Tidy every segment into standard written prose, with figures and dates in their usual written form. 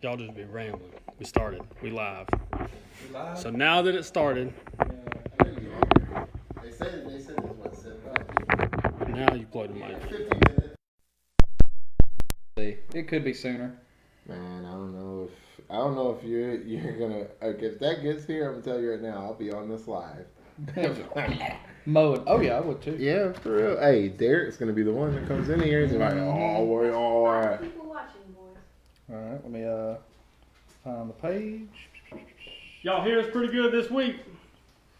Y'all just be rambling. We started. We live. So now that it started. They said it's what, 7 Now you plug the mic. 15 minutes. It could be sooner. Man, I don't know if you're gonna if that gets here. I'm gonna tell you right now. I'll be on this live. Mowing. Oh yeah, I would too. Yeah, for real. Hey, Derek's gonna be the one that comes in here. He's like, all right. People watching, boys. All right, let me find the page. Y'all hear us pretty good this week.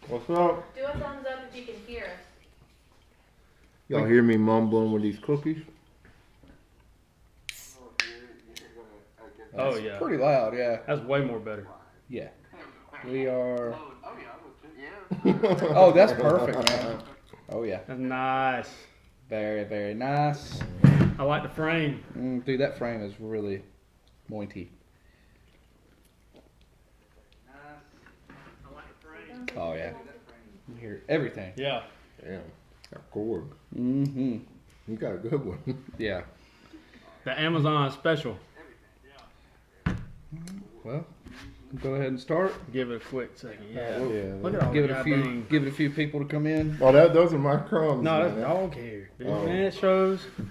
What's up? Do a thumbs up if you can hear us. Y'all hear me mumbling with these cookies? Oh yeah. Pretty loud, yeah. That's way more better. Yeah. We are. Oh, that's perfect, man. Oh yeah. That's nice. Very, very nice. I like the frame. Dude, that frame is really mointy. Oh yeah. You hear everything. Yeah. Damn, got cord. Mm-hmm. You got a good one. Yeah. The Amazon special. Well, go ahead and start. Give it a quick second. Yeah. Yeah. Look at all Give it the a few. goddamn- Give it a few people to come in. Oh, those are my crumbs. No, that's man. dog hair. Dude. Oh. Man, it shows. Give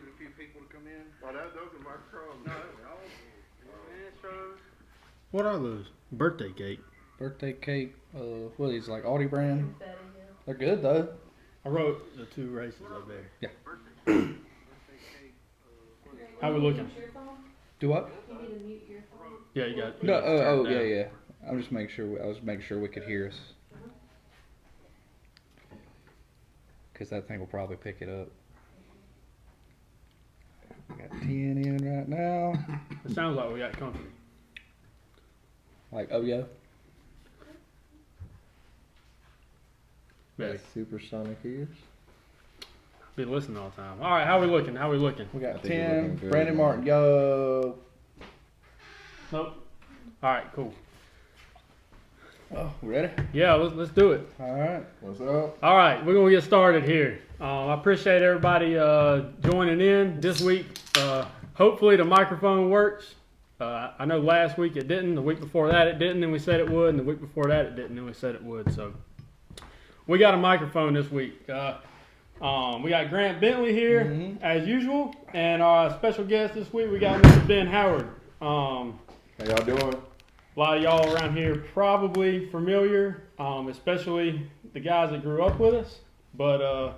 it a few people to come in. Oh, those are my crumbs. Man, it shows. What are those? Birthday cake. Birthday cake. What are these, like Audi brand? Betty, yeah. They're good though. I wrote the two races up there. Yeah. How we looking? Mute your phone? Do what? You need to mute your phone. Yeah, you got. No. Oh, turn it yeah, down. yeah. I was making sure we could hear us. Cause that thing will probably pick it up. We got 10 in right now. It sounds like we got company. Like, oh yeah. Yeah, Supersonic ears. be listening all the time. All right, how we looking? How we looking? We I got think we're 10. looking good, Brandon man. Martin, yo. Nope. All right, cool. Oh, we ready? Yeah, let's do it. All right. What's up? All right, we're gonna get started here. I appreciate everybody joining in this week. Hopefully the microphone works. I know last week it didn't. The week before that it didn't, and we said it would. And the week before that it didn't, and we said it would. So we got a microphone this week. We got Grant Bentley here as usual, and our special guest this week we got Mr. Ben Howard. How y'all doing? A lot of y'all around here probably familiar, especially the guys that grew up with us. But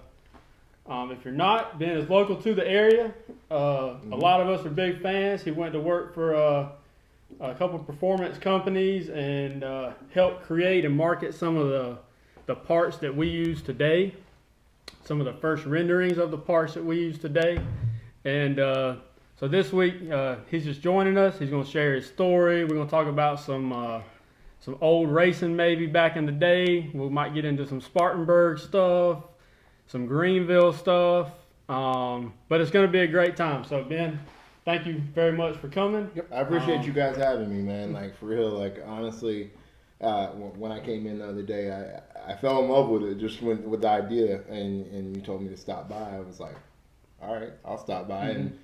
if you're not, Ben is local to the area. A lot of us are big fans. He went to work for a couple of performance companies and helped create and market some of the parts that we use today. Some of the first renderings of the parts that we use today. And so this week, he's just joining us. He's going to share his story. We're going to talk about some old racing maybe back in the day. We might get into some Spartanburg stuff, some Greenville stuff. But it's going to be a great time. So, Ben, thank you very much for coming. I appreciate you guys having me, man. Like, for real. Like, honestly, when I came in the other day, I fell in love with it just with the idea. And you told me to stop by. I was like, all right, I'll stop by. And,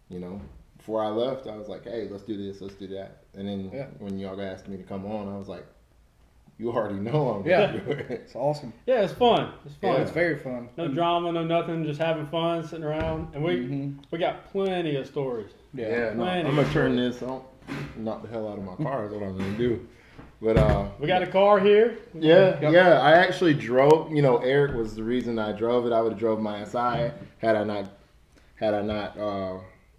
you know, before I left, I was like, hey, let's do this, let's do that. And then when y'all asked me to come on, I was like, you already know I'm going to do it. It's awesome. Yeah, it's fun. It's fun. Yeah, it's very fun. No drama, no nothing, just having fun, sitting around. And we got plenty of stories. Yeah, no, Plenty. I'm going to turn this on, knock the hell out of my car is what I'm going to do. But We got a car here. yeah, I actually drove, you know, Eric was the reason I drove it. I would have drove my SI had I not,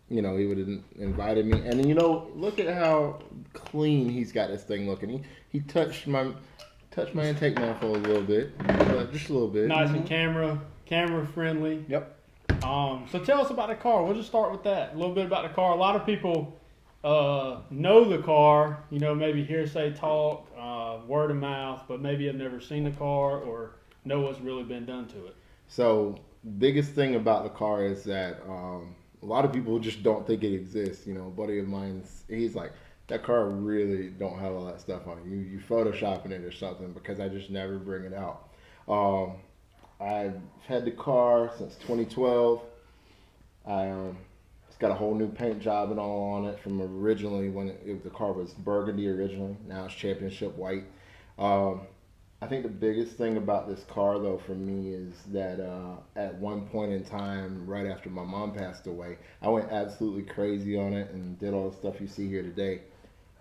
you know, he would have invited me. And, you know, look at how clean he's got this thing looking. He touched my intake manifold a little bit, just a little bit. Nice and camera friendly. Yep. So tell us about the car. We'll just start with that. A little bit about the car. A lot of people know the car, you know, maybe hearsay talk, word of mouth, but maybe have never seen the car or know what's really been done to it. So biggest thing about the car is that a lot of people just don't think it exists. You know, a buddy of mine, he's like, that car really don't have all that stuff on it. You photoshopping it or something, because I just never bring it out. I've had the car since 2012. I It's got a whole new paint job and all on it from originally when the car was burgundy originally. Now it's championship white. I think the biggest thing about this car, though, for me is that at one point in time, right after my mom passed away, I went absolutely crazy on it and did all the stuff you see here today,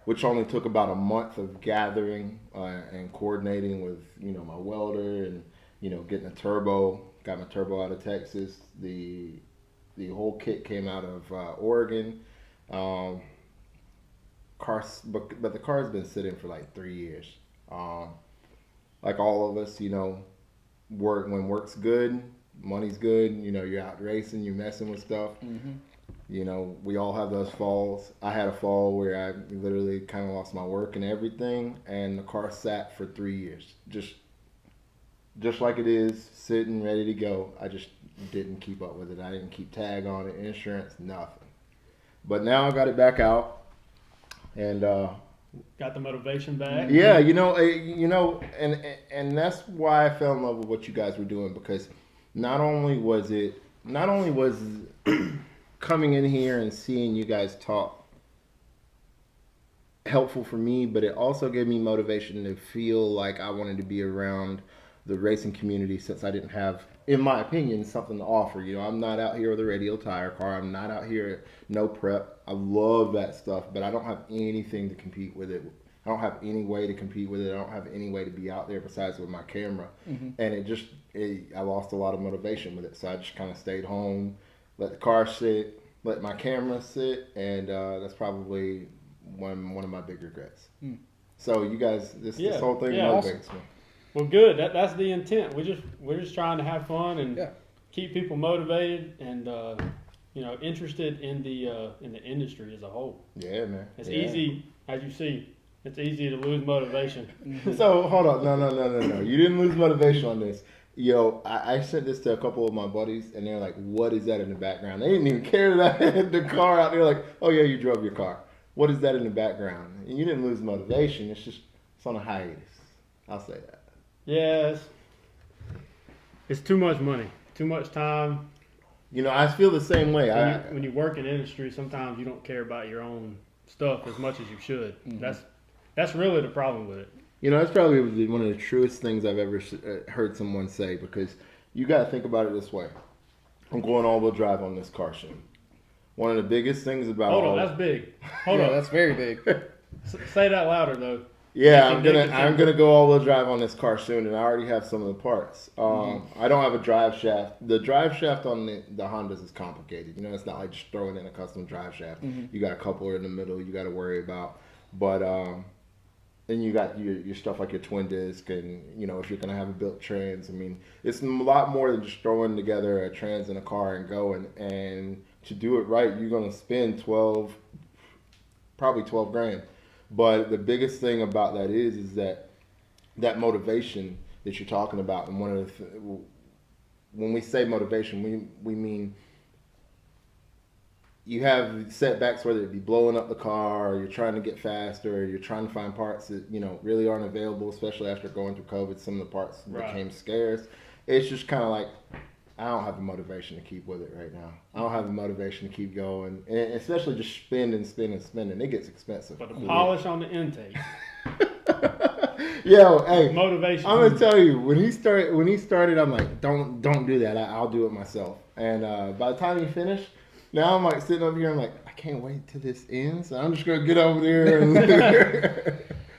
which only took about a month of gathering and coordinating with, my welder and, getting a turbo. Got my turbo out of Texas. The whole kit came out of Oregon. But the car's been sitting for like 3 years. Like all of us, when work's good, money's good, you're out racing, you're messing with stuff. Mm-hmm. We all have those falls. I had a fall where I literally kind of lost my work and everything, and the car sat for 3 years. Just like it is, sitting, ready to go. I just didn't keep up with it. I didn't keep tag on it, insurance, nothing. But now I got it back out, and got the motivation back. Yeah, and that's why I fell in love with what you guys were doing, because not only was coming in here and seeing you guys talk helpful for me, but it also gave me motivation to feel like I wanted to be around the racing community, since I didn't have, in my opinion, something to offer. I'm not out here with a radial tire car. I'm not out here no prep. I love that stuff, but I don't have anything to compete with it. I don't have any way to compete with it. I don't have any way to be out there besides with my camera. Mm-hmm. And I lost a lot of motivation with it. So I just kind of stayed home, let the car sit, let my camera sit, and that's probably one of my big regrets. Mm. So you guys, this whole thing motivates me. Well, good. That's the intent. We're just trying to have fun and keep people motivated and interested in the industry as a whole. Yeah, man. It's easy, as you see. It's easy to lose motivation. So hold on, no. You didn't lose motivation on this. I sent this to a couple of my buddies, and they're like, "What is that in the background?" They didn't even care that I had the car out there. Like, "Oh yeah, you drove your car. What is that in the background?" And you didn't lose motivation. It's on a hiatus. I'll say that. Yes. It's too much money, too much time. I feel the same way. When you work in industry, sometimes you don't care about your own stuff as much as you should. Mm-hmm. That's really the problem with it. That's probably one of the truest things I've ever heard someone say, because you got to think about it this way. I'm going all-wheel drive on this car soon. One of the biggest things about Hold on, that's big. Hold on, that's very big. Say that louder though. Yeah, I'm gonna go all-wheel drive on this car soon, and I already have some of the parts. I don't have a drive shaft. The drive shaft on the Hondas is complicated. It's not like just throwing in a custom drive shaft. Mm-hmm. You got a coupler in the middle you got to worry about. But then you got your stuff like your twin disc, and if you're gonna have a built trans. I mean, it's a lot more than just throwing together a trans in a car and going. And to do it right, you're gonna spend probably $12,000. But the biggest thing about that is that motivation that you're talking about. And when we say motivation, we mean you have setbacks, whether it be blowing up the car, or you're trying to get faster, or you're trying to find parts that really aren't available, especially after going through COVID. Some of the parts became scarce. It's just kind of like, I don't have the motivation to keep with it right now. I don't have the motivation to keep going, and especially just spending. It gets expensive. But the polish on the intake. Yo, hey, motivation. I'm gonna tell you, when he started, I'm like, don't do that. I'll do it myself. And by the time he finished, now I'm like sitting up here. I'm like, I can't wait till this ends. So I'm just gonna get over there and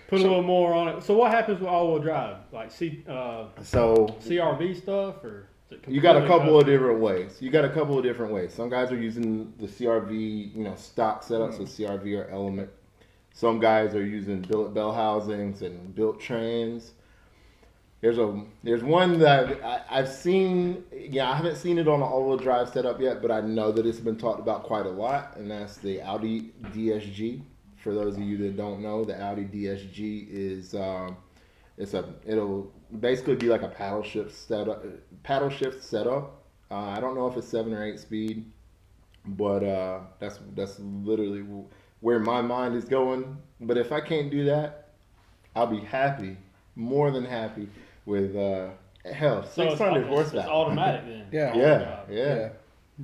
put a little more on it. So what happens with all-wheel drive? Like CRV stuff, or you got a couple of different ways. Some guys are using the CRV, stock setups with CRV or Element. Some guys are using billet bell housings and built trans. There's one that I've seen. Yeah, I haven't seen it on an all-wheel drive setup yet, but I know that it's been talked about quite a lot, and that's the Audi DSG. For those of you that don't know, the Audi DSG is it'll basically be like a paddle shift setup. I don't know if it's 7 or 8 speed, but that's literally where my mind is going. But if I can't do that, I'll be happy, more than happy, with 600 horsepower. It's automatic then. Yeah.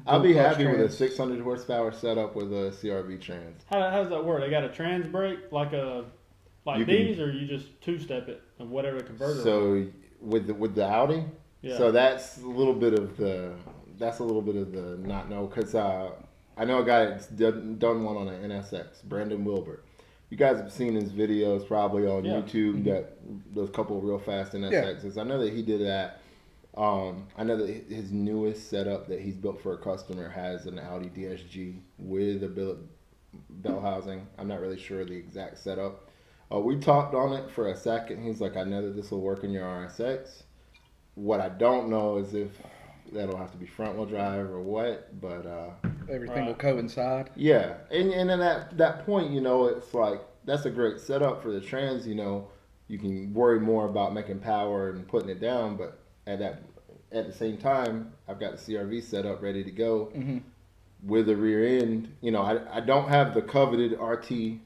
I'll be Dual happy clutch with a trans. 600 horsepower setup with a CRV trans. How does that work? They got a trans brake like You can- these, or you just two-step it and whatever the converter. So with the Audi, yeah. so that's a little bit of the not know, because I know a guy that's done one on an NSX, Brandon Wilbert. You guys have seen his videos probably on Yeah. YouTube. That those couple of real fast NSXs. I know that he did that. I know that his newest setup that he's built for a customer has an Audi DSG with a bell housing. I'm not really sure the exact setup. We talked on it for a second. He's like, I know that this will work in your RSX. What I don't know is if that'll have to be front wheel drive or what, but Everything will coincide. yeah. And then at that point, you know, it's like that's a great setup for the trans, you know. You can worry more about making power and putting it down, but at the same time, I've got the CRV set up ready to go with a rear end. You know, I don't have the coveted RT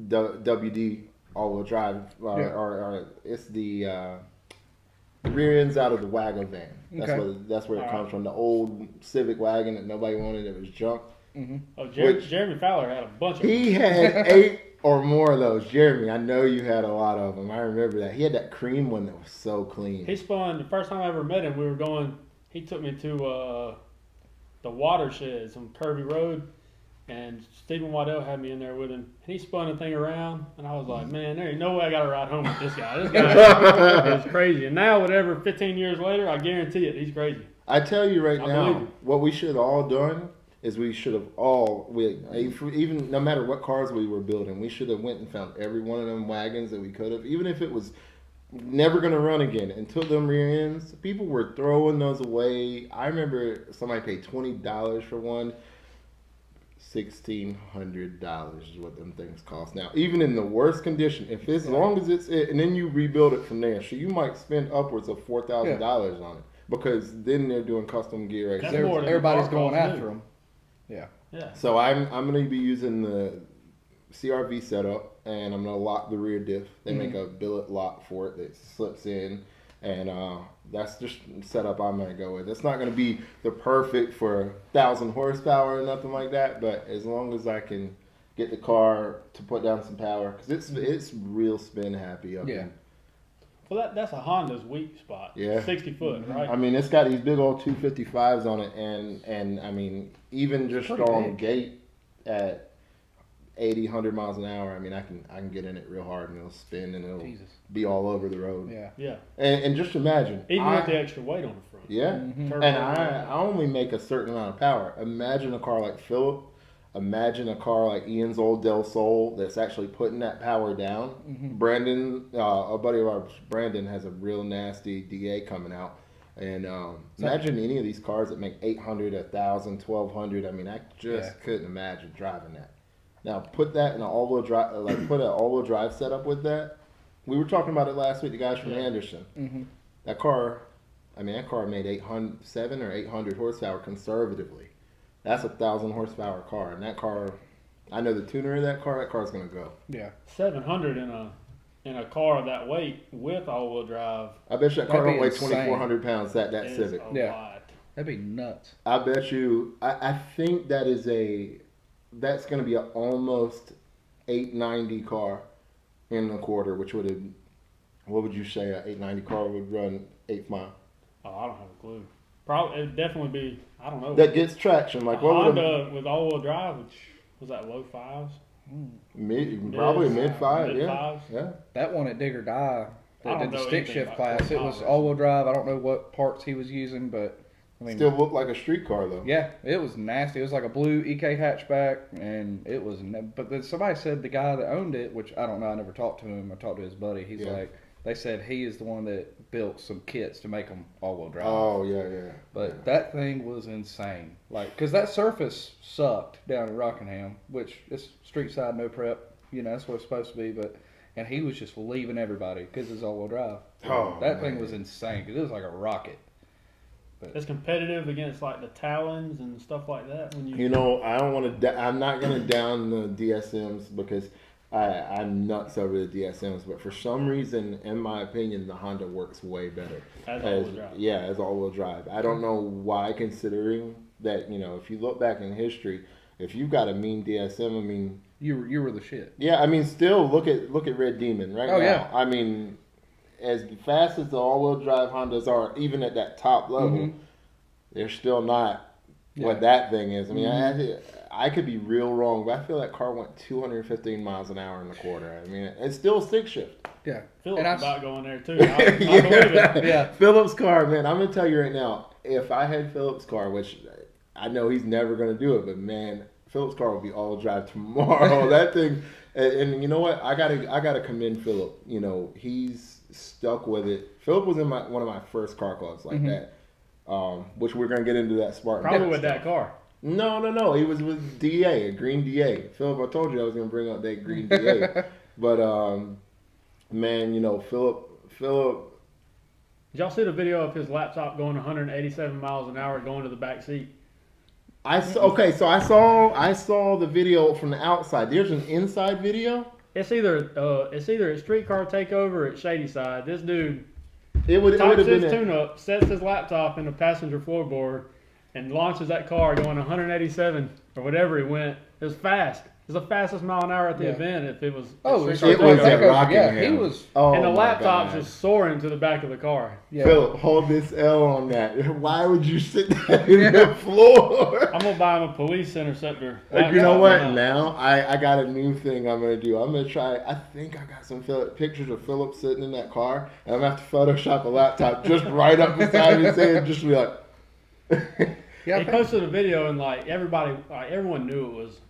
WD all-wheel drive, or it's the rear end's out of the wagon van. That's where it comes from. The old Civic wagon that nobody wanted. It was junk. Oh, Jeremy Fowler had a bunch of them. He had 8 or more of those. Jeremy, I know you had a lot of them. I remember that. He had that cream one that was so clean. He spun, the first time I ever met him, he took me to the watersheds on Kirby Road, and Stephen Waddell had me in there with him. And he spun the thing around, and I was like, man, there ain't no way I got to ride home with this guy. This guy is crazy. And now, 15 years later, I guarantee it, he's crazy. I tell you right I believe now, it. what we should have all done is we should have even no matter what cars we were building, we should have went and found every one of them wagons that we could have, even if it was never going to run again, and took them rear ends. People were throwing those away. I remember somebody paid $20 for one. $1,600 is what them things cost now. Even in the worst condition, if as long as it's it, and then you rebuild it from there, so you might spend upwards of $4,000 on it, because then they're doing custom gear. That's more than Everybody's car going costs after new. them. Yeah. Yeah. So I'm going to be using the CRV setup, and I'm going to lock the rear diff. They make a billet lock for it that slips in, and that's just the setup I'm going to go with. It's not going to be the perfect for 1,000 horsepower or nothing like that, but as long as I can get the car to put down some power, because it's real spin happy up in. Well, that's a Honda's weak spot. Yeah. 60 foot, right? I mean, it's got these big old 255s on it, and I mean, even just Pretty on big. gate at 80, 100 miles an hour, I mean, I can get in it real hard, and it'll spin, and it'll Jesus. be all over the road. Yeah. Yeah. And just imagine. Even with the extra weight on the front. Yeah. Turbo. And I only make a certain amount of power. Imagine a car like Phillips. Imagine a car like Ian's old Del Sol that's actually putting that power down. Brandon, a buddy of ours, Brandon, has a real nasty DA coming out. And imagine any of these cars that make 800, 1,000, 1,200. I mean, I just couldn't imagine driving that. Now, put that in an all-wheel drive, put an all-wheel drive setup with that. We were talking about it last week, the guys from Anderson. That car made 700 or 800 horsepower conservatively. That's 1,000 horsepower car, and that car, I know the tuner of that car's gonna go. Yeah. 700 in a car of that weight with all-wheel drive. I bet you that car That'd don't be weigh insane. 2,400 pounds. That is Civic. a Yeah. lot. That'd be nuts. I bet you. I think that's gonna be an almost 890 car in a quarter, which would have. What would you say an 890 car would run 8th mile? Oh, I don't have a clue. Probably it'd definitely be. I don't know. That gets traction. Like a what would Honda with all-wheel drive, which was that low fives? probably mid five, Mid yeah, fives. yeah. That one at Dig or Die I that don't did the know stick anything shift about class. It was Hondas. all-wheel drive. I don't know what parts he was using, but I mean, Still looked like a street car though. yeah, it was nasty. It was like a blue EK hatchback, and it was. But then somebody said the guy that owned it, which I don't know. I never talked to him. I talked to his buddy. He's Yeah. like, they said he is the one that built some kits to make them all-wheel drive. Oh yeah. But that thing was insane. Like, because that surface sucked down at Rockingham, which is street side, no prep. You know, that's what it's supposed to be. And he was just leaving everybody because it's all-wheel drive. Oh, that thing man. was insane because it was like a rocket. It's competitive against like the Talons and stuff like that. When You know, I don't want to. I'm not gonna down the DSMs because I'm nuts over the DSMs. But for some reason, in my opinion, the Honda works way better as all-wheel drive. Yeah, as all-wheel drive. I don't know why, considering that if you look back in history, if you've got a mean DSM, I mean, You were the shit. yeah, I mean, still look at Red Demon right now. Yeah. I mean, as fast as the all-wheel drive Hondas are, even at that top level, they're still not what that thing is. I mean, I could be real wrong, but I feel that car went 215 miles an hour in the quarter. I mean, it's still stick shift. Yeah. Phillips And about going there too. I believe it. Yeah. Phillips' car, man, I'm gonna tell you right now, if I had Phillips' car, which I know he's never gonna do it, but man, Phillips' car will be all drive tomorrow. That thing, and you know what? I gotta commend Phillip. He's stuck with it. Phillip was in one of my first car clubs like that, which we're gonna get into that Spartan. Probably with that car. No. He was with DA, a green DA. Philip, I told you I was gonna bring up that green DA, but man, Philip. Did y'all see the video of his laptop going 187 miles an hour going to the back seat? I saw the video from the outside. There's an inside video. It's either a streetcar takeover or it's Shady Side. This dude It would types have been his tune-up, sets his laptop in the passenger floorboard, and launches that car going 187 or whatever it went. It was fast. It was the fastest mile an hour at the event. If it was, it was at Rockingham. Yeah, he was. Oh, and the my laptop's God. just soaring to the back of the car. Yeah. Philip, hold this L on that. Why would you sit that in the floor? I'm gonna buy him a police interceptor. You know what? laptop. Now I got a new thing I'm gonna do. I'm gonna try. I think I got some pictures of Philip sitting in that car, and I'm gonna have to Photoshop a laptop just right up beside his head, just to be like. Yeah, He posted a video and everyone knew it was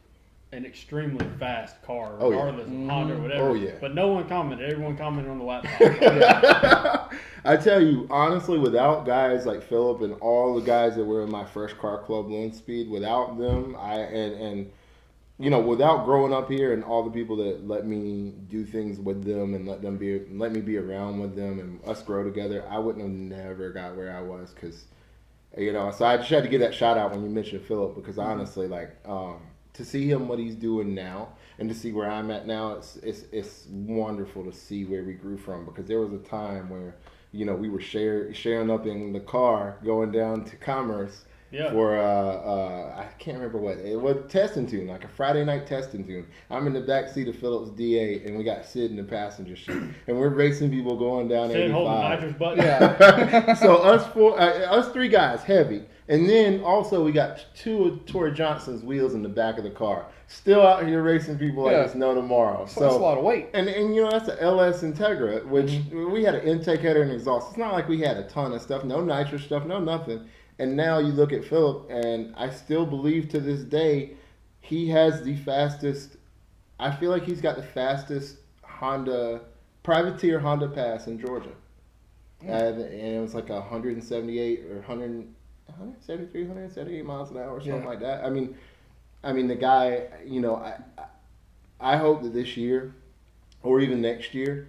an extremely fast car, Oh, yeah. regardless of Honda or whatever. Oh, yeah. But no one commented. Everyone commented on the laptop. I tell you, honestly, without guys like Philip and all the guys that were in my first car club, Lone Speed, without them, without growing up here and all the people that let me do things with them and let me be around with them and us grow together, I wouldn't have never got where I was because, so I just had to get that shout out when you mentioned Philip because honestly, to see him what he's doing now and to see where I'm at now, it's wonderful to see where we grew from because there was a time where we were sharing up in the car going down to Commerce for I can't remember what it was, testing tune, like a Friday night testing tune. I'm in the back seat of Phillips DA and we got Sid in the passenger seat and we're racing people going down Sid 85. holding nitrous button. Yeah. So us three guys heavy. And then also we got two of Torrey Johnson's wheels in the back of the car. Still out here racing people like it's no tomorrow. So that's a lot of weight. And that's an LS Integra, which we had an intake header and exhaust. It's not like we had a ton of stuff, no nitrous stuff, no nothing. And now you look at Philip, and I still believe to this day he has the fastest. I feel like he's got the fastest privateer Honda pass in Georgia. And it was like 178 or 173, 178 miles an hour or something like that. I mean, the guy, I hope that this year or even next year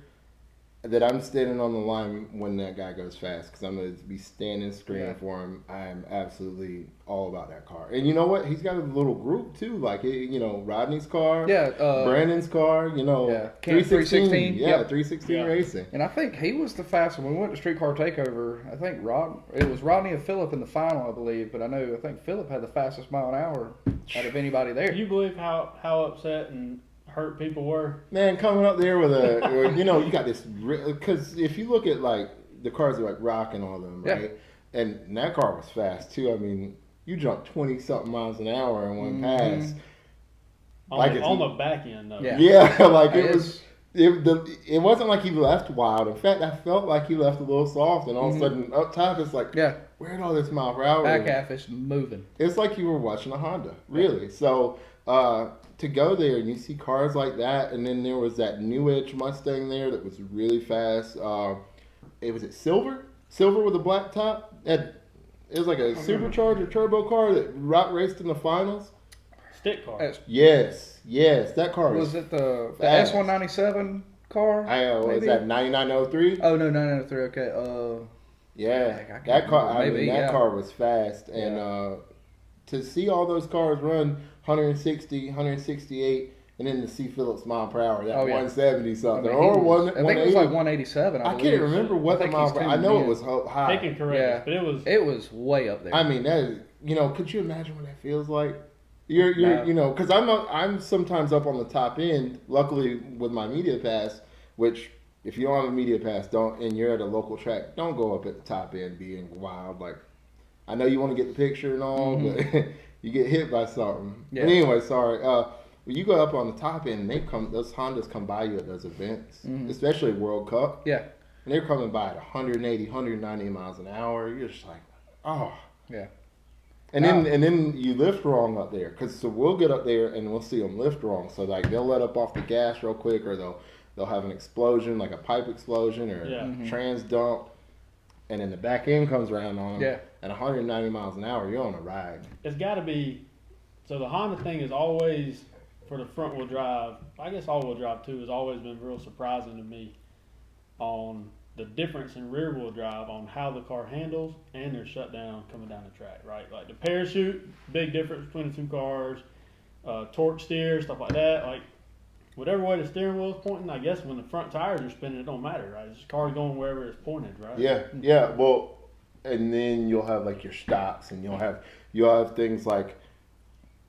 that I'm standing on the line when that guy goes fast because I'm going to be standing screaming for him. I'm absolutely all about that car. And you know what? He's got a little group too, like Rodney's car, Brandon's car, 316, 316 Racing. And I think he was the fastest when we went to Streetcar Takeover. I think it was Rodney and Phillip in the final, I believe. But I think Phillip had the fastest mile an hour out of anybody there. Can you believe how upset and hurt people were? Man, coming up there with you got this, because if you look at like the cars that like Rock and all of them, right? And that car was fast too. I mean, you jumped 20 something miles an hour in one pass. On the back end though. Yeah, like it wasn't like he left wild. In fact, I felt like he left a little soft, and all of a sudden up top it's like, where'd all this mile per hour? Back half is moving. It's like you were watching a Honda, really. So to go there and you see cars like that, and then there was that New Edge Mustang there that was really fast. It was silver with a black top. It was like a supercharger turbo car that Rock raced in the finals. Stick car. Yes, that car was it the S197 car? Was that 9903? Oh no, 903. Okay. That car. That car was fast, and to see all those cars run 160, 168, and then to see Phillips mile per hour, 170 something, I think it was like 187. I can't remember what the mile per hour. I know it was high. They can correct us, but it was way up there. I mean, could you imagine what that feels like? You're No. because I'm sometimes up on the top end. Luckily, with my media pass, which if you don't have a media pass, and you're at a local track, don't go up at the top end being wild. Like, I know you want to get the picture and all, but you get hit by something. Yeah. But anyway, sorry. When you go up on the top end, those Hondas come by you at those events, especially World Cup. Yeah. And they're coming by at 180, 190 miles an hour. You're just like, oh. Yeah. And then you lift wrong up there, so we'll get up there and we'll see them lift wrong. So like they'll let up off the gas real quick, or they'll have an explosion, like a pipe explosion or trans dump, and then the back end comes around on them. Yeah. At 190 miles an hour, you're on a ride. It's got to be. So the Honda thing is always for the front wheel drive. I guess all wheel drive too has always been real surprising to me on the difference in rear wheel drive on how the car handles and their shutdown coming down the track, right? Like the parachute, big difference between the two cars, torque steer, stuff like that. Like whatever way the steering wheel is pointing, I guess when the front tires are spinning, it don't matter, right? It's just car going wherever it's pointed, right? Yeah. Well, and then you'll have like your stops, and you'll have things like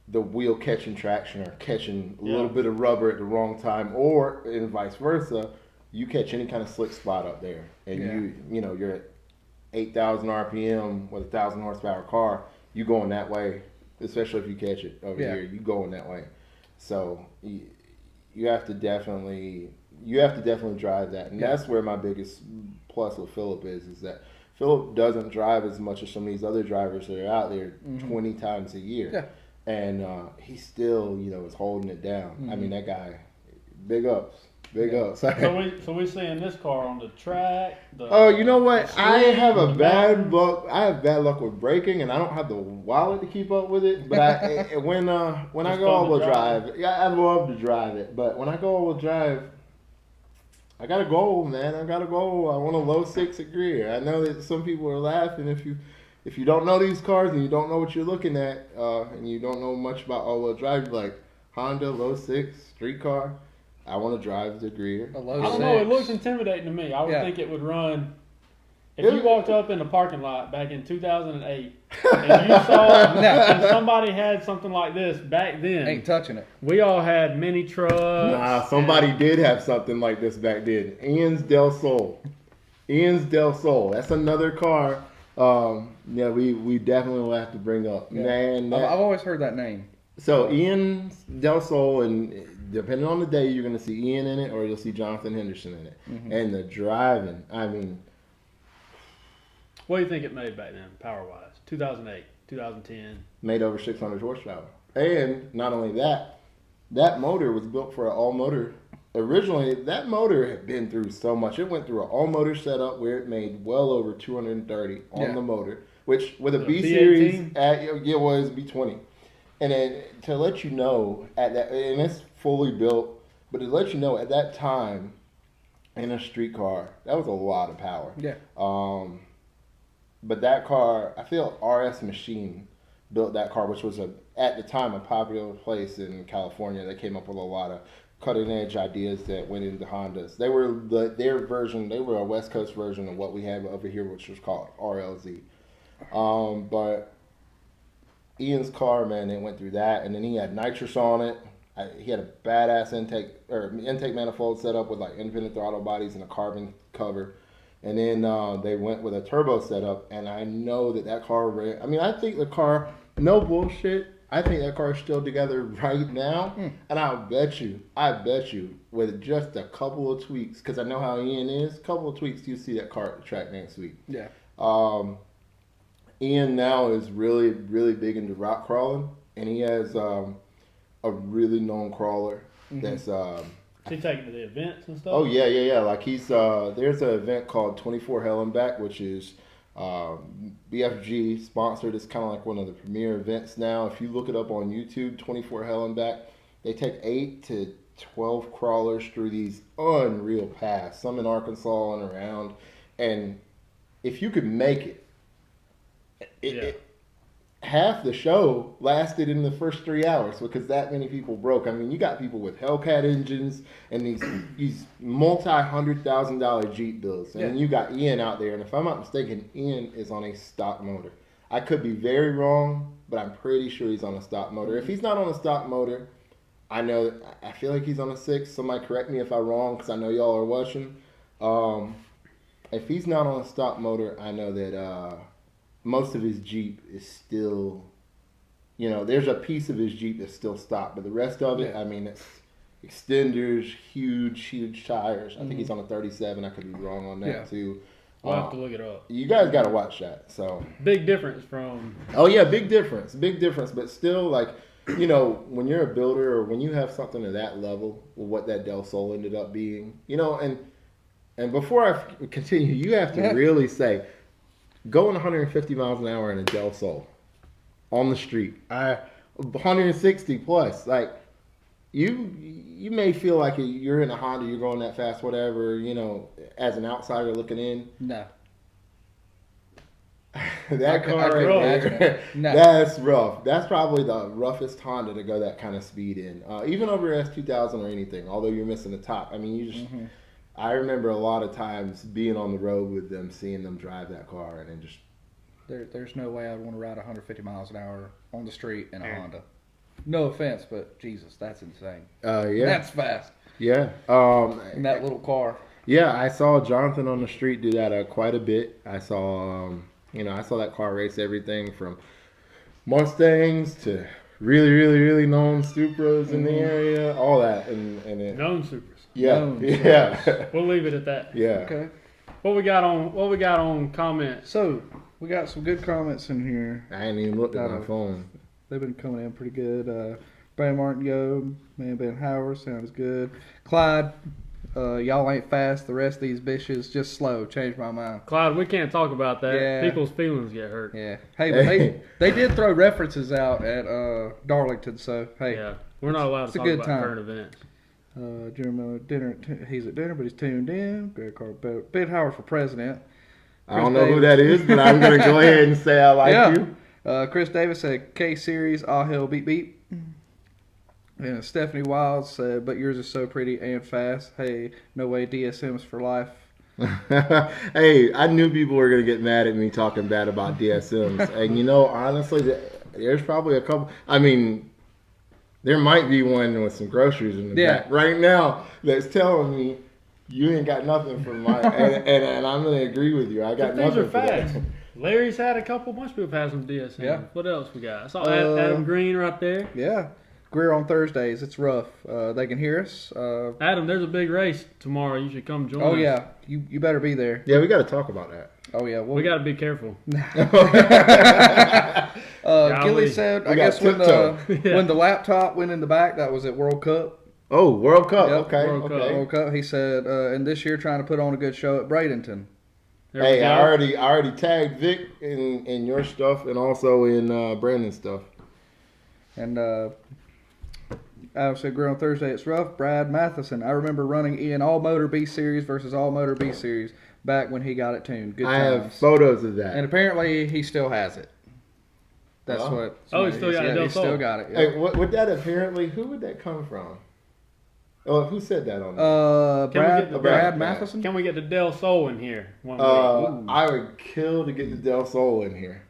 the wheel catching traction or catching a little bit of rubber at the wrong time, or and vice versa. You catch any kind of slick spot up there, and you're at 8,000 RPM with a 1,000 horsepower car. You going that way, especially if you catch it over here. You going that way, so you have to definitely drive that, and that's where my biggest plus with Philip is that Philip doesn't drive as much as some of these other drivers that are out there 20 times a year. Yeah. And he still, is holding it down. I mean, that guy, big ups. So we seeing this car on the track. Oh, you know what? I have bad luck with braking, and I don't have the wallet to keep up with it. But when I go all-wheel drive, I love to drive it. But when I go all-wheel drive, I got a goal, man. I got a goal. I want a low 6 at Greer. I know that some people are laughing if you don't know these cars and you don't know what you're looking at, and you don't know much about all-wheel drive, like Honda low 6 street car. I want to drive the Greer. A low I don't 6. know. It looks intimidating to me. I would think it would run. If you walked up in the parking lot back in 2008 and you saw and somebody had something like this back then, Ain't touching it. we all had mini trucks. Nah, somebody did have something like this back then. Ian's Del Sol. That's another car. We definitely will have to bring up. Yeah. Man, I've always heard that name. So Ian's Del Sol, and depending on the day, you're going to see Ian in it or you'll see Jonathan Henderson in it. And the driving, I mean. What do you think it made back then, power-wise? 2008, 2010? Made over 600 horsepower. And not only that, that motor was built for an all-motor. Originally, that motor had been through so much. It went through an all-motor setup where it made well over 230 on the motor, which with a B-Series, it was B20. And then to let you know, and it's fully built, but to let you know, at that time, in a street car, that was a lot of power. Yeah. But that car, I feel RS Machine built that car, which was at the time a popular place in California. They came up with a lot of cutting edge ideas that went into Hondas. They were their version. They were a West Coast version of what we have over here, which was called RLZ. But Ian's car, man, it went through that, and then he had nitrous on it. He had a badass intake manifold set up with like independent throttle bodies and a carbon cover. And then they went with a turbo setup, and I know that car ran. I mean, I think the car, no bullshit, I think that car is still together right now. And I bet you, with just a couple of tweaks, because I know how Ian is, a couple of tweaks, you see that car at the track next week. Yeah. Ian now is really, really big into rock crawling, and he has a really known crawler that's... Is he taking to the events and stuff? Oh, yeah. Like he's, there's an event called 24 Hell and Back, which is BFG sponsored. It's kind of like one of the premier events now. If you look it up on YouTube, 24 Hell and Back, they take 8 to 12 crawlers through these unreal paths, some in Arkansas and around. And if you could make it, half the show lasted in the first 3 hours because that many people broke. I mean, you got people with Hellcat engines and these multi-$100,000 Jeep builds. And then you got Ian out there. And if I'm not mistaken, Ian is on a stock motor. I could be very wrong, but I'm pretty sure he's on a stock motor. If he's not on a stock motor, I feel like he's on a 6. Somebody correct me if I'm wrong, because I know y'all are watching. If he's not on a stock motor, I know that most of his Jeep is still, there's a piece of his Jeep that's still stock, but the rest of it, I mean, it's extenders, huge tires. I think he's on a 37. I could be wrong on that too. We'll have to look it up. You guys got to watch that. So Big difference from. Oh yeah, big difference, but still, like, when you're a builder or when you have something at that level, what that Del Sol ended up being, and before I continue, you have to really say, going 150 miles an hour in a Del Sol on the street, 160 plus, like, you may feel like you're in a Honda, you're going that fast, whatever, as an outsider looking in. No. That car right there, that's rough. That's probably the roughest Honda to go that kind of speed in. Even over S2000 or anything, although you're missing the top. I mean, I remember a lot of times being on the road with them, seeing them drive that car, and then just... There's no way I'd want to ride 150 miles an hour on the street in a Honda. No offense, but Jesus, that's insane. Yeah. That's fast. Yeah. In that little car. Yeah, I saw Jonathan on the street do that quite a bit. I saw, I saw that car race everything from Mustangs to really known Supras in the area, all that, and Known Supras. Yeah. We'll leave it at that. Yeah. Okay. What we got on comments? So we got some good comments in here. I ain't even looked at my phone. They've been coming in pretty good. Brandon Martin, man, Ben Howard, sounds good. Clyde, y'all ain't fast. The rest of these bitches just slow. Changed my mind. Clyde, we can't talk about that. Yeah. People's feelings get hurt. Yeah. Hey, but they did throw references out at Darlington, so hey. Yeah, we're not allowed to talk about current events. Jeremy dinner. He's at dinner, but he's tuned in. Greg Carter, Ben Howard for president. I don't know who that is, but I'm gonna go ahead and say I like you. Chris Davis said K Series, all hell beep beep. And Stephanie Wild said, but yours is so pretty and fast. Hey, no way DSM's for life. Hey, I knew people were gonna get mad at me talking bad about DSMs, and honestly, there's probably a couple. I mean, there might be one with some groceries in the back right now that's telling me you ain't got nothing from my, and I'm gonna agree with you. I got nothing. Things are fast. Larry's had a couple. Bunch of people have had some DSM. Yeah. What else we got? I saw Adam Green right there. Yeah. Greer on Thursdays. It's rough. They can hear us. Adam, there's a big race tomorrow. You should come join us. Oh, yeah. You better be there. Yeah, we got to talk about that. Oh, yeah. We got to be careful. Gilly said, I guess when the laptop went in the back, that was at World Cup. Oh, World Cup. Yep. Okay. World Cup. He said, and this year trying to put on a good show at Bradenton. Hey, I already tagged Vic in your stuff and also in Brandon's stuff. And I said, Greer on Thursday, it's rough. Brad Matheson. I remember running in All Motor B Series versus All Motor B Series back when he got it tuned. Good times. I have photos of that. And apparently he still has it. That's what. Oh, he still got it. He still got it. Yeah. Hey, would that apparently? Who would that come from? Oh, who said that on there? Brad Matheson. Can we get the Del Sol in here? I would kill to get the Del Sol in here.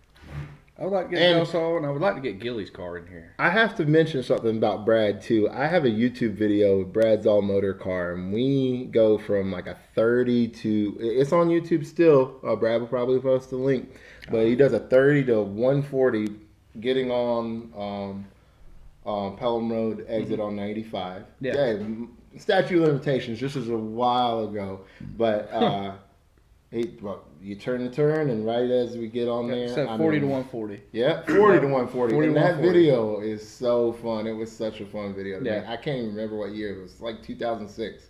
I would like to get Del Sol, and I would like to get Gilly's car in here. I have to mention something about Brad too. I have a YouTube video with Brad's all motor car, and we go from like a 30 to. It's on YouTube still. Brad will probably post the link, but he does a 30 to 140, getting on Pelham Road exit on 95. Yeah, statute of limitations. This is a while ago, but you turn the turn, and right as we get on there, said 40 to 140. Yeah, 40 to 140. And that video is so fun. It was such a fun video to make. I can't even remember what year it was. Like 2006,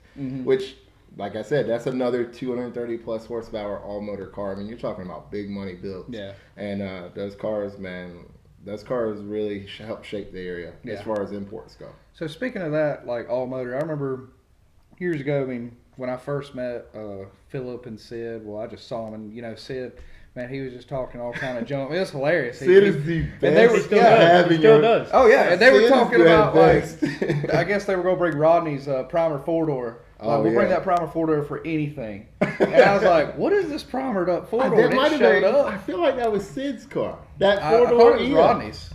which, like I said, that's another 230 plus horsepower all motor car. I mean, you're talking about big money builds. Yeah. And those cars, man. Those cars really help shape the area as far as imports go. So speaking of that, like all motor, I remember years ago, I mean, when I first met Philip and Sid, well, I just saw them, and, Sid Man, he was just talking all kind of junk. It was hilarious. Sid is the best. and they were He still yeah, does. having He still your- does. Oh yeah, and they were Sid is talking the about best. like, I guess they were gonna bring Rodney's primer 4-door. Oh, We'll bring yeah. that primer 4-door for anything. And I was like, what is this primered up 4-door? That And might it have showed been. up. I feel like that was Sid's car. That I 4-door thought it was EF. Rodney's.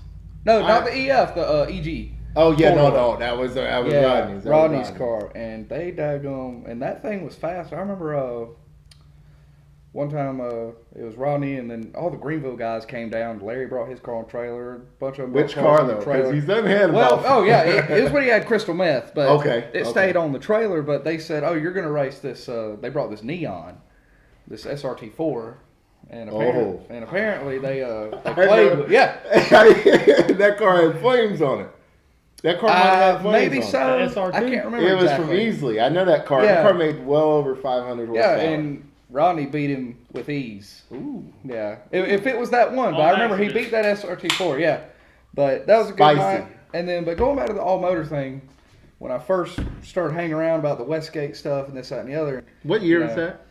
No, not I- the EF, the EG. Oh yeah, no, 4-door. that was Yeah, Rodney's. That was Rodney's car, and they daggone, and that thing was fast. I remember one time it was Rodney, and then all the Greenville guys came down. Larry brought his car on trailer. A bunch of them. Which brought cars car on the though? trailer. Because he's done had Well, about. oh yeah, it was when he had crystal meth, but Okay, it okay. stayed on the trailer. But they said, "Oh, you're gonna race this." They brought this Neon, this SRT4, and apparently they played with That car had flames on it. That car might have had flames maybe on so. The SRT? I can't remember. It was exactly. from Easley. I know that car. Yeah. That car made well over 500 Yeah, horsepower. and Rodney beat him with ease. Ooh. Yeah, if it was that one, but On I remember he accident. beat that SRT4. Yeah, but that was a good Spicy. night. And then, but going back to the all motor thing, when I first started hanging around about the Westgate stuff and this, that, and the other, What year Yeah. was that?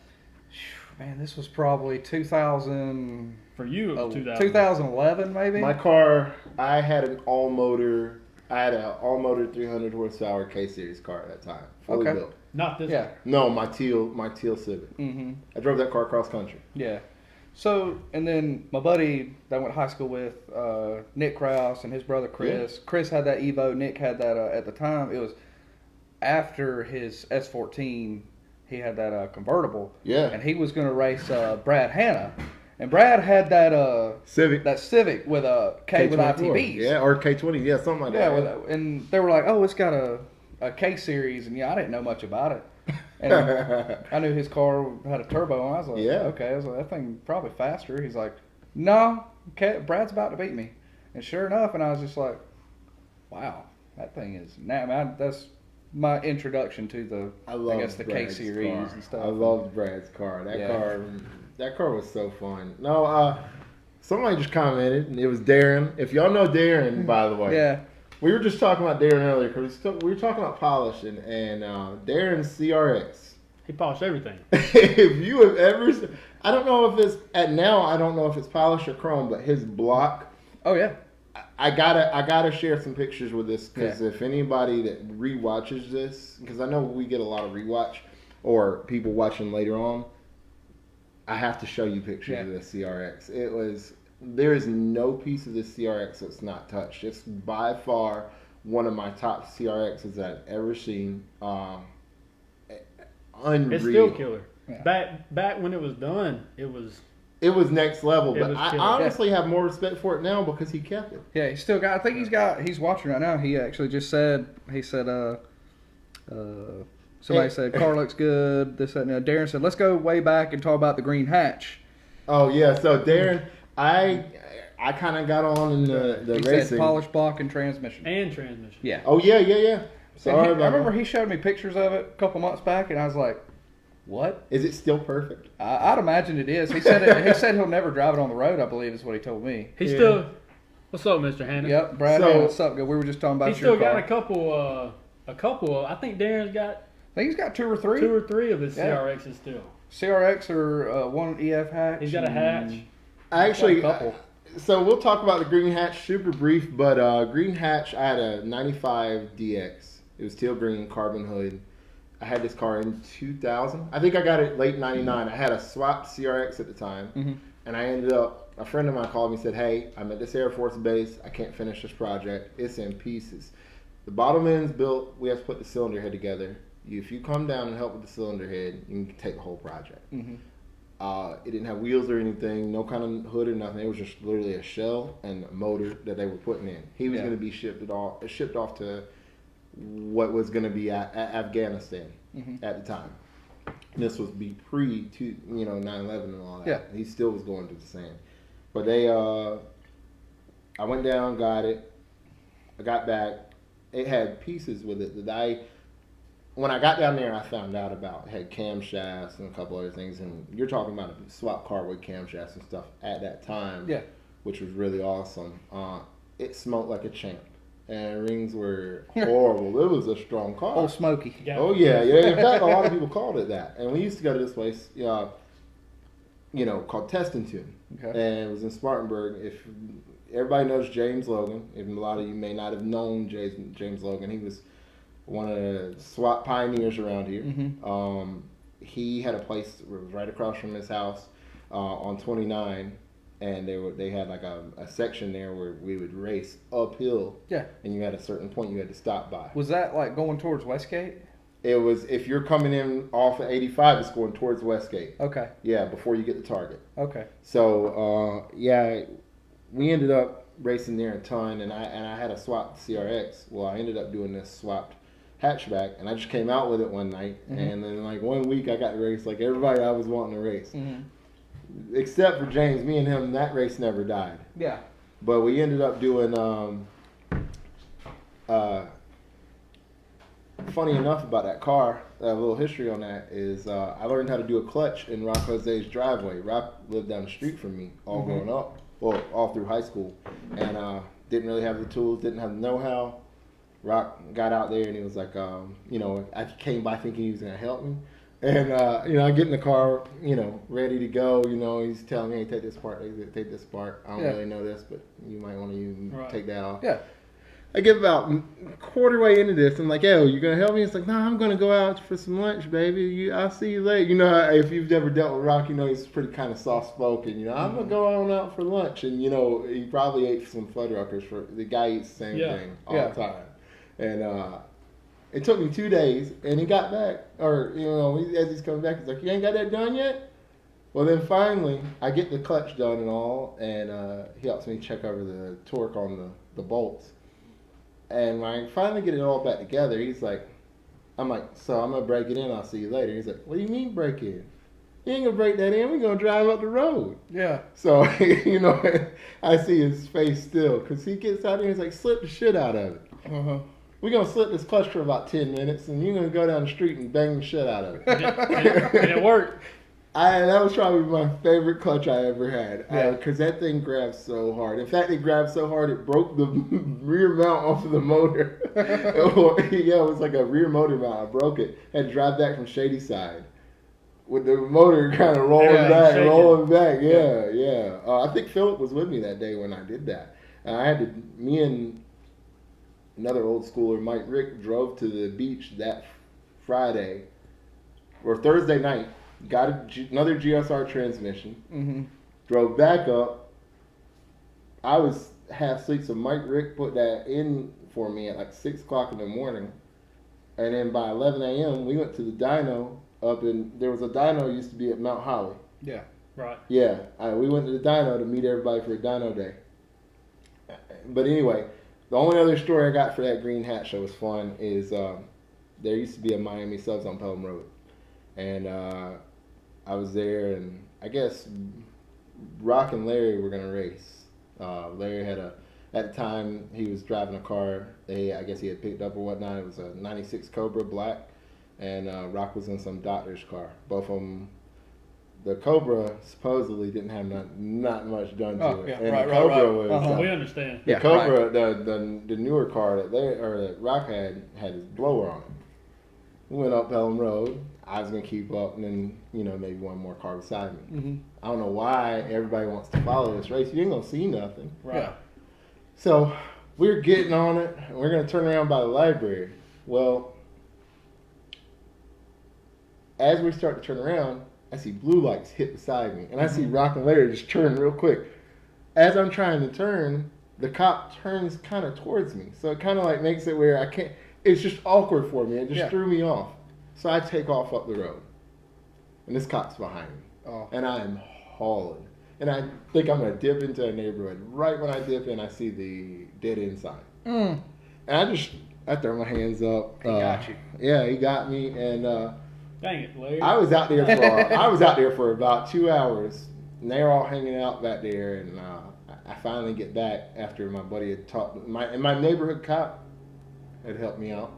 man, this was probably 2000, For you, it was 2000. 2011 maybe. My car, I had an all motor 300 horsepower K series car at that time, fully Okay. built. Not this. Yeah. No, my teal Civic. Mm-hmm. I drove that car cross country. Yeah. So, and then my buddy that I went to high school with, Nick Krause, and his brother Chris. Chris had that Evo. Nick had that at the time. It was after his S14. He had that convertible. Yeah. And he was going to race Brad Hanna. And Brad had that Civic. that Civic with a K with K24. ITBs. Yeah, or K20. Yeah, something like Yeah, that. and they were like, "Oh, it's got a K series," and yeah, I didn't know much about it. And I knew his car had a turbo, and I was like, Yeah. okay." I was like, "That thing probably faster." He's like, "No, Brad's about to beat me," and sure enough, and I was just like, "Wow, that thing is now." Man, that's my introduction to the I guess the Brad's K series car. and stuff. I loved Brad's car. Yeah. That car was so fun. No, somebody just commented, and it was Darren. If y'all know Darren, by the way, Yeah, we were just talking about Darren earlier because we were talking about polishing, and Darren's CRX. He polished everything. If you have ever, I don't know if it's I don't know if it's polished or chrome, but his block. oh yeah, I gotta share some pictures with this because Yeah. if anybody that rewatches this, because I know we get a lot of rewatch or people watching later on, I have to show you pictures of this CRX. There is no piece of this CRX that's not touched. It's by far one of my top CRXs that I've ever seen. Unreal. It's still killer. Yeah. Back when it was done, it was. It was next level, It but was I killer. honestly have more respect for it now because he kept it. yeah. He's still got. I think he's watching right now. He actually just said. He said. Somebody said car looks good. This that, and that. Darren said, "Let's go way back and talk about the green hatch." Oh yeah, so Darren, I kind of got on in the He racing. said polished block and transmission. And transmission. Yeah. Oh yeah. And Sorry I about remember that. he showed me pictures of it a couple months back, and I was like, "What?" Is it still perfect? I'd imagine it is. He said he said he'll never drive it on the road. I believe is what he told me. He Yeah. still. What's up, Mr. Hannah? Yep, Brad. So- what's up? Good. We were just talking about He your still got car. a couple. I think Darren's got I think he's got two or three 2 or 3 of his Yeah. CRXs still. CRX or one EF hatch. He's got a hatch. I actually. Got a couple. So we'll talk about the green hatch super brief, but green hatch. I had a '95 DX. It was teal green, carbon hood. I had this car in 2000. I think I got it late '99. I had a swapped CRX at the time, Mhm. and I ended up. A friend of mine called me and said, "Hey, I'm at this Air Force base. I can't finish this project. It's in pieces. The bottom end's built. We have to put the cylinder head together. If you come down and help with the cylinder head, you can take the whole project." Mhm. It didn't have wheels or anything, no kind of hood or nothing. It was just literally a shell and a motor that they were putting in. He was Yeah. going to be shipped off to what was going to be Afghanistan Mhm. at the time. And this was be pre 9/11 and all that. Yeah. He still was going through the same. But they, I went down, got it. I got back. It had pieces with it that when I got down there, I found out about it had camshafts and a couple other things. And you're talking about a swap car with camshafts and stuff at that time, Yeah. which was really awesome. It smoked like a champ, and rings were horrible. It was a strong car. Old Smoky. Yeah. Oh yeah. In fact, a lot of people called it that. And we used to go to this place. called Testington. Okay. And it was in Spartanburg. If everybody knows James Logan, if a lot of you may not have known James Logan, he was one of the SWAT pioneers around here. Mm-hmm. He had a place that was right across from his house on 29, and they had like a section there where we would race uphill. Yeah. And you had a certain point you had to stop by. Was that like going towards Westgate? It was, if you're coming in off of 85, it's going towards Westgate. Okay. Yeah, before you get to Target. Okay. So we ended up racing there a ton, and I had a swapped CRX. Well, I ended up doing this swapped hatchback, and I just came out with it one night, and then like 1 week I got to race like everybody I was wanting to race, except for James. Me and him, that race never died. Yeah. But we ended up doing. Funny enough about that car, a little history on that is I learned how to do a clutch in Rock Jose's driveway. Rock lived down the street from me all growing up, well, all through high school, and didn't really have the tools, didn't have the know-how. Rock got out there and he was like, I came by thinking he was going to help me. And, I get in the car, ready to go. He's telling me, hey, take this part, take this part. I don't really know this, but you might want to take that off. Yeah. I get about quarter way into this. I'm like, yo, you going to help me? It's like, no, I'm going to go out for some lunch, baby. I'll see you later. If you've ever dealt with Rock, he's pretty kind of soft-spoken. I'm going to go on out for lunch. And, he probably ate some Fuddruckers. The guy eats the same thing all the time. And it took me 2 days, and he got back. Or, as he's coming back, he's like, you ain't got that done yet? Well, then finally, I get the clutch done and all, and he helps me check over the torque on the bolts. And when I finally get it all back together, I'm like, so I'm going to break it in, I'll see you later. He's like, what do you mean break in? You ain't going to break that in, we're going to drive up the road. Yeah. So, I see his face still, because he gets out there and he's like, slip the shit out of it. Uh-huh. We're going to slip this clutch for about 10 minutes, and you're going to go down the street and bang the shit out of it. And it worked. That was probably my favorite clutch I ever had. Yeah. Because that thing grabs so hard. In fact, it grabbed so hard it broke the rear mount off of the motor. It was like a rear motor mount. I broke it. Had to drive back from Shady Side with the motor kind of rolling back. Yeah. I think Phillips was with me that day when I did that. Me and another old schooler, Mike Rick, drove to the beach that Friday or Thursday night. Got another GSR transmission. Drove back up. I was half asleep, so Mike Rick put that in for me at like 6 o'clock in the morning. And then by 11 a.m., we went to the dyno there was a dyno used to be at Mount Holly. Yeah. Right. Yeah. We went to the dyno to meet everybody for a dyno day. But anyway, the only other story I got for that green hatch that was fun is there used to be a Miami Subs on Pelham Road. And I was there, and I guess Rock and Larry were going to race. Larry had at the time, he was driving a car. I guess he had picked up or whatnot. It was a 96 Cobra black, and Rock was in some doctor's car. Both of them, the Cobra supposedly didn't have not much done to it. Yeah, and right, the Cobra was... Uh-huh. We understand. The Yeah, Cobra, the newer car that Rock had his blower on it. We went up Pelham Road. I was going to keep up, and then, maybe one more car beside me. I don't know why everybody wants to follow this race. You ain't going to see nothing. Right. Yeah. So we're getting on it, and we're going to turn around by the library. Well, as we start to turn around, I see blue lights hit beside me, and I see Rock and Larry just turn real quick. As I'm trying to turn, the cop turns kind of towards me. So it kind of like makes it where I can't... It's just awkward for me. It just threw me off. So I take off up the road. And this cop's behind me. Oh. And I am hauling. And I think I'm going to dip into a neighborhood. Right when I dip in, I see the dead end sign. And I throw my hands up. He got you. Yeah, he got me. And Dang it, Larry. I was out there for about 2 hours. And they were all hanging out back there. And I finally get back after my buddy had talked. My neighborhood cop had helped me out.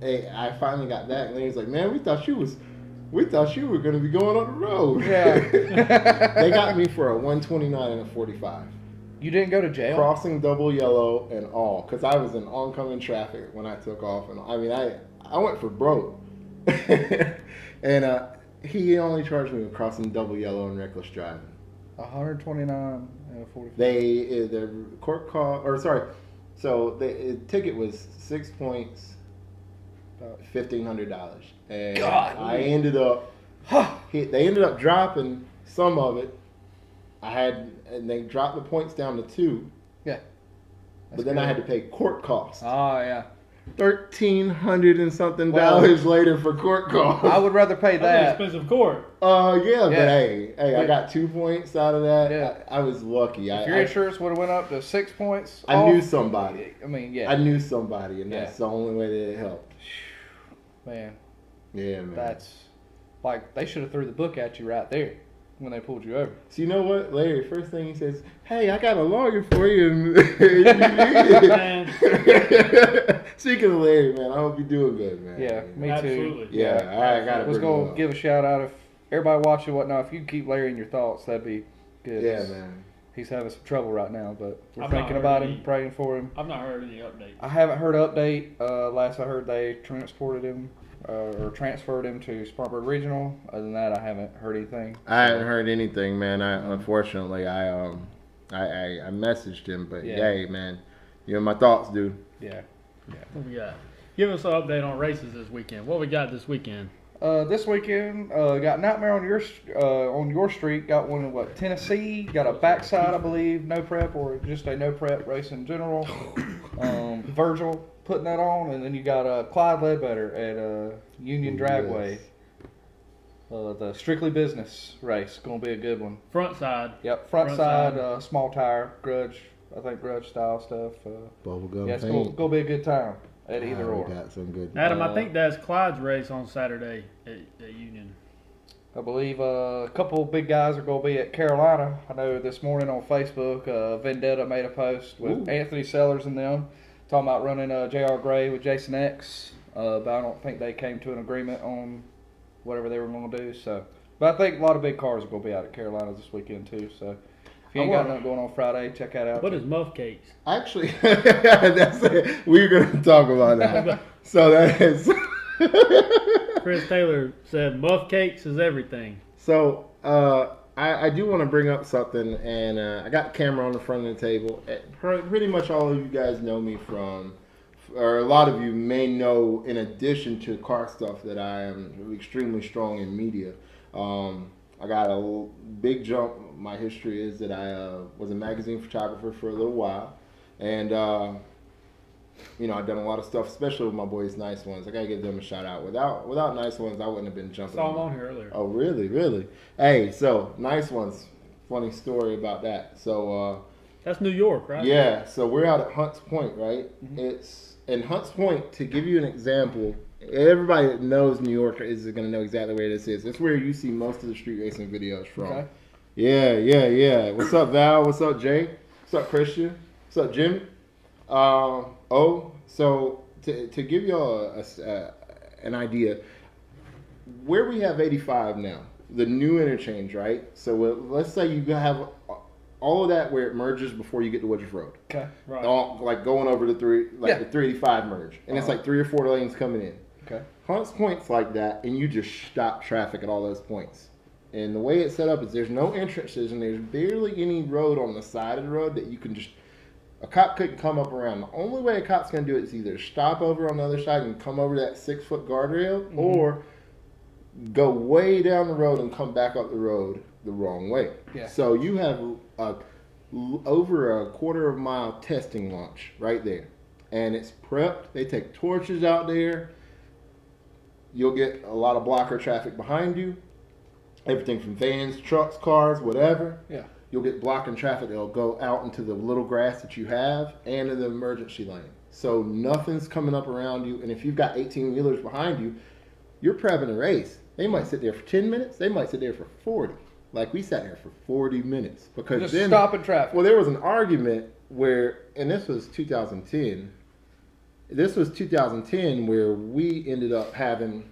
Hey, I finally got back, and Larry's like, "Man, we thought you were gonna be going on the road." Yeah. They got me for a 129 and a 45. You didn't go to jail? Crossing double yellow and all, because I was in oncoming traffic when I took off, and I mean, I went for broke. And He only charged me with crossing double yellow and reckless driving. 129 and 44. The court call, or sorry, so the ticket was 6 points, $1,500, and God. I ended up. They ended up dropping some of it. And they dropped the points down to 2. Yeah. But then I had to pay court costs. Oh yeah. $1,300 and something Well, dollars later for court costs. I would rather pay That's an that. expensive court. Yeah, but Yeah. hey, I got 2 points out of that. Yeah. I was lucky. If your insurance would have went up to 6 points, I knew somebody. I mean, yeah. I knew somebody, and Yeah. that's the only way that it helped. Man, Yeah, man. that's like they should have threw the book at you right there when they pulled you over. So you know what, Larry? First thing he says, "Hey, I got a lawyer for you." Man. Speaking of Larry, man, I hope you're doing good, man. Yeah, me Absolutely. too. Yeah, I got to Was bring it gonna up. give a shout out if everybody watching whatnot. If you can keep Larry in your thoughts, that'd be good. Yeah, man. He's having some trouble right now, but we're I've not thinking heard about any- him, praying for him. I've not heard any updates. I haven't heard an update. Last I heard, they transported him or transferred him to Spartanburg Regional. Other than that, I haven't heard anything. I haven't heard anything, man. Unfortunately, I messaged him, but Yeah. hey, man, you're in my thoughts, dude. Yeah. What we got? Give us an update on races this weekend. What we got this weekend? This weekend, got Nightmare on your street. Got one in Tennessee. Got a backside, I believe, no prep or just a no prep race in general. Virgil putting that on, and then you got Clyde Ledbetter at Union Dragway. The Strictly Business race, gonna be a good one. Front side. Yep, front Front side, side. small tire, grudge style stuff. Bubblegum Yeah, it's paint. gonna be a good time at either We or. got some good. Adam, I think that's Clyde's race on Saturday at Union. I believe a couple big guys are going to be at Carolina. I know this morning on Facebook, Vendetta made a post with Ooh. Anthony Sellers and them talking about running J.R. Gray with Jason X. But I don't think they came to an agreement on whatever they were going to do. So, but I think a lot of big cars are going to be out at Carolina this weekend too. So if you ain't got nothing going on Friday, check that out. What is Muff Cakes? Actually, that's it. We're gonna talk about that. So that is. Chris Taylor said Muff Cakes is everything. So I do want to bring up something, and I got the camera on the front of the table. Pretty much all of you guys know me from, or a lot of you may know, in addition to car stuff, that I am extremely strong in media. I got a big jump. My history is that I was a magazine photographer for a little while, and I've done a lot of stuff, especially with my boys, Nice Ones. I gotta give them a shout out. Without Nice Ones, I wouldn't have been jumping. Saw him on here earlier. Oh, really, really? Hey, so Nice Ones. Funny story about that. So That's New York, right? yeah, so we're out at Hunts Point, right? Mhm. It's in Hunts Point. To give you an example, everybody that knows New York is going to know exactly where this is. It's where you see most of the street racing videos from. Okay. Yeah. What's up, Val? What's up, Jay? What's up, Christian? What's up, Jimmy? So to give y'all an idea, where we have 85 now, the new interchange, right? So let's say you have all of that where it merges before you get to Woodruff Road. Okay. Right. All, like going over the Yeah. the 385 merge, and it's Uh-huh. like 3 or 4 lanes coming in. Okay. Hunts Point's like that, and you just stop traffic at all those points. And the way it's set up is there's no entrances, and there's barely any road on the side of the road that you can just. A cop couldn't come up around. The only way a cop's gonna do it is either stop over on the other side and come over that 6-foot guardrail, or go way down the road and come back up the road the wrong way. Yeah. So you have over a quarter of a mile testing launch right there, and it's prepped. They take torches out there. You'll get a lot of blocker traffic behind you. Everything from vans, trucks, cars, whatever. Yeah. You'll get blocking traffic that'll go out into the little grass that you have and in the emergency lane. So nothing's coming up around you. And if you've got 18-wheelers behind you, you're prepping a race. They might sit there for 10 minutes. They might sit there for 40. Like we sat there for 40 minutes. Because Just then, stopping traffic. well, there was an argument where, and this was 2010. This was 2010 where we ended up having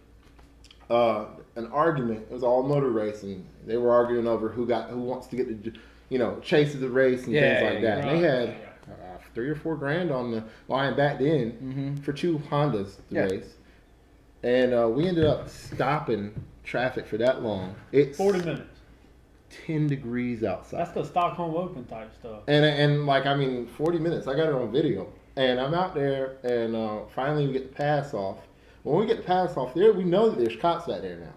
an argument. It was all motor racing. They were arguing over who wants to get the, chase of the race and things like that. right, They had right. $3 or $4 grand on the line back then Mm-hmm. for 2 Hondas to Yeah. race, and we ended up stopping traffic for that long. It's 40 minutes. 10 degrees outside. That's the Stockholm Open type stuff. And like, I mean, 40 minutes. I got it on video. And I'm out there, and finally we get the pass off. When we get the pass off there, we know that there's cops out there now.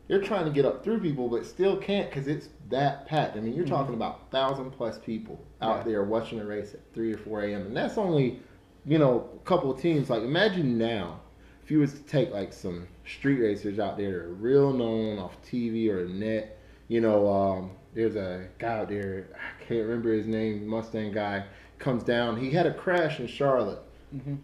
They're trying to get up through people, but still can't because it's that packed. I mean, you're talking about 1,000+ people out there watching a race at 3 or 4 a.m. And that's only, you know, a couple of teams. Like, imagine now if you was to take, like, some street racers out there that are real known off TV or the net. You know, there's a guy out there, I can't remember his name, Mustang guy, comes down. He had a crash in Charlotte.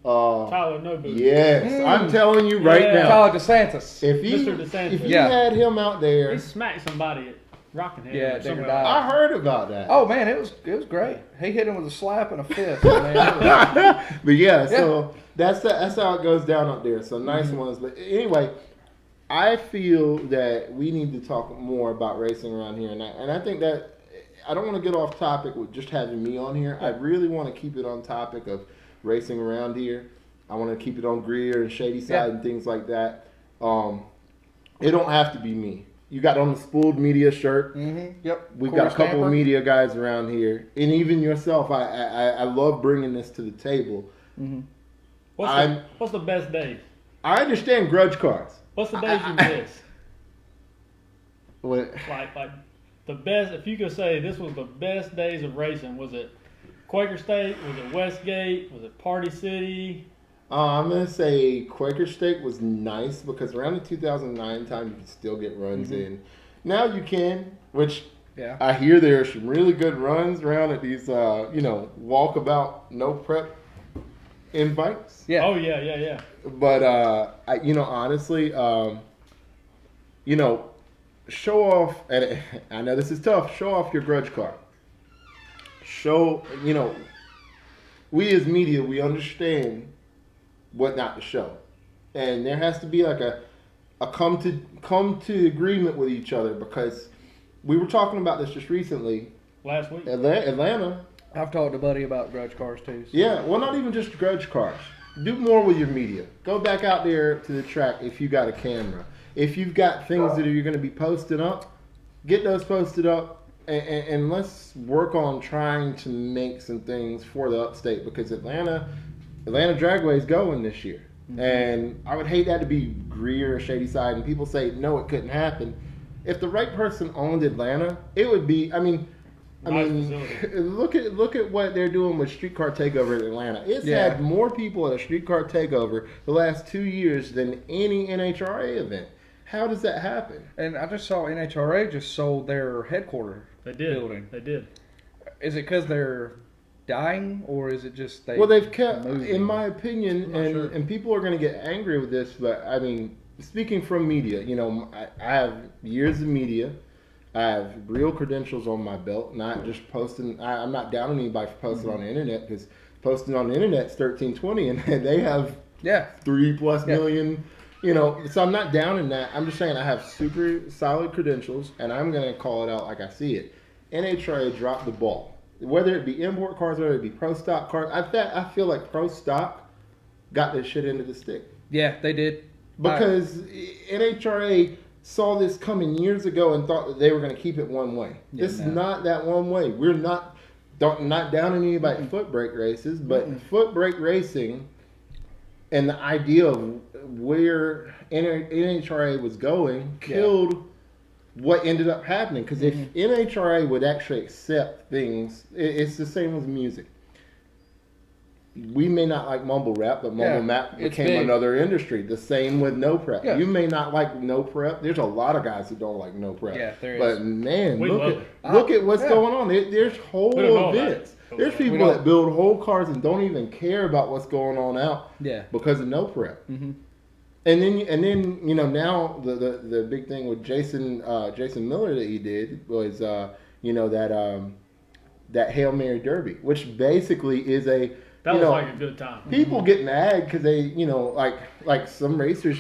Tyler Nobu. Yes, I'm telling you right now. Tyler DeSantis. If you, Mr. DeSantis. if you had him out there, He smacked somebody at Rockingham. Yeah, or somewhere. Digger I heard about that. Oh man, it was great. He hit him with a slap and a fist. Man. But yeah, so that's how it goes down up there. So nice ones. But anyway, I feel that we need to talk more about racing around here, and I think that I don't want to get off topic with just having me on here. I really want to keep it on topic of racing around here. I want to keep it on Greer and Shady Side and things like that. It don't have to be me. You got on the Spooled Media shirt. Yep. We've Corey got a couple Stamper. of media guys around here, and even yourself. I love bringing this to the table. What's the best days? I understand grudge cars. What's the days you miss? What? Like the best, if you could say this was the best days of racing, was it Quaker State? Was it Westgate? Was it Party City? I'm going to say Quaker State was nice because around the 2009 time, you could still get runs in. Now you can, which I hear there are some really good runs around at these, walkabout, no prep invites. Yeah. Oh, yeah. But, honestly, show off, and I know this is tough, show off your grudge car. We as media, we understand what not to show. And there has to be like a come to agreement with each other, because we were talking about this just recently. Last week. Atlanta. I've talked to Buddy about grudge cars too. So. Yeah, well, not even just grudge cars. Do more with your media. Go back out there to the track if you got a camera. If you've got things that you're going to be posting up, get those posted up, and let's work on trying to make some things for the upstate, because Atlanta Dragway is going this year. And I would hate that to be Greer or Shady Side, and people say, no, it couldn't happen. If the right person owned Atlanta, it would be, look at what they're doing with Streetcar Takeover in Atlanta. It's had more people at a Streetcar Takeover the last 2 years than any NHRA event. How does that happen? And I just saw NHRA just sold their headquarters building. They did. Is it because they're dying, or is it just they've kept, moving? in my opinion, and people are going to get angry with this, but I mean, speaking from media, I have years of media. I have real credentials on my belt, not just posting. I'm not down on anybody for posting on the internet, because posting on the internet is 1320, and they have 3+ million. So I'm not down in that. I'm just saying I have super solid credentials, and I'm going to call it out like I see it. NHRA dropped the ball. Whether it be import cars, whether it be pro stock cars, I feel like pro stock got this shit into the stick. Yeah, they did. Because NHRA saw this coming years ago and thought that they were going to keep it one way. It's not that one way. We're not down on anybody foot brake races, but foot brake racing and the idea of where NHRA was going killed what ended up happening. Because if NHRA would actually accept things, it's the same with music. We may not like mumble rap, but mumble rap became another industry. The same with no prep. You may not like no prep. There's a lot of guys who don't like no prep. Yeah, there is. But man, We look at what's going on. There's whole events. There's people that build whole cars and don't even care about what's going on out because of no prep. And then now the big thing with Jason Miller that he did was that Hail Mary Derby, which basically is a That was like a good time. People get mad because they, like some racers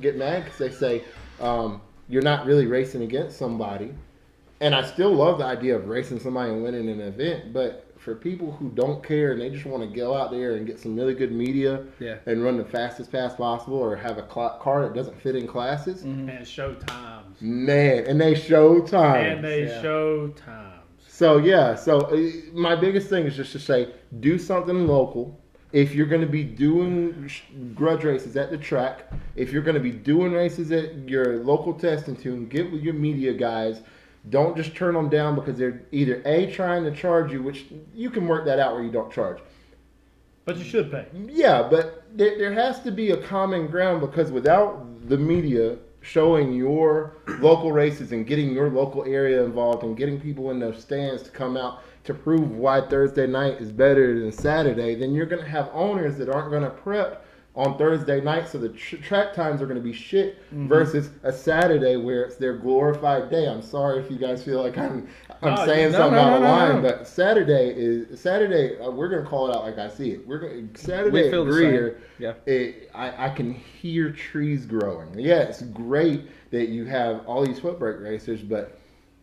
get mad because they say you're not really racing against somebody. And I still love the idea of racing somebody and winning an event, but for people who don't care and they just want to go out there and get some really good media Yeah. and run the fastest pass possible, or have a car that doesn't fit in classes. And show times. Man, and they show time. And they Yeah. show times. So yeah, my biggest thing is just to say, do something local. If you're going to be doing grudge races at the track, if you're going to be doing races at your local test and tune, get with your media guys. Don't just turn them down because they're either A, trying to charge you, which you can work that out where you don't charge. But you should pay. Yeah, but there has to be a common ground, because without the media showing your local races and getting your local area involved and getting people in those stands to come out to prove why Thursday night is better than Saturday, then you're going to have owners that aren't going to prep on Thursday night, so the track times are going to be shit versus a Saturday where it's their glorified day. I'm sorry if you guys feel like I'm saying something out of line, but Saturday, we're going to call it out like I see it. Saturday feel at the Greer, Yeah. I can hear trees growing. Yeah, it's great that you have all these foot brake racers, but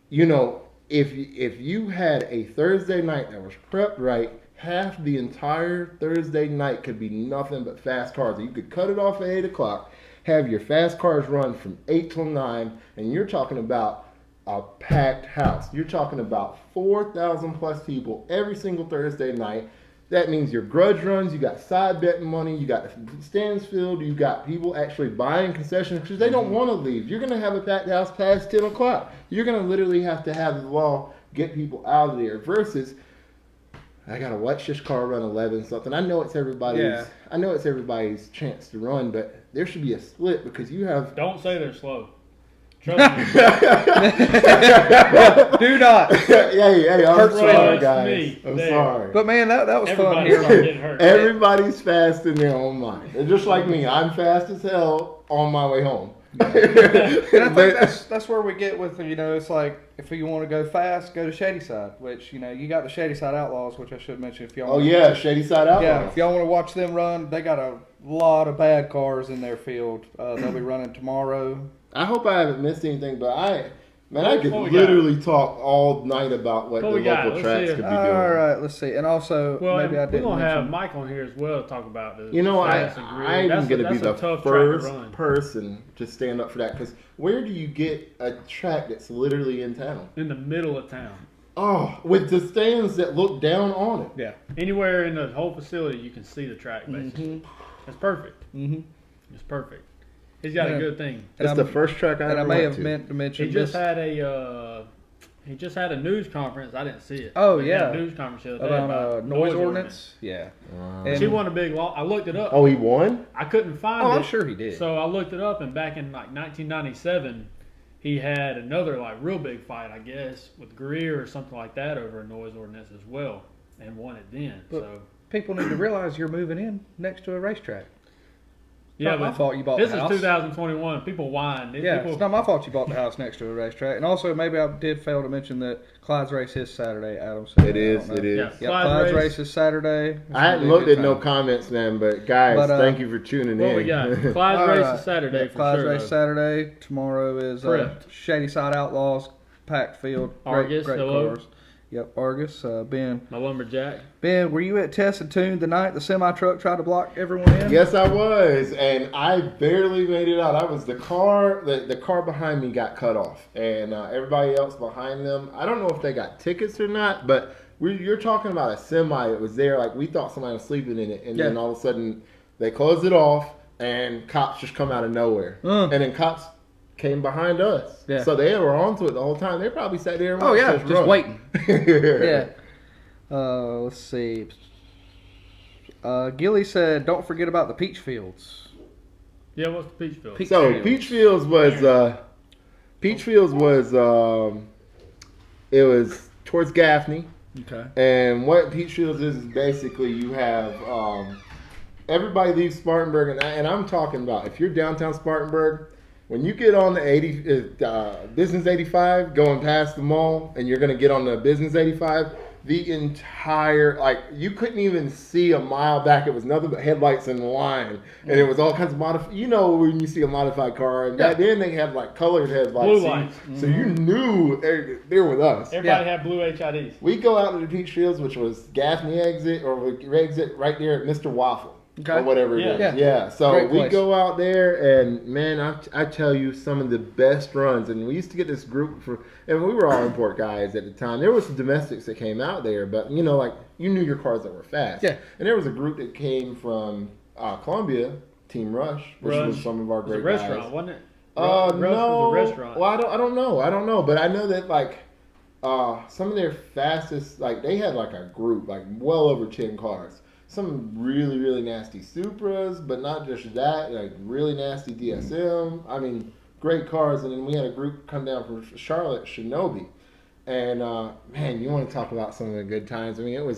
you know, if you had a Thursday night that was prepped right, half the entire Thursday night could be nothing but fast cars. You could cut it off at 8 o'clock, have your fast cars run from 8 till 9, and you're talking about a packed house. You're talking about 4,000 plus people every single Thursday night. That means your grudge runs, you got side betting money, you got stands filled, you got people actually buying concessions because they don't want to leave. You're going to have a packed house past 10 o'clock. You're going to literally have to have the law get people out of there versus, I gotta watch this car run 11 something. I know it's everybody's chance to run, but there should be a split because you have. Don't say they're slow. Trust me. Do not. Hey, I'm Trust sorry, guys. me. I'm There. sorry. But man, that was fun Everybody here. started getting hurt. Everybody's fast in their own mind. They're just like me. I'm fast as hell on my way home. And I think that's where we get with, you know, it's like if you want to go fast, go to Shady Side, which, you know, you got the Shady Side Outlaws, which I should mention if y'all. Oh yeah, Shady Side Outlaws. Yeah, if y'all want to watch them run, they got a lot of bad cars in their field. They'll be running tomorrow. I hope I haven't missed anything, but I could What we literally talk all night about what the What we got? local Let's tracks see. could be doing. All right, let's see. And also, Well, maybe I we're didn't gonna have mention. Mike on here as well to talk about this. You know, fast and Greer. I'm That's going to be that's a the tough track to first run. person to stand up for that, because where do you get a track that's literally in town? In the middle of town. Oh, with the stands that look down on it. Yeah. Anywhere in the whole facility, you can see the track, basically. That's perfect. Mm-hmm. It's perfect. He's got Yeah. a good thing. It's the first track I And I ever may went have to. meant to mention He just this had a news conference. I didn't see it. Oh, He had yeah. a news conference the other day about noise ordinance. Yeah. And- She won a big law. I looked it up. Oh, he won? I couldn't find Oh, it. I'm sure he did. So I looked it up, and back in like 1997, he had another like real big fight, I guess, with Greer or something like that over a noise ordinance as well, and won it then. But- So People need to realize you're moving in next to a racetrack. yeah, Not my but fault you bought this the is house. 2021. People whine. Yeah, People, it's not my fault you bought the house next to a racetrack. And also, maybe I did fail to mention that Clyde's race is Saturday, Adam said. It is, it is. Yeah. Yep, Clyde's Clyde's race. race is Saturday. It's I gonna hadn't be a looked good at no time. comments, man, but guys, But, thank you for tuning what in. we got? Clyde's All race right. is Saturday for Clyde's sure. race though. Saturday. Tomorrow is Prepped. Shady Side Outlaws, packed field. Argus, great hello. cars. Yep, Argus. Ben, My lumberjack. were you at Test and Tune the night the semi truck tried to block everyone in? Yes, I was, and I barely made it out. I was the car behind me got cut off, and everybody else behind them. I don't know if they got tickets or not, but you're talking about a semi that was there. Like we thought somebody was sleeping in it, and then Yeah. all of a sudden they closed it off, and cops just come out of nowhere, and then cops came behind us. Yeah. So they were onto it the whole time. They probably sat there and Oh watched yeah, us just run. waiting. Yeah. Let's see. Gilly said, "Don't forget about the peach fields." Yeah, what's the peach field? Peach So fields. Peach Fields was it was towards Gaffney, Okay. and what Peach Fields is basically you have everybody leaves Spartanburg, and I'm talking about if you're downtown Spartanburg, when you get on the Business 85 going past the mall, and you're gonna get on the Business 85, the entire, like, you couldn't even see a mile back. It was nothing but headlights in the line, and it was all kinds of modified. You know, when you see a modified car, and back then they had like colored headlights, Blue so lights. so you knew they're with us. Everybody had blue HIDs. We go out to the Peach Fields, which was Gaffney exit, or we exit right there at Mr. Waffle. Okay. Or whatever it is. Yeah. Yeah. So Great we place. go out there, and man, I tell you, some of the best runs. And we used to get this group and we were all import guys at the time. There was some domestics that came out there, but you know, like you knew your cars that were fast. Yeah. And there was a group that came from Columbia, Team Rush, which was some of our It was great a restaurant, guys. wasn't it? No. was a restaurant. Well, I don't know, but I know that like some of their fastest, like they had like a group, like well over 10 cars. Some really, really nasty Supras, but not just that, like really nasty DSM. I mean, great cars. And then we had a group come down from Charlotte, Shinobi. And man, you want to talk about some of the good times. I mean,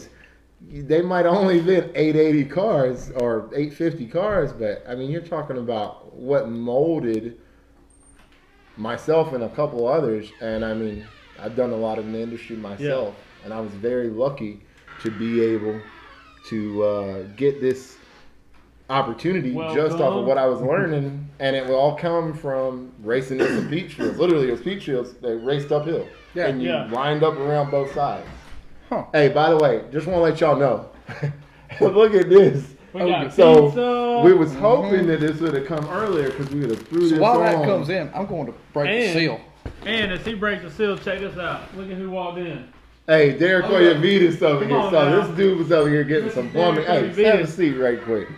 they might only been 880 cars or 850 cars, but I mean, you're talking about what molded myself and a couple others. And I mean, I've done a lot in the industry myself, and I was very lucky to be able to get this opportunity just off of what I was learning, and it will all come from racing in some peach fields. Literally, it was peach fields. They raced uphill, and you lined up around both sides. Huh. Hey, by the way, just want to let y'all know. Look at this. We got So pizza. we was hoping that this would have come earlier because we would have threw So this while on. that comes in, I'm going to break the seal. And as he breaks the seal, check this out. Look at who walked in. Hey, Derek Oyavides over Come here. on So now. this dude was over here getting This some is plumbing. Derek Hey, have a Oyavides. seat right quick.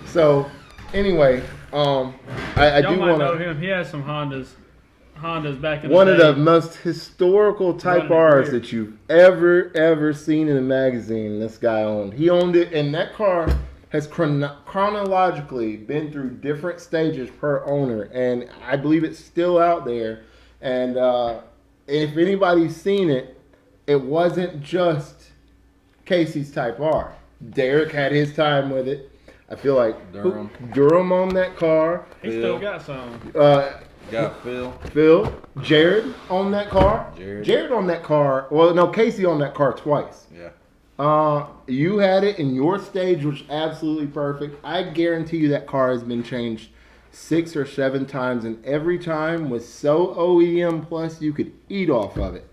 So, anyway, I Y'all do might want know to. him. He has some Hondas back in One the of day. the most historical Type Running R's weird. that you've ever seen in a magazine. This guy owned. He owned it, and that car has chronologically been through different stages per owner, and I believe it's still out there. And if anybody's seen it, it wasn't just Casey's Type R. Derek had his time with it. I feel like Durham owned that car. He still got some. Got Phil. Phil, Jared owned that car. Jared. owned that car. Well, no, Casey owned that car twice. Yeah. You had it in your stage, which was absolutely perfect. I guarantee you that car has been changed 6 or 7 times, and every time was so OEM plus you could eat off of it.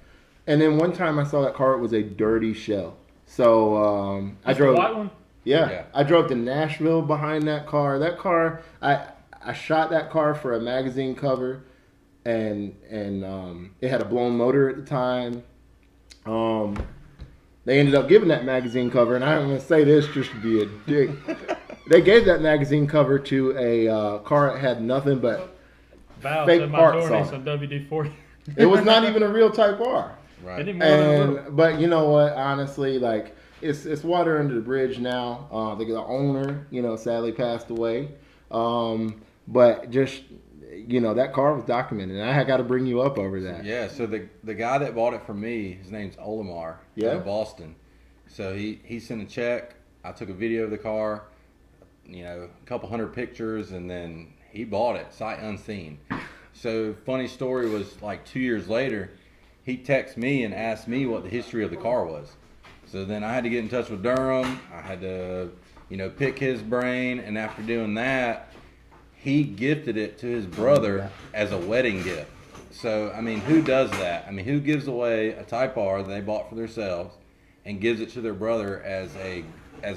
And then one time I saw that car, it was a dirty shell. So I That's the drove. white one? Yeah, I drove to Nashville behind that car. That car, I shot that car for a magazine cover, and it had a blown motor at the time. They ended up giving that magazine cover, and I'm going to say this just to be a dick. They gave that magazine cover to a car that had nothing but Val fake said my parts door on needs some WD-40. it was not even a real Type R. Right. It didn't more than a little. But you know what? Honestly, like it's water under the bridge now. The owner, sadly passed away. But just that car was documented, and I got to bring you up over that. Yeah, so the guy that bought it from me, his name's Olimar. Yeah. In Boston. So he sent a check. I took a video of the car, a couple hundred pictures, and then he bought it sight unseen. So funny story was like 2 years later, he texted me and asked me what the history of the car was. So then I had to get in touch with Durham. I had to, pick his brain, and after doing that, he gifted it to his brother as a wedding gift. So, I mean, who does that? I mean, who gives away a Type R that they bought for themselves and gives it to their brother as a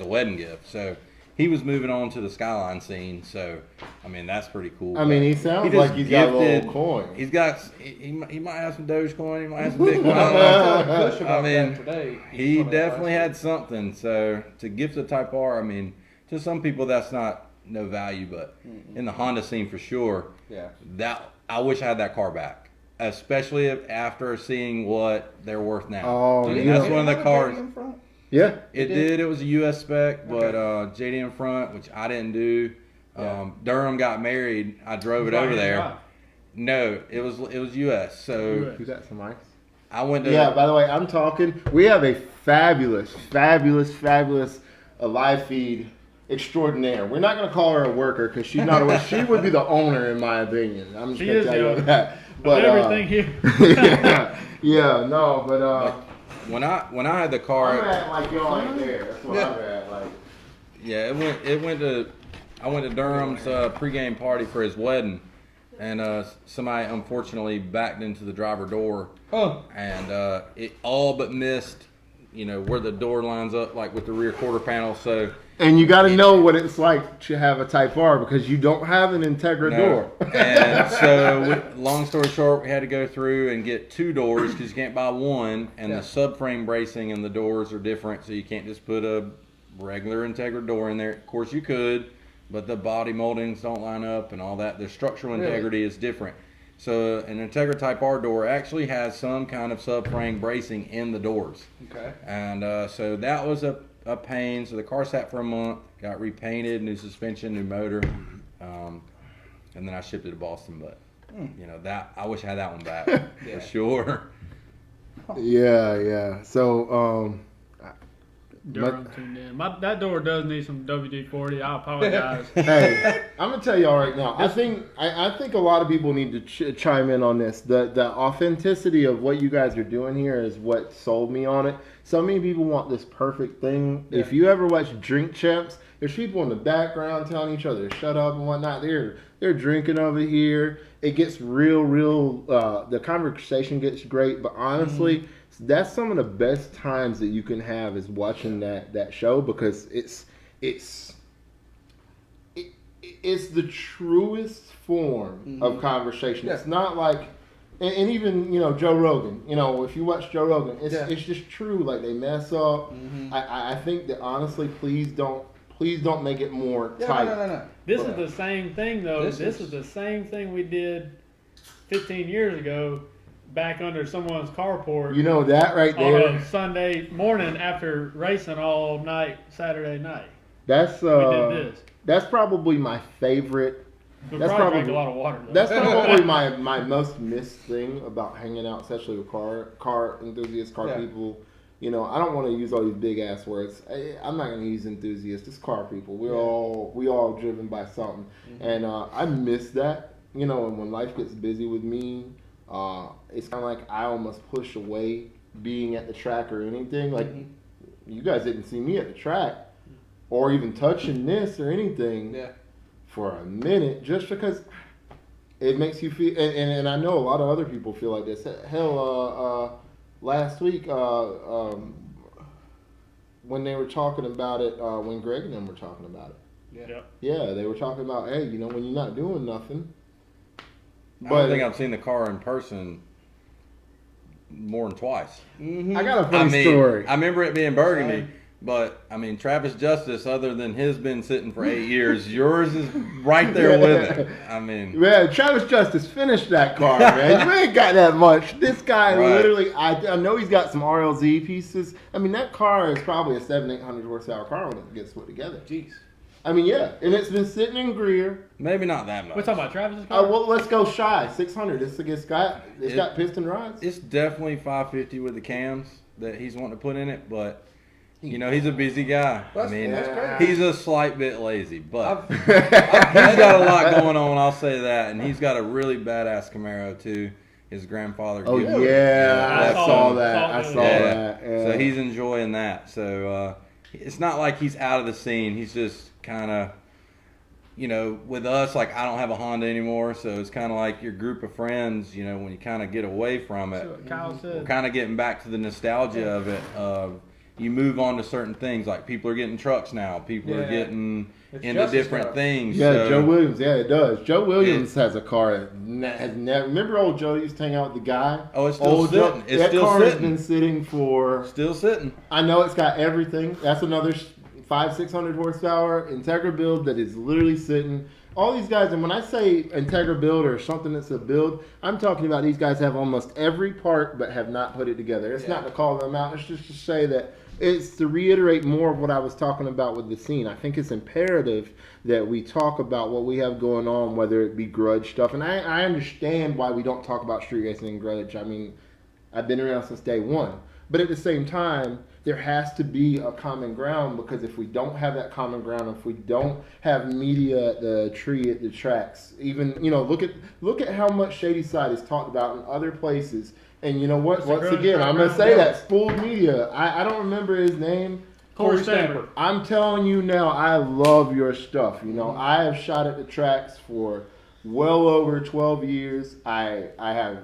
wedding gift? So he was moving on to the Skyline scene. So, I mean, that's pretty cool. I mean, he sounds like he's got a little coin. He's got, he might have some Dogecoin. He might have some Bitcoin. I mean, he definitely had something. So to gift a Type R, I mean, to some people that's not no value, but in the Honda scene for sure. Yeah. That I wish I had that car back, especially after seeing what they're worth now. Oh, and that's one of the cars. Yeah. It did. It was a US spec, but JD in front, which I didn't do. Durham got married. I drove it over there. No, it was US. So You got some ice? I went to. Yeah, by the way, I'm talking. We have a fabulous live feed extraordinaire. We're not going to call her a worker because she's not a worker. She would be the owner, in my opinion. I'm just going to tell you that. But everything here. yeah, no, but when I had the car, I'm at like y'all ain't there. That's what I'm at. Like, yeah, I went to Durham's pregame party for his wedding, and somebody unfortunately backed into the driver door, and it all but missed, where the door lines up, like with the rear quarter panel. So, and you got to know what it's like to have a Type R because you don't have an Integra door. And so, long story short, we had to go through and get 2 doors because you can't buy one, and the subframe bracing and the doors are different, so you can't just put a regular Integra door in there. Of course, you could, but the body moldings don't line up and all that. The structural integrity is different. So an Integra Type R door actually has some kind of subframe bracing in the doors. Okay. And so that was a pain. So the car sat for a month, got repainted, new suspension, new motor, and then I shipped it to Boston. But that I wish I had that one back for sure. Yeah. So Durham tuned in. That door does need some WD-40. I apologize. hey, I'm gonna tell y'all right now. I think a lot of people need to chime in on this. The authenticity of what you guys are doing here is what sold me on it. So many people want this perfect thing. Yeah. If you ever watch Drink Champs, there's people in the background telling each other to shut up and whatnot. They're drinking over here. It gets real. The conversation gets great, but honestly. That's some of the best times that you can have is watching that show because it's the truest form of conversation. Yeah. It's not like, and even Joe Rogan. If you watch Joe Rogan, it's just true. Like they mess up. I think that honestly, please don't make it more tight. No. This is the same thing though. This is the same thing we did 15 years ago. Back under someone's carport. That right there. On a Sunday morning after racing all night Saturday night. That's we did this. That's probably my favorite. That's probably drank a lot of water. Though. That's probably my most missed thing about hanging out, especially with car enthusiasts, people. I don't want to use all these big ass words. I'm not going to use enthusiasts. It's car people. We all driven by something, and I miss that. And when life gets busy with me. It's kind of like I almost push away being at the track or anything. Like, you guys didn't see me at the track or even touching this or anything for a minute just because it makes you feel. And I know a lot of other people feel like this. Hell, last week when they were talking about it, when Greg and them were talking about it. Yeah, they were talking about, hey, when you're not doing nothing. I don't think I've seen the car in person more than twice. I got a funny story. I remember it being burgundy, but Travis Justice, other than his been sitting for 8 years, yours is right there with it. Man, Travis Justice finished that car, man. You ain't got that much. This guy literally, I know he's got some RLZ pieces. That car is probably a 700-800 horsepower car when it gets put together. Jeez. And it's been sitting in Greer. Maybe not that much. We're talking about Travis's car? Well, let's go shy. 600. It's got piston rods. It's definitely 550 with the cams that he's wanting to put in it, but he's a busy guy. That's great. He's a slight bit lazy, but he's got a lot going on. I'll say that, and he's got a really badass Camaro too. His grandfather. Oh yeah, I saw that. Yeah. So he's enjoying that. So it's not like he's out of the scene. He's just kind of, with us, like I don't have a Honda anymore, so it's kind of like your group of friends, when you kind of get away from it. That's what Kyle said. We're kind of getting back to the nostalgia of it. You move on to certain things, like people are getting trucks now. People are getting into different things. Yeah, so, Joe Williams. Yeah, it does. Joe Williams has a car that has never. Remember old Joe used to hang out with the guy? Oh, it's still sitting. That car has been sitting for. Still sitting. I know it's got everything. That's another 500-600 horsepower Integra build that is literally sitting. All these guys, and when I say Integra build or something that's a build, I'm talking about these guys have almost every part but have not put it together. It's not to call them out. It's just to say that it's to reiterate more of what I was talking about with the scene. I think it's imperative that we talk about what we have going on, whether it be grudge stuff. And I understand why we don't talk about street racing and grudge. I've been around since day one. But at the same time, there has to be a common ground, because if we don't have that common ground, if we don't have media at the tree at the tracks, even look at how much Shady Side is talked about in other places. And you know what? Once again, I'm gonna say that spooled media. I don't remember his name. Corey Stamper. I'm telling you now, I love your stuff. I have shot at the tracks for well over 12 years. I have,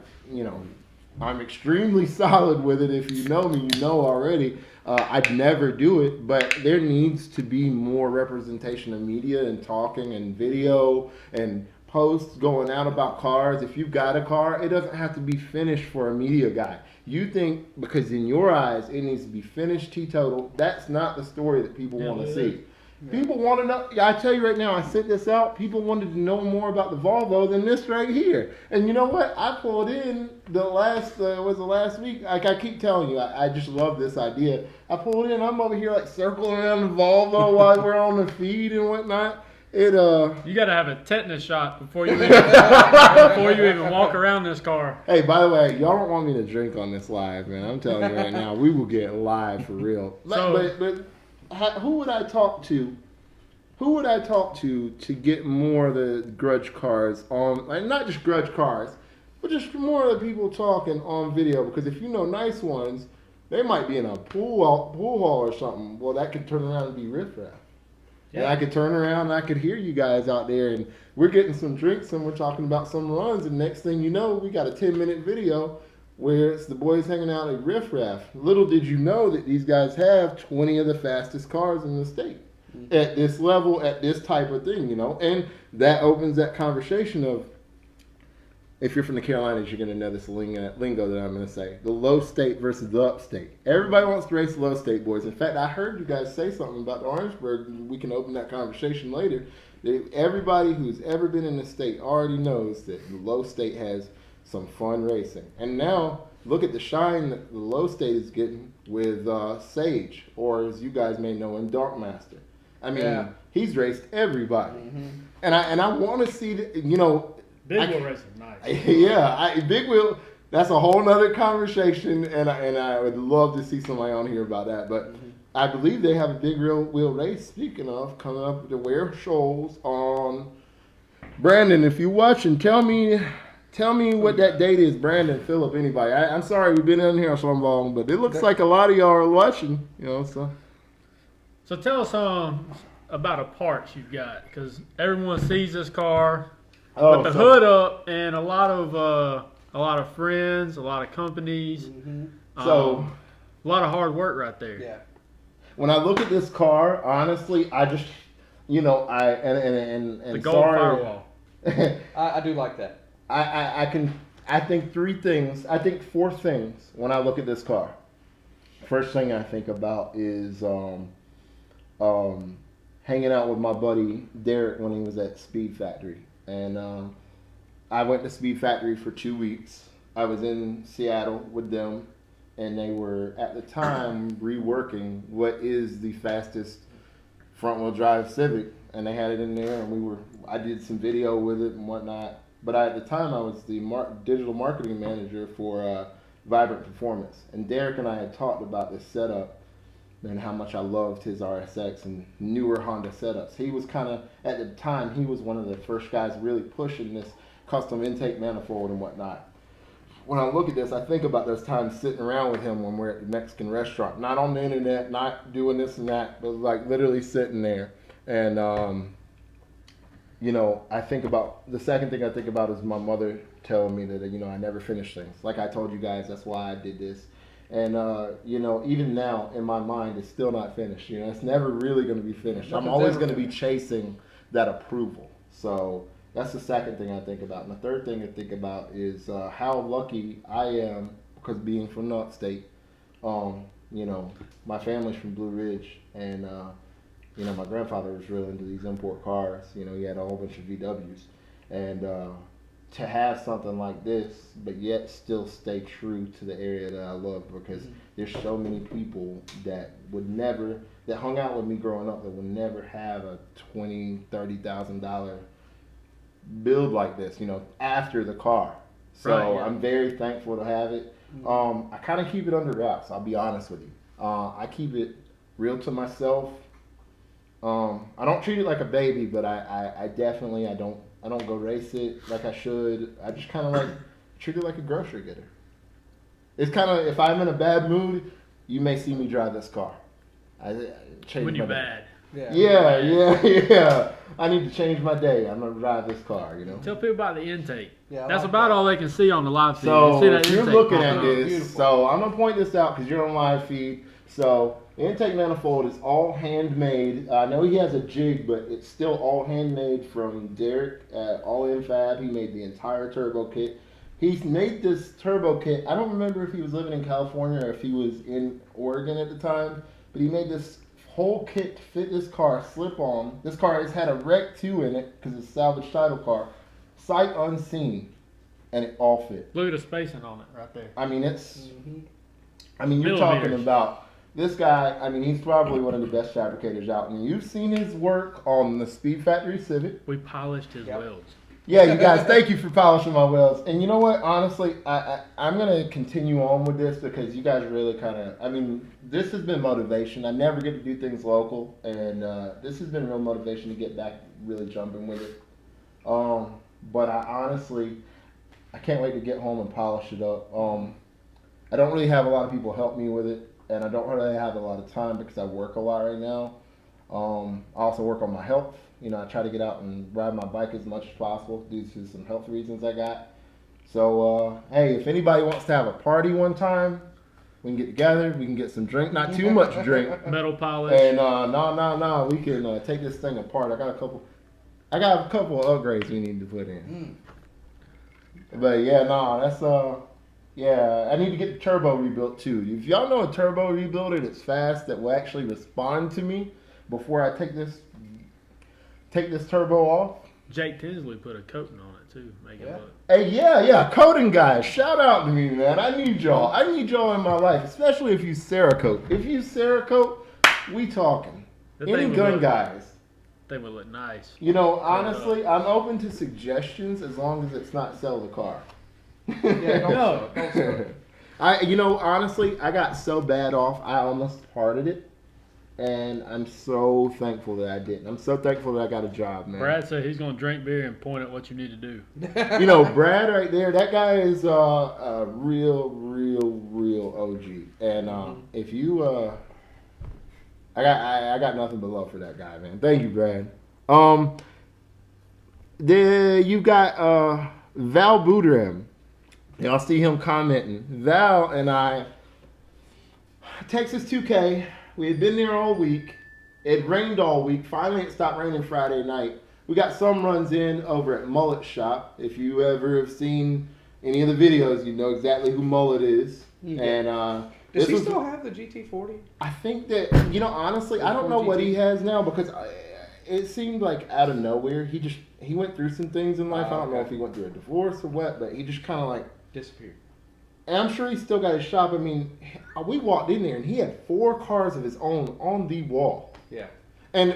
I'm extremely solid with it. If you know me, you know already. I'd never do it, but there needs to be more representation of media and talking and video and posts going out about cars. If you've got a car, it doesn't have to be finished for a media guy. You think because in your eyes it needs to be finished teetotal. That's not the story that people want to see. People want to know. I tell you right now, I sent this out. People wanted to know more about the Volvo than this right here. And you know what? I pulled in the last week. Like I keep telling you, I just love this idea. I pulled in. I'm over here like circling around the Volvo while we're on the feed and whatnot. You gotta have a tetanus shot before you even walk around this car. Hey, by the way, y'all don't want me to drink on this live, man. I'm telling you right now, we will get live for real. But who would I talk to? Who would I talk to get more of the grudge cars on? Like not just grudge cars, but just more of the people talking on video. Because if you know nice ones, they might be in a pool hall or something. Well, that could turn around and be riffraff. Yeah. And I could turn around and I could hear you guys out there, and we're getting some drinks and we're talking about some runs, and next thing you know, we got a 10-minute video where it's the boys hanging out at Riff Raff. Little did you know that these guys have 20 of the fastest cars in the state at this level, at this type of thing, and that opens that conversation of, if you're from the Carolinas, you're going to know this lingo that I'm going to say. The low state versus the upstate. Everybody wants to race the low state, boys. In fact, I heard you guys say something about the Orangeburg. We can open that conversation later. Everybody who's ever been in the state already knows that the low state has some fun racing. And now, look at the shine that the low state is getting with Sage, or as you guys may know him, Darkmaster. I mean, he's raced everybody. Mm-hmm. And I want to see, Big wheel racing, nice. Yeah, Big wheel. That's a whole nother conversation, and I would love to see somebody on here about that. But I believe they have a big wheel race. Speaking of, coming up to Ware Shoals on Brandon. If you're watching, tell me what that date is, Brandon, Philip, anybody. I'm sorry we've been in here so long, but it looks like a lot of y'all are watching. So tell us about a parts you've got, because everyone sees this car. With the hood up, and a lot of friends, a lot of companies. Mm-hmm. So a lot of hard work right there. Yeah. When I look at this car, honestly, I just the gold firewall. I do like that. I think four things when I look at this car. First thing I think about is hanging out with my buddy Derek when he was at Speed Factory. And I went to Speed Factory for 2 weeks. I was in Seattle with them, and they were, at the time, reworking what is the fastest front-wheel drive Civic. And they had it in there, and I did some video with it and whatnot. But at the time, I was the digital marketing manager for Vibrant Performance. And Derek and I had talked about this setup and how much I loved his RSX and newer Honda setups. He was kind of, at the time, he was one of the first guys really pushing this custom intake manifold and whatnot. When I look at this, I think about those times sitting around with him when we're at the Mexican restaurant. Not on the internet, not doing this and that, but like literally sitting there. And, I think about, the second thing I think about is my mother telling me that, I never finish things. Like I told you guys, that's why I did this. And, even now in my mind, it's still not finished. It's never really going to be finished. I'm always going to be chasing that approval. So that's the second thing I think about. And the third thing I think about is how lucky I am, because being from the upstate, my family's from Blue Ridge. And, my grandfather was real into these import cars. He had a whole bunch of VWs. And to have something like this, but yet still stay true to the area that I love, because there's so many people that hung out with me growing up that would never have a $20,000-$30,000 build like this, after the car. So right, yeah. I'm very thankful to have it. I kind of keep it under wraps, I'll be honest with you. I keep it real to myself. I don't treat it like a baby, but I definitely I don't go race it like I should. I just kind of like treat it like a grocery getter. It's kind of, if I'm in a bad mood, you may see me drive this car. I change When you're my day. bad. Yeah. I need to change my day. I'm gonna drive this car. Tell people about the intake. Yeah, I That's like about that. all they can see on the live feed. So They see that if you're intake looking popping at up. this, Beautiful. so I'm gonna point this out because you're on live feed. So the intake manifold is all handmade. I know he has a jig, but it's still all handmade from Derek at All In Fab. He made the entire turbo kit. He's made this turbo kit. I don't remember if he was living in California or if he was in Oregon at the time, but he made this whole kit to fit this car, slip on. This car has had a Rec 2 in it because it's a salvage title car, sight unseen, and it all fit. Look at the spacing on it right there. I mean, it's. Mm-hmm. I mean, you're talking Millimeters. about this guy. I mean, he's probably one of the best fabricators out. And you've seen his work on the Speed Factory Civic. We polished his Yep. wheels. Yeah, you guys, thank you for polishing my wheels. And you know what? Honestly, I'm gonna continue on with this because you guys really kind of. I mean, this has been motivation. I never get to do things local, and this has been real motivation to get back, really jumping with it. But I honestly, I can't wait to get home and polish it up. I don't really have a lot of people help me with it, and I don't really have a lot of time because I work a lot right now. I also work on my health. I try to get out and ride my bike as much as possible due to some health reasons I got. So, hey, if anybody wants to have a party one time, we can get together. We can get some drink, not too much drink. Metal polish. And no, we can take this thing apart. I got a couple of upgrades we need to put in. But yeah, that's yeah. I need to get the turbo rebuilt too. If y'all know a turbo rebuilder that's fast that will actually respond to me before I take this turbo off. Jake Tinsley put a coating on it too, make it look. Hey, yeah, coating guys, shout out to me, man. I need y'all. I need y'all in my life, especially if you Cerakote. If you Cerakote, we talking. That Any thing would gun look- guys. They would look nice. Honestly, I'm open to suggestions as long as it's not sell the car. Yeah, don't sell it. Honestly, I got so bad off, I almost parted it. And I'm so thankful that I didn't. I'm so thankful that I got a job, man. Brad said he's gonna drink beer and point at what you need to do. Brad right there, that guy is a real OG. And if you, I got nothing but love for that guy, man. Thank you, Brad. You got Val Boudram. Y'all see him commenting. Val and I, Texas 2K. We had been there all week. It rained all week. Finally, it stopped raining Friday night. We got some runs in over at Mullet Shop. If you ever have seen any of the videos, you know exactly who Mullet is. Yeah. And Does he still have the GT40? I think that, honestly, I don't know what he has now because it seemed like out of nowhere. He went through some things in life. I don't know if he went through a divorce or what, but he just kind of like Disappeared. And I'm sure he's still got his shop. I mean, we walked in there and he had 4 cars of his own on the wall. Yeah. And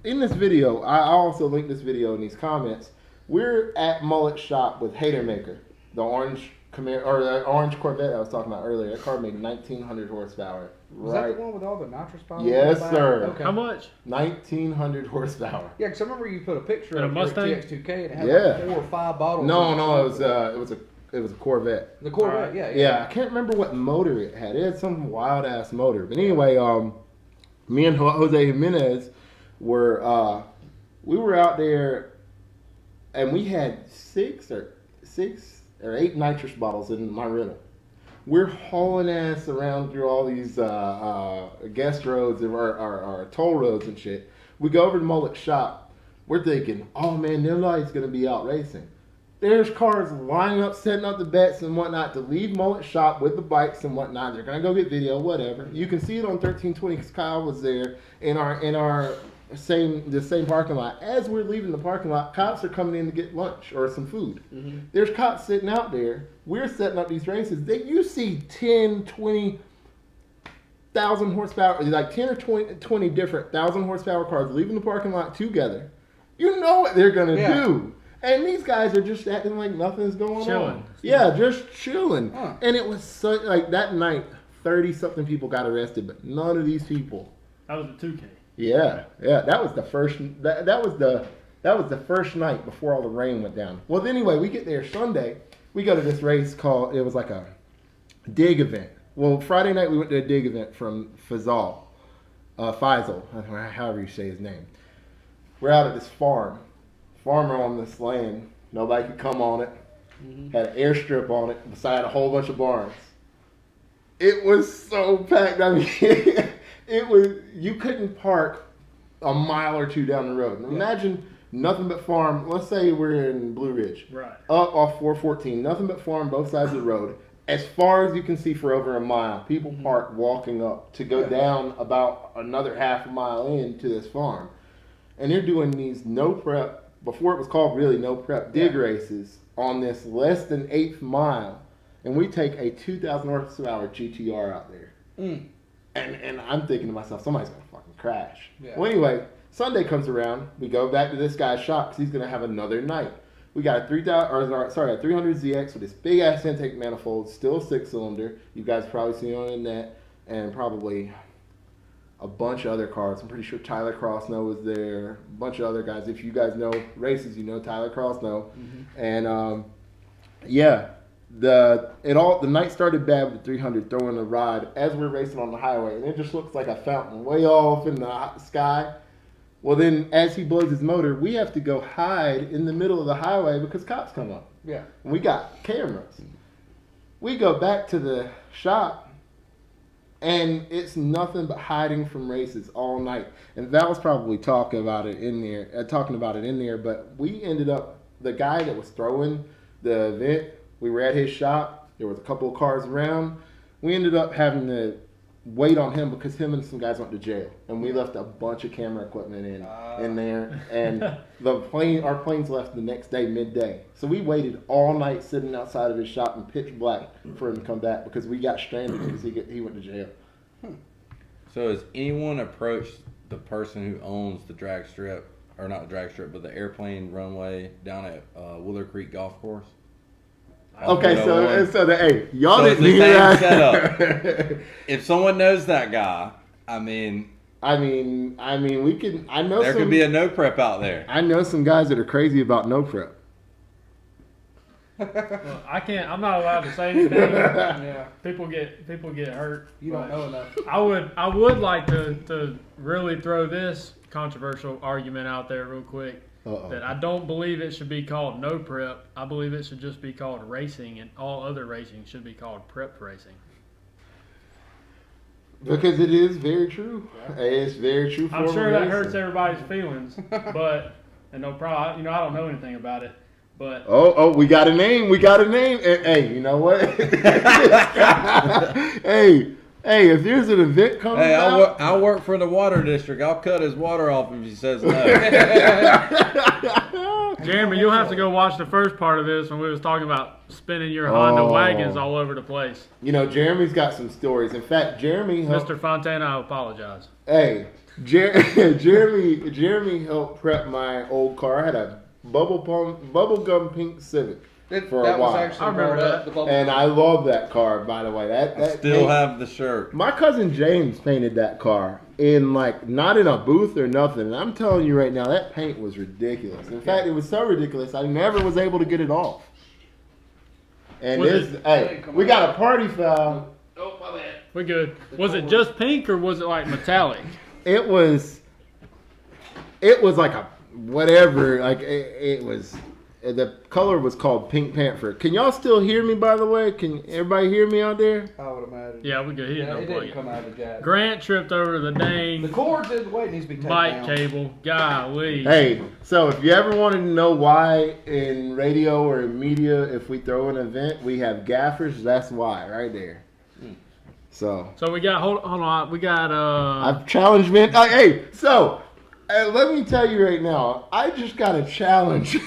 in this video, I also linked this video in these comments. We're at Mullet Shop with Hatermaker, the orange Camaro or the orange Corvette I was talking about earlier. That car made 1,900 horsepower. Was that the one with all the nitrous power? Yes, sir. Okay. How much? 1,900 horsepower. Yeah, because I remember you put a picture And a of your Mustang? TX2K and it had Yeah. like 4 or 5 bottles. No, it was a Corvette. The Corvette, Alright. yeah. Yeah, I can't remember what motor it had. It had some wild ass motor. But anyway, me and Jose Jimenez were we were out there, and we had 6 or 8 nitrous bottles in my rental. We're hauling ass around through all these guest roads or toll roads and shit. We go over to Mullet Shop. We're thinking, oh man, nobody's gonna be out racing. There's cars lining up, setting up the bets and whatnot to leave Mullet Shop with the bikes and whatnot. They're gonna go get video, whatever. You can see it on 1320 because Kyle was there in our same parking lot. As we're leaving the parking lot, cops are coming in to get lunch or some food. Mm-hmm. There's cops sitting out there. We're setting up these races. You see 10, 20,000 horsepower, like 10 or 20 different 1,000 horsepower cars leaving the parking lot together. You know what they're gonna do. And these guys are just acting like nothing's going on. Chilling. Yeah, just chilling. Huh. And it was so, like that night, 30-something people got arrested, but none of these people. That was the 2K. Yeah. That was the first. That was the first night before all the rain went down. Well, anyway, we get there Sunday. We go to this race called. It was like a dig event. Well, Friday night we went to a dig event from Faisal, however you say his name. We're out at this farmer on this land. Nobody could come on it. Had an airstrip on it beside a whole bunch of barns. It was so packed. I mean, it was. You couldn't park a mile or two down the road. Imagine nothing but farm. Let's say we're in Blue Ridge. Right. Up off 414. Nothing but farm both sides of the road. As far as you can see for over a mile, people park walking up to go down about another half a mile into this farm. And they're doing these no prep, before it was called really no prep, dig races on this less than 8th mile. And we take a 2,000 horsepower GTR out there. And I'm thinking to myself, somebody's going to fucking crash. Yeah. Well, anyway, Sunday comes around. We go back to this guy's shop because he's going to have another night. We got a 300ZX with this big ass intake manifold, still 6-cylinder. You guys probably seen it on the net, and probably a bunch of other cars. I'm pretty sure Tyler Crossno was there. A bunch of other guys. If you guys know races, you know Tyler Crossno. And the night started bad with the 300 throwing the rod as we're racing on the highway, and it just looks like a fountain way off in the sky. Well, then, as he blows his motor, we have to go hide in the middle of the highway because cops come up. Yeah. And we got cameras. We go back to the shop, and it's nothing but hiding from races all night. And Val's probably talking about it in there. But we ended up, the guy that was throwing the event, we were at his shop. There was a couple of cars around. We ended up having to wait on him because him and some guys went to jail, and we left a bunch of camera equipment in there, and our planes left the next day midday. So we waited all night sitting outside of his shop in pitch black for him to come back because we got stranded because he went to jail. So has anyone approached the person who owns the drag strip, or not the drag strip, but the airplane runway down at Wheeler Creek Golf Course? Okay, y'all So didn't it's the hear same that. setup. If someone knows that guy, I mean, we can. I know there could be a no prep out there. I know some guys that are crazy about no prep. Well, I'm not allowed to say anything. Yeah. People get hurt. You don't know enough. I would like to really throw this controversial argument out there real quick. That I don't believe it should be called no prep. I believe it should just be called racing, and all other racing should be called prep racing. Because it is very true. It's very true. I'm sure that hurts everybody's feelings, but and no problem. I don't know anything about it, but we got a name. Hey, you know what? Hey, if there's an event coming out, I'll work for the water district. I'll cut his water off if he says no. Jeremy, you'll have to go watch the first part of this when we was talking about spinning your Honda wagons all over the place. Jeremy's got some stories. In fact, Jeremy helped. Mr. Fontana, I apologize. Hey, Jeremy helped prep my old car. I had a bubblegum pink Civic. For a while. Was actually I remember brought up, that. the And I love that car, by the way. That Still have the shirt. My cousin James painted that car in not in a booth or nothing. And I'm telling you right now, that paint was ridiculous. In fact, it was so ridiculous I never was able to get it off. And we got a party foul. Oh, my bad. We're good. Was it just pink or was it like metallic? It was like a whatever. It was. The color was called Pink Panther. Can y'all still hear me, by the way? Can everybody hear me out there? I would imagine. Yeah, we're good. He didn't It unplug didn't come out of the jack. Grant tripped over the dang The cords in the way needs to be taken mic down. cable. Golly. Hey, so if you ever wanted to know why in radio or in media, if we throw an event, we have gaffers, that's why, right there. So we got, hold on, we got, I've challenged men. Let me tell you right now, I just got a challenge.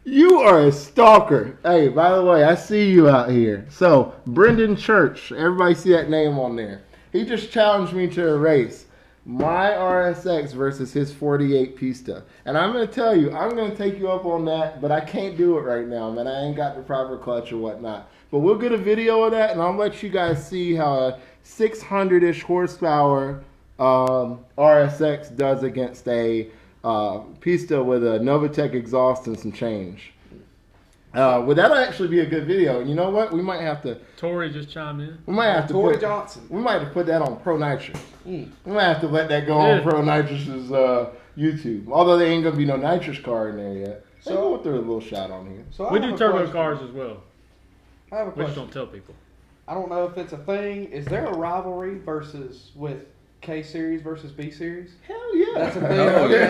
You are a stalker. Hey, by the way, I see you out here. So, Brendan Church, everybody see that name on there. He just challenged me to a race. My RSX versus his 48 Pista. And I'm going to tell you, I'm going to take you up on that, but I can't do it right now, man. I ain't got the proper clutch or whatnot. But we'll get a video of that, and I'll let you guys see how a 600-ish horsepower RSX does against a Pista with a Novatec exhaust and some change. Well, that'll actually be a good video. And you know what? We might have to. Tori just chimed in. We might have to Tori put. Johnson. We might have to put that on ProNitrous. Mm. We might have to let that go on ProNitrous' YouTube. Although there ain't gonna be no nitrous car in there yet. So we'll throw a little shot on here. So I We have do a turbo question. cars as well. I have a We just question. don't tell people. I don't know if it's a thing. Is there a rivalry versus with K series versus B series? Hell yeah. That's a big. Oh, okay.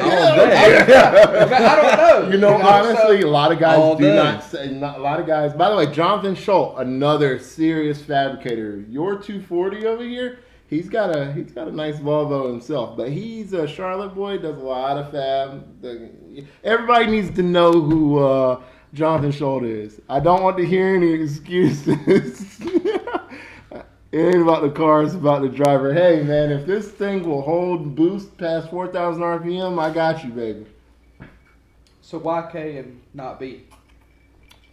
yeah, all day. I don't know. You know, honestly, so- a lot of guys All do day. not say. A lot of guys. By the way, Jonathan Schultz, another serious fabricator. Your 240 over here. He's got a nice Volvo himself, but he's a Charlotte boy. Does a lot of fab. Everybody needs to know who Jonathan Schultz is. I don't want to hear any excuses. It ain't about the car, it's about the driver. Hey, man, if this thing will hold boost past 4,000 RPM, I got you, baby. So why K and not B?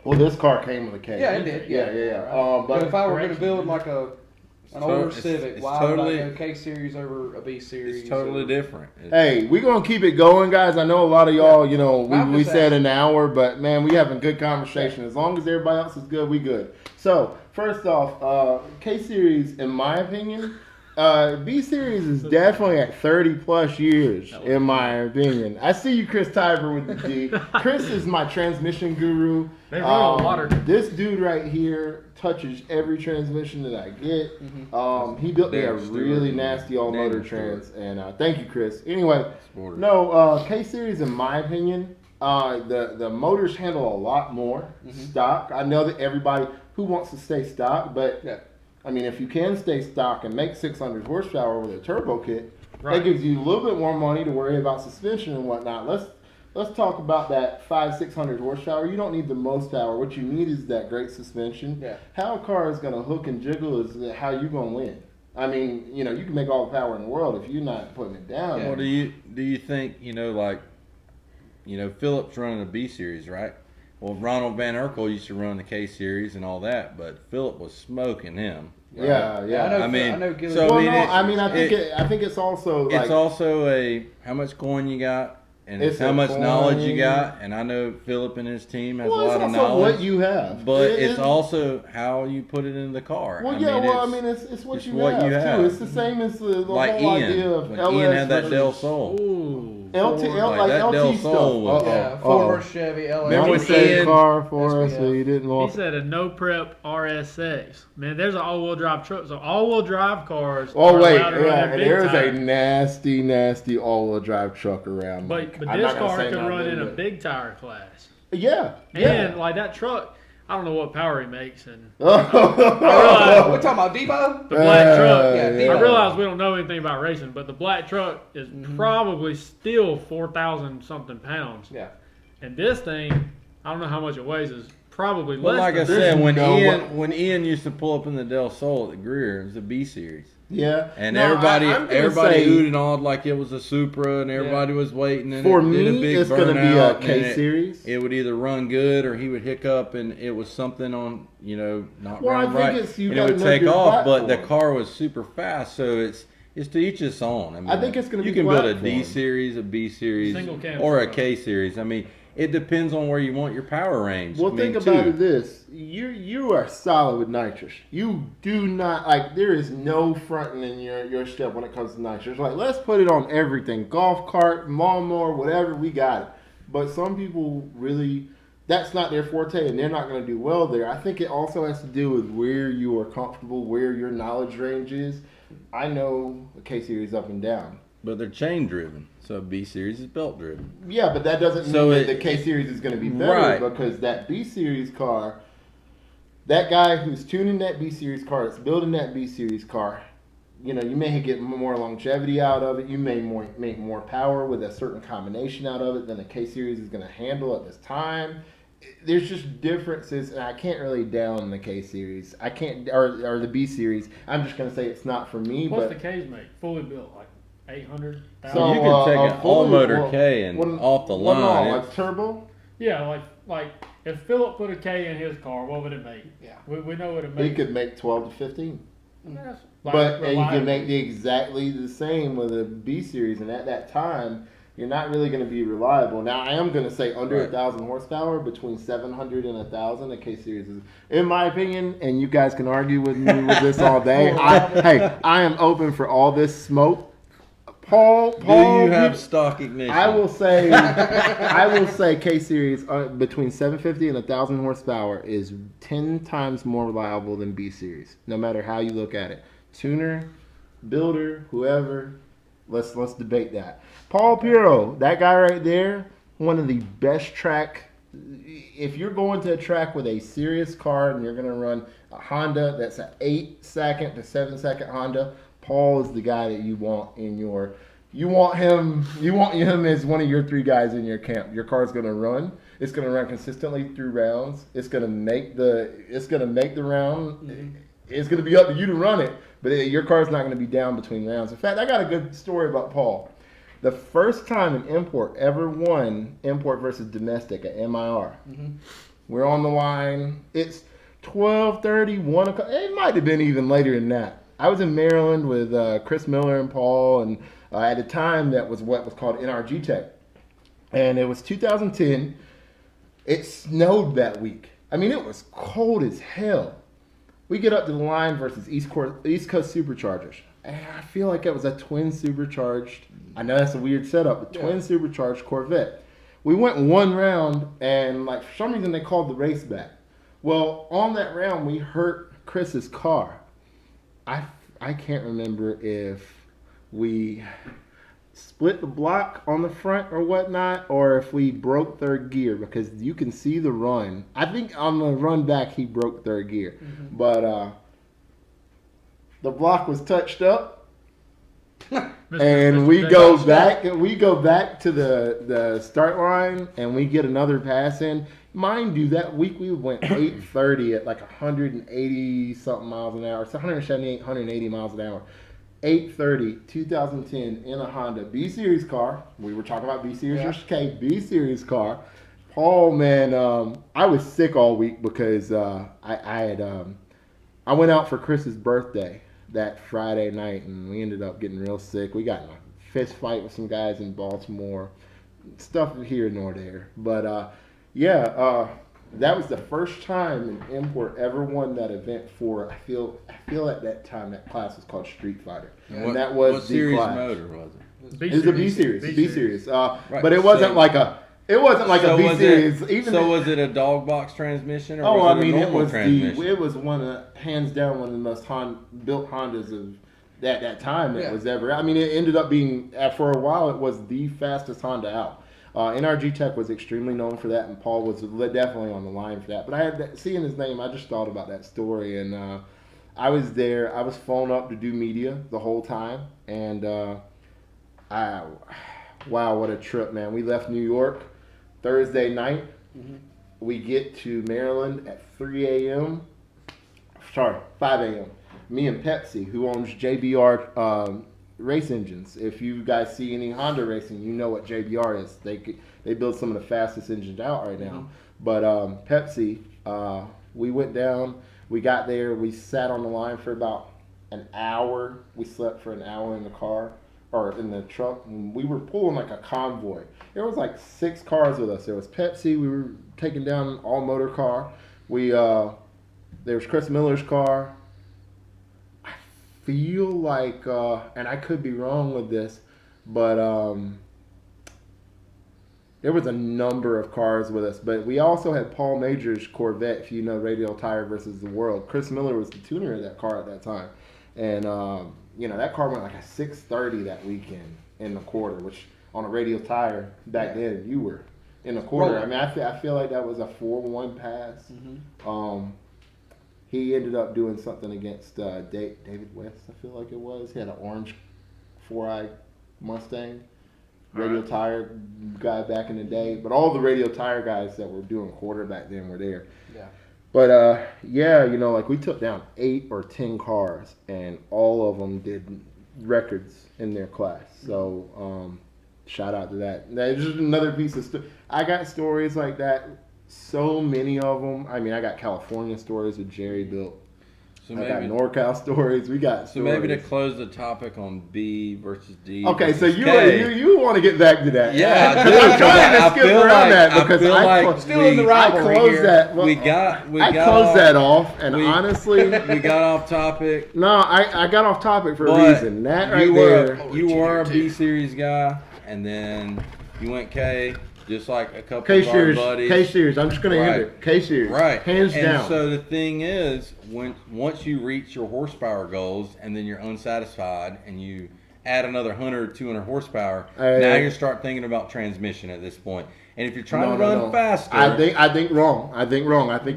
Well, this car came with a K. Yeah, it did. Yeah. But if I were going to correction, build dude. like an It's older to- Civic, it's why totally- would I go K series over a B series? It's totally or- different. Hey, we're going to keep it going, guys. I know a lot of y'all, you know, I'm we just said asking. an hour, but, man, we having good conversation. As long as everybody else is good, we good. So, first off, K-Series, in my opinion, B-Series is definitely at 30-plus years, in my opinion. I see you, Chris Tiber, with the D. Chris is my transmission guru. They run on water. This dude right here touches every transmission that I get. He built me a Derek Stewart. really nasty all-motor Daniel trans, and thank you, Chris. Anyway, Sporter. no, K-Series, in my opinion, the motors handle a lot more stock. I know that everybody who wants to stay stock, but Yeah. I mean, if you can stay stock and make 600 horsepower with a turbo kit, Right. that gives you a little bit more money to worry about suspension and whatnot. Let's talk about that 500-600 horsepower. You don't need the most power. What you need is that great suspension. Yeah. How a car is going to hook and jiggle is how you going to win. I mean, you know, you can make all the power in the world if you're not putting it down. Well, do you think, like, Phillips running a B series, right? Well, Ronald Van Urkel used to run the K series and all that, but Phillip was smoking him. Right? Yeah. I know Gilly. so- Well, I mean, I think it's also like It's also how much coin you got, and It's how a much knowledge you coin. got. And I know Philip and his team has well, a it's lot of also knowledge. what you have. But It it's is- also how you put it in the car. Well, it's what it's you what have you too. have. It's the same as the like whole Ian, idea of when LS Ian had that versus Del Sol. Ooh. LT, Like like that LT Del stuff. Sol was- Yeah, former Chevy LS. Remember when Don't say Ian- car for us, SBF. so you didn't He walk. said a no prep RSX. Man, there's an all-wheel drive truck. So all-wheel drive cars. Oh are wait, allowed to run yeah, in big there's a tires. nasty all-wheel drive truck around. But I'm this not gonna car say could nothing, run in a but- big tire class. Yeah. And like that truck, I don't know what power he makes. And We're talking about Debo. the black truck. yeah, I yeah. realize we don't know anything about racing, but the black truck is Mm-hmm. probably still 4,000 something pounds. Yeah. And this thing, I don't know how much it weighs, is probably But less like I than said, when no Ian way. when Ian used to pull up in the Del Sol at the Greer, it was a B series. Yeah. And No, everybody I'm gonna everybody say, oohed and awed like it was a Supra, and everybody was waiting. And for it did a me, big it's going to be a burnout, and K series. It would either run good or he would hiccup, and it was something on not Well, I running think right, it's- you and it gotta would know take your off. But the platform. car was super fast, so it's to each his own. I mean, I think it's gonna you be can build a platform. D series, a B series, Single cam or a front. K series. I mean, it depends on where you want your power range. Well, I mean, think about too. it this: you are solid with nitrous. You do not like. There is no fronting in your step when it comes to nitrous. Like, let's put it on everything: golf cart, lawnmower, whatever. We got it. But some people really, that's not their forte, and they're not going to do well there. I think it also has to do with where you are comfortable, where your knowledge range is. I know the K series up and down. But they're chain driven, so B series is belt driven. Yeah, but that doesn't So mean that it- the K series is going to be better Right. because that B series car, that guy who's tuning that B series car, that's building that B series car, you know, you may get more longevity out of it. You may make more power with a certain combination out of it than the K series is going to handle at this time. There's just differences, and I can't really down the K series. I can't, or the B series. I'm just going to say it's not for me. What's but the K's make? Fully built, like 800. So you can take an all motor well, K and what- off the what line. all, like turbo? Yeah, like if Philip put a K in his car, what would it make? Yeah. We know what it He makes. could make 12 to 15. That's But and you reliable. can make exactly the same with a B series, and at that time, you're not really going to be reliable. Now, I am going to say under Right. 1,000 horsepower, between 700 and 1,000, a K series is, in my opinion. And you guys can argue with me with this all day. I am open for all this smoke. Paul, Do you have you- stock ignition? I will say K series between 750 and 1,000 horsepower is 10 times more reliable than B series, no matter how you look at it. Tuner, builder, whoever, let's debate that. Paul Piro, that guy right there, one of the best track. If you're going to a track with a serious car and you're going to run a Honda that's an 8-second to 7-second Honda, Paul is the guy that you want in your. You want him as one of your 3 guys in your camp. Your car's going to run. It's going to run consistently through rounds. It's going to make the round. It's going to be up to you to run it, but your car's not going to be down between rounds. In fact, I got a good story about Paul. The first time an import ever won import versus domestic at MIR. We're on the line. It's 12:30, 1 o'clock. It might have been even later than that. I was in Maryland with Chris Miller and Paul, and at a time that was what was called NRG Tech. And it was 2010. It snowed that week. I mean, it was cold as hell. We get up to the line versus East Coast Superchargers. And I feel like it was a twin supercharged. I know that's a weird setup, but twin supercharged Corvette. We went one round, and like for some reason they called the race back. Well, on that round we hurt Chris's car. I can't remember if we split the block on the front or whatnot, or if we broke third gear, because you can see the run. I think on the run back he broke third gear, but the block was touched up, and we go back to the start line, and we get another pass in. Mind you, that week we went 830 at like 180 something miles an hour, so 178, 180 miles an hour. 830, 2010 in a Honda B Series car. We were talking about B Series versus K. B Series car. Paul, man, I was sick all week because I went out for Chris's birthday that Friday night, and we ended up getting real sick. We got in a fist fight with some guys in Baltimore. Stuff here nor there. But, that was the first time an import ever won that event for, I feel at that time that class was called Street Fighter. And that was what the series class. motor was it? It was a B series. B series. Right. But it wasn't So- like a So B was series. it, was it a dog box transmission or Oh, was I it mean, a it normal was transmission? it was hands down one of the most built Hondas of that time that was ever. I mean, it ended up being for a while it was the fastest Honda out. NRG Tech was extremely known for that, and Paul was definitely on the line for that. But I had seeing his name, I just thought about that story, and I was there. I was flown up to do media the whole time, and wow, what a trip, man! We left New York Thursday night. We get to Maryland at 3 a.m. Sorry, 5 a.m. Me and Pepsi, who owns JBR race engines. If you guys see any Honda racing, you know what JBR is. They build some of the fastest engines out right now. But Pepsi, we went down. We got there. We sat on the line for about an hour. We slept for an hour in the car or in the truck. And we were pulling like a convoy. There was like 6 cars with us. There was Pepsi. We were taking down an all motor car. There was Chris Miller's car. Feel like, and I could be wrong with this, but there was a number of cars with us. But we also had Paul Major's Corvette, if you know Radial Tire versus the World. Chris Miller was the tuner of that car at that time. And, that car went like a 630 that weekend in the quarter, which on a Radial Tire back then, you were in the quarter. Rolling. I mean, I feel like that was a 4-1 pass. He ended up doing something against David West, I feel like it was. He had an orange 4i Mustang, Radial Tire guy back in the day. But all the Radial Tire guys that were doing quarter back then were there. Yeah. But, like we took down 8 or 10 cars, and all of them did records in their class. So shout out to that. That's just another piece of I got stories like that. So many of them. I mean, I got California stories that Jerry built. So I got maybe, NorCal stories. We got so stories. maybe to close the topic on B versus D. Okay, so versus K. you want to get back to that? Yeah, I do. I'm trying to I skip feel around like- that I because feel like Still in the we- rivalry I closed here. that. we got closed off, that off, and we- honestly, we got off topic. no, I got off topic for a But reason. That right you there. you were a B series guy, and then you went K, just like a couple K of our series, buddies. K series. I'm just gonna end Right. it. K series, Right. hands and down. so the thing is, once you reach your horsepower goals and then you're unsatisfied and you add another 100 or 200 horsepower, now you start thinking about transmission at this point. And if you're trying to run faster, I think wrong. I think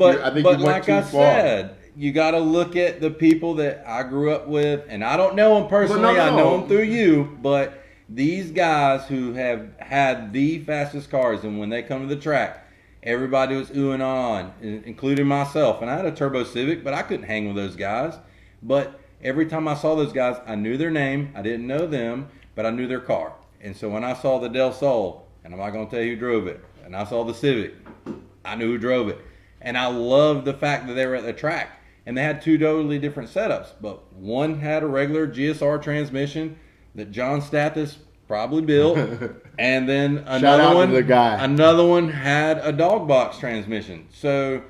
but you went like too I far. said, you got to look at the people that I grew up with, and I don't know them personally. I know them through you, but these guys who have had the fastest cars, and when they come to the track, everybody was oohing on, including myself. And I had a Turbo Civic, but I couldn't hang with those guys. But every time I saw those guys, I knew their name. I didn't know them, but I knew their car. And so when I saw the Del Sol, and I'm not going to tell you who drove it, and I saw the Civic, I knew who drove it. And I loved the fact that they were at the track. And they had two totally different setups. But one had a regular GSR transmission that John Stathis probably built, and then another one had a dog box transmission. So,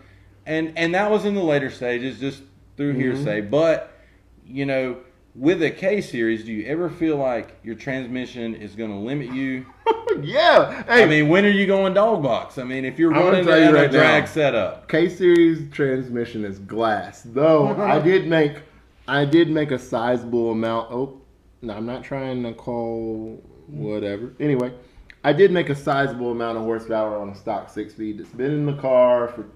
and that was in the later stages, just through hearsay. But you know, with a K series, do you ever feel like your transmission is going to limit you? Yeah. Hey, I mean, when are you going dog box? I mean, if you're running tell you at a right drag now. setup, K series transmission is glass. Though I did make a sizable amount. Oh, no, I'm not trying to call whatever. Anyway, I did make a sizable amount of horsepower on a stock 6-speed that's been in the car for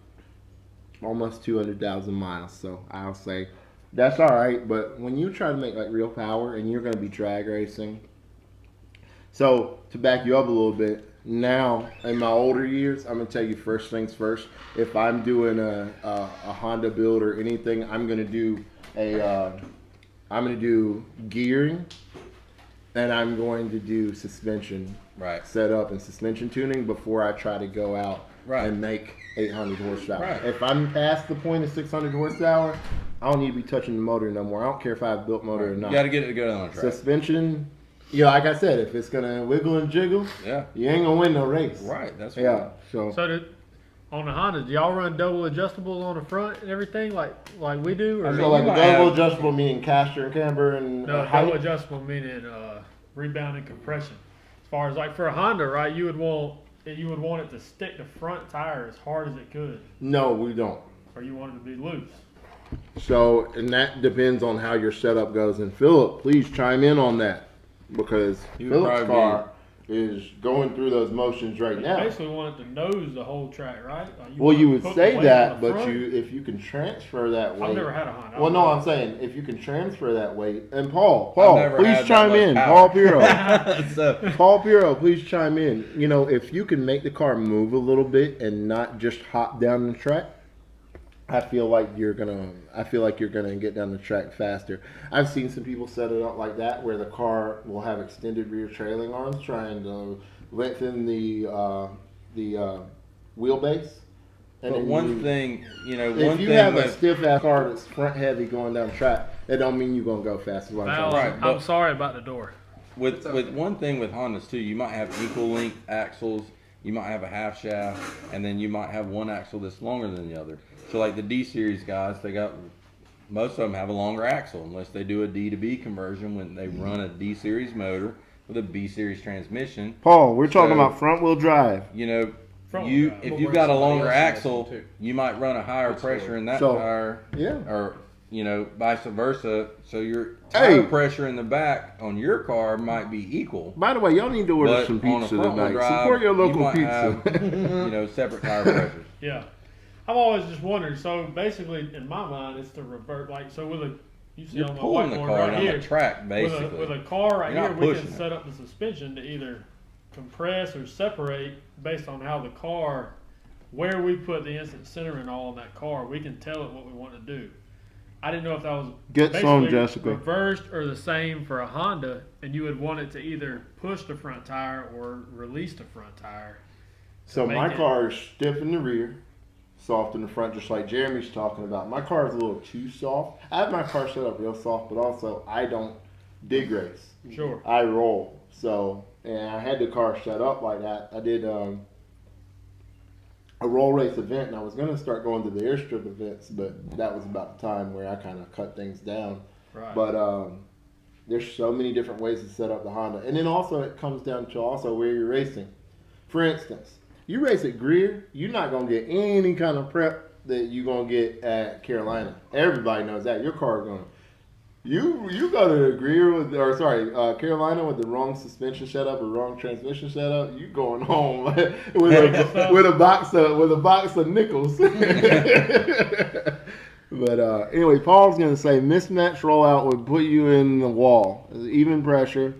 almost 200,000 miles. So I'll say that's all right. But when you try to make like real power and you're going to be drag racing, so to back you up a little bit, now in my older years, I'm gonna tell you first things first. If I'm doing a Honda build or anything, I'm gonna do gearing, and I'm going to do suspension right? setup and suspension tuning before I try to go out Right. and make 800 horsepower. Right. If I'm past the point of 600 horsepower, I don't need to be touching the motor no more. I don't care if I have built motor or You not. got to get it to go on the track. Suspension, like I said, if it's gonna wiggle and jiggle, Yeah, you ain't gonna win no race. right. That's Yeah. So On the Hondas, do y'all run double adjustables on the front and everything like we do? Or I mean, so like you a might double have- adjustable meaning caster and camber and no, height? double adjustable meaning rebound and compression. As far as like for a Honda, right? You would want it to stick the front tire as hard as it could, No, we don't. or you want it to be loose. So, and that depends on how your setup goes. And Philip, please chime in on that because You would Philip's probably car is going through those motions right You now. basically want it to nose the whole track, right? Like Well, want you to would put say the weight that, on the but front. if you can transfer that weight. I've never had a Honda. Well, no, I'm saying if you can transfer that weight. And Paul, never please had that chime much in. power. Paul Piro. so, Paul Piro, please chime in. You know, if you can make the car move a little bit and not just hop down the track, I feel like you're gonna get down the track faster. I've seen some people set it up like that, where the car will have extended rear trailing arms, trying to lengthen the wheelbase. And but then one thing, if you have a stiff ass car that's front heavy going down the track, that don't mean you're gonna go fast. Is what I'm Val, trying to Right, say. I'm but- sorry about the door. with one thing with Hondas too, you might have equal length axles, you might have a half shaft, and then you might have one axle that's longer than the other. So like the D series guys, most of them have a longer axle unless they do a D to B conversion when they run a D series motor with a B series transmission. Paul, we're talking So- about front wheel drive. Front wheel drive. If you've got a longer axle, you might run a higher pressure in that So, tire, Yeah. or vice versa. So your tire pressure in the back on your car might be equal. By the way, y'all need to order But some on a pizza front wheel tonight. drive, Support your local you might pizza. have, separate tire pressures. Yeah. I've always just wondered. So basically, in my mind, it's to revert. Like so, you see You're on my pulling the whiteboard car right down here. the track, basically. With a car right You're here, not we can pushing it. set up the suspension to either compress or separate based on how the car, where we put the instant center and all in that car. We can tell it what we want to do. I didn't know if that was Get some, basically Jessica. reversed or the same for a Honda, and you would want it to either push the front tire or release the front tire. So Make my it- car is stiff in the rear, soft in the front, just like Jeremy's talking about. My car is a little too soft. I have my car set up real soft, but also I don't dig race. Sure. I roll. So, and I had the car set up like that. I did a roll race event, and I was going to start going to the airstrip events, but that was about the time where I kind of cut things down. Right. But there's so many different ways to set up the Honda. And then also it comes down to also where you're racing. For instance, you race at Greer, you're not going to get any kind of prep that you're going to get at Carolina. Everybody knows that. Your car is going to. You go to Greer Carolina with the wrong suspension setup or wrong transmission setup, you going home with a box of nickels. But anyway, Paul's gonna say mismatch rollout would put you in the wall. Even pressure,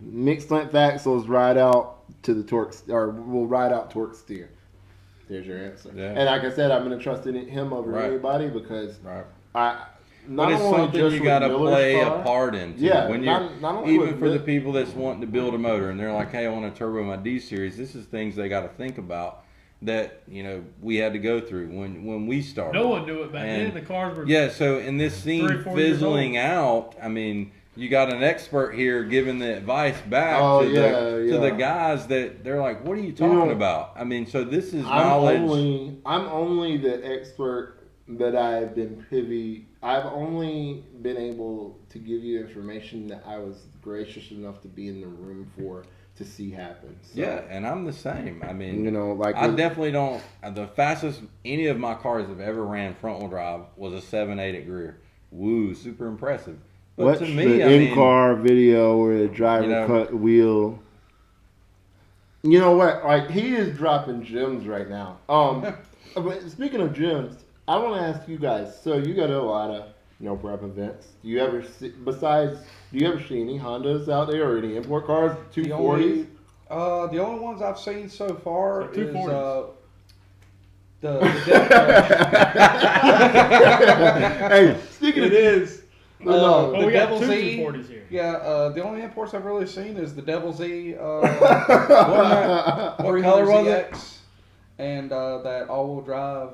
mixed length axles ride out to the torque, or will ride out torque steer. There's your answer. Yeah. And like I said, I'm gonna trust in him over Right. anybody because Right. not But it's only something just you with got to Miller's play car, a part in. Too. Yeah, when you're, not only even with for the Mil- people that's wanting to build a motor and they're like, "Hey, I want to turbo my D series." This is things they got to think about that we had to go through when we started. No one knew it back And- then. The cars were Yeah, so in this scene 3 or 4 years fizzling out, I mean, you got an expert here giving the advice back Oh, to yeah. the guys that they're like, "What are you talking about?" I mean, so this is knowledge. I'm only the expert that I've been privy. I've only been able to give you information that I was gracious enough to be in the room for to see happen. So, Yeah, and I'm the same. I mean, like I definitely don't. The fastest any of my cars have ever ran front wheel drive was a 7.8 at Greer. Woo, super impressive. But what's to me, the I mean, in-car video where the driver cut wheel? You know what? Like he is dropping gems right now. But speaking of gems, I want to ask you guys. So you got a lot of no prep events. Do you ever see any Hondas out there or any import cars? 240s. The only ones I've seen so far So is 240s. the Devil. Hey, speaking It of is. No. Well, The we got Devil two Z. 240s here. Yeah, the only imports I've really seen is the Devil Z. what color was it? ZX, and that all-wheel drive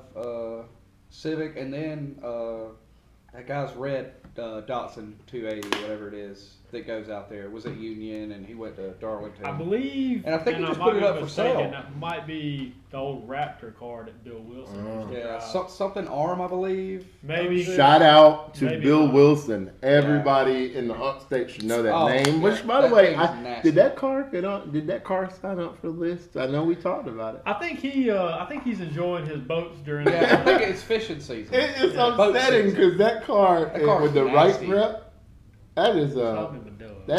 Civic, and then that guy's red Datsun 280, whatever it is, that goes out there. Was at Union, and he went to Darlington. I believe, And I think he just might put it be up for mistaken, sale. That might be the old Raptor car that Bill Wilson used to Yeah, drive. something ARM, I believe. Maybe. Shout out to Maybe Bill not. Wilson. Everybody in the upstate should know that Oh, name. yeah, Which, by the that way, thing's nasty. did that car get on? Did that car sign up for the list? I know we talked about it. I think he's enjoying his boats during. Yeah, I think it's fishing season. It's Yeah, boat upsetting season. because that car, That car's with the nasty. right rep, that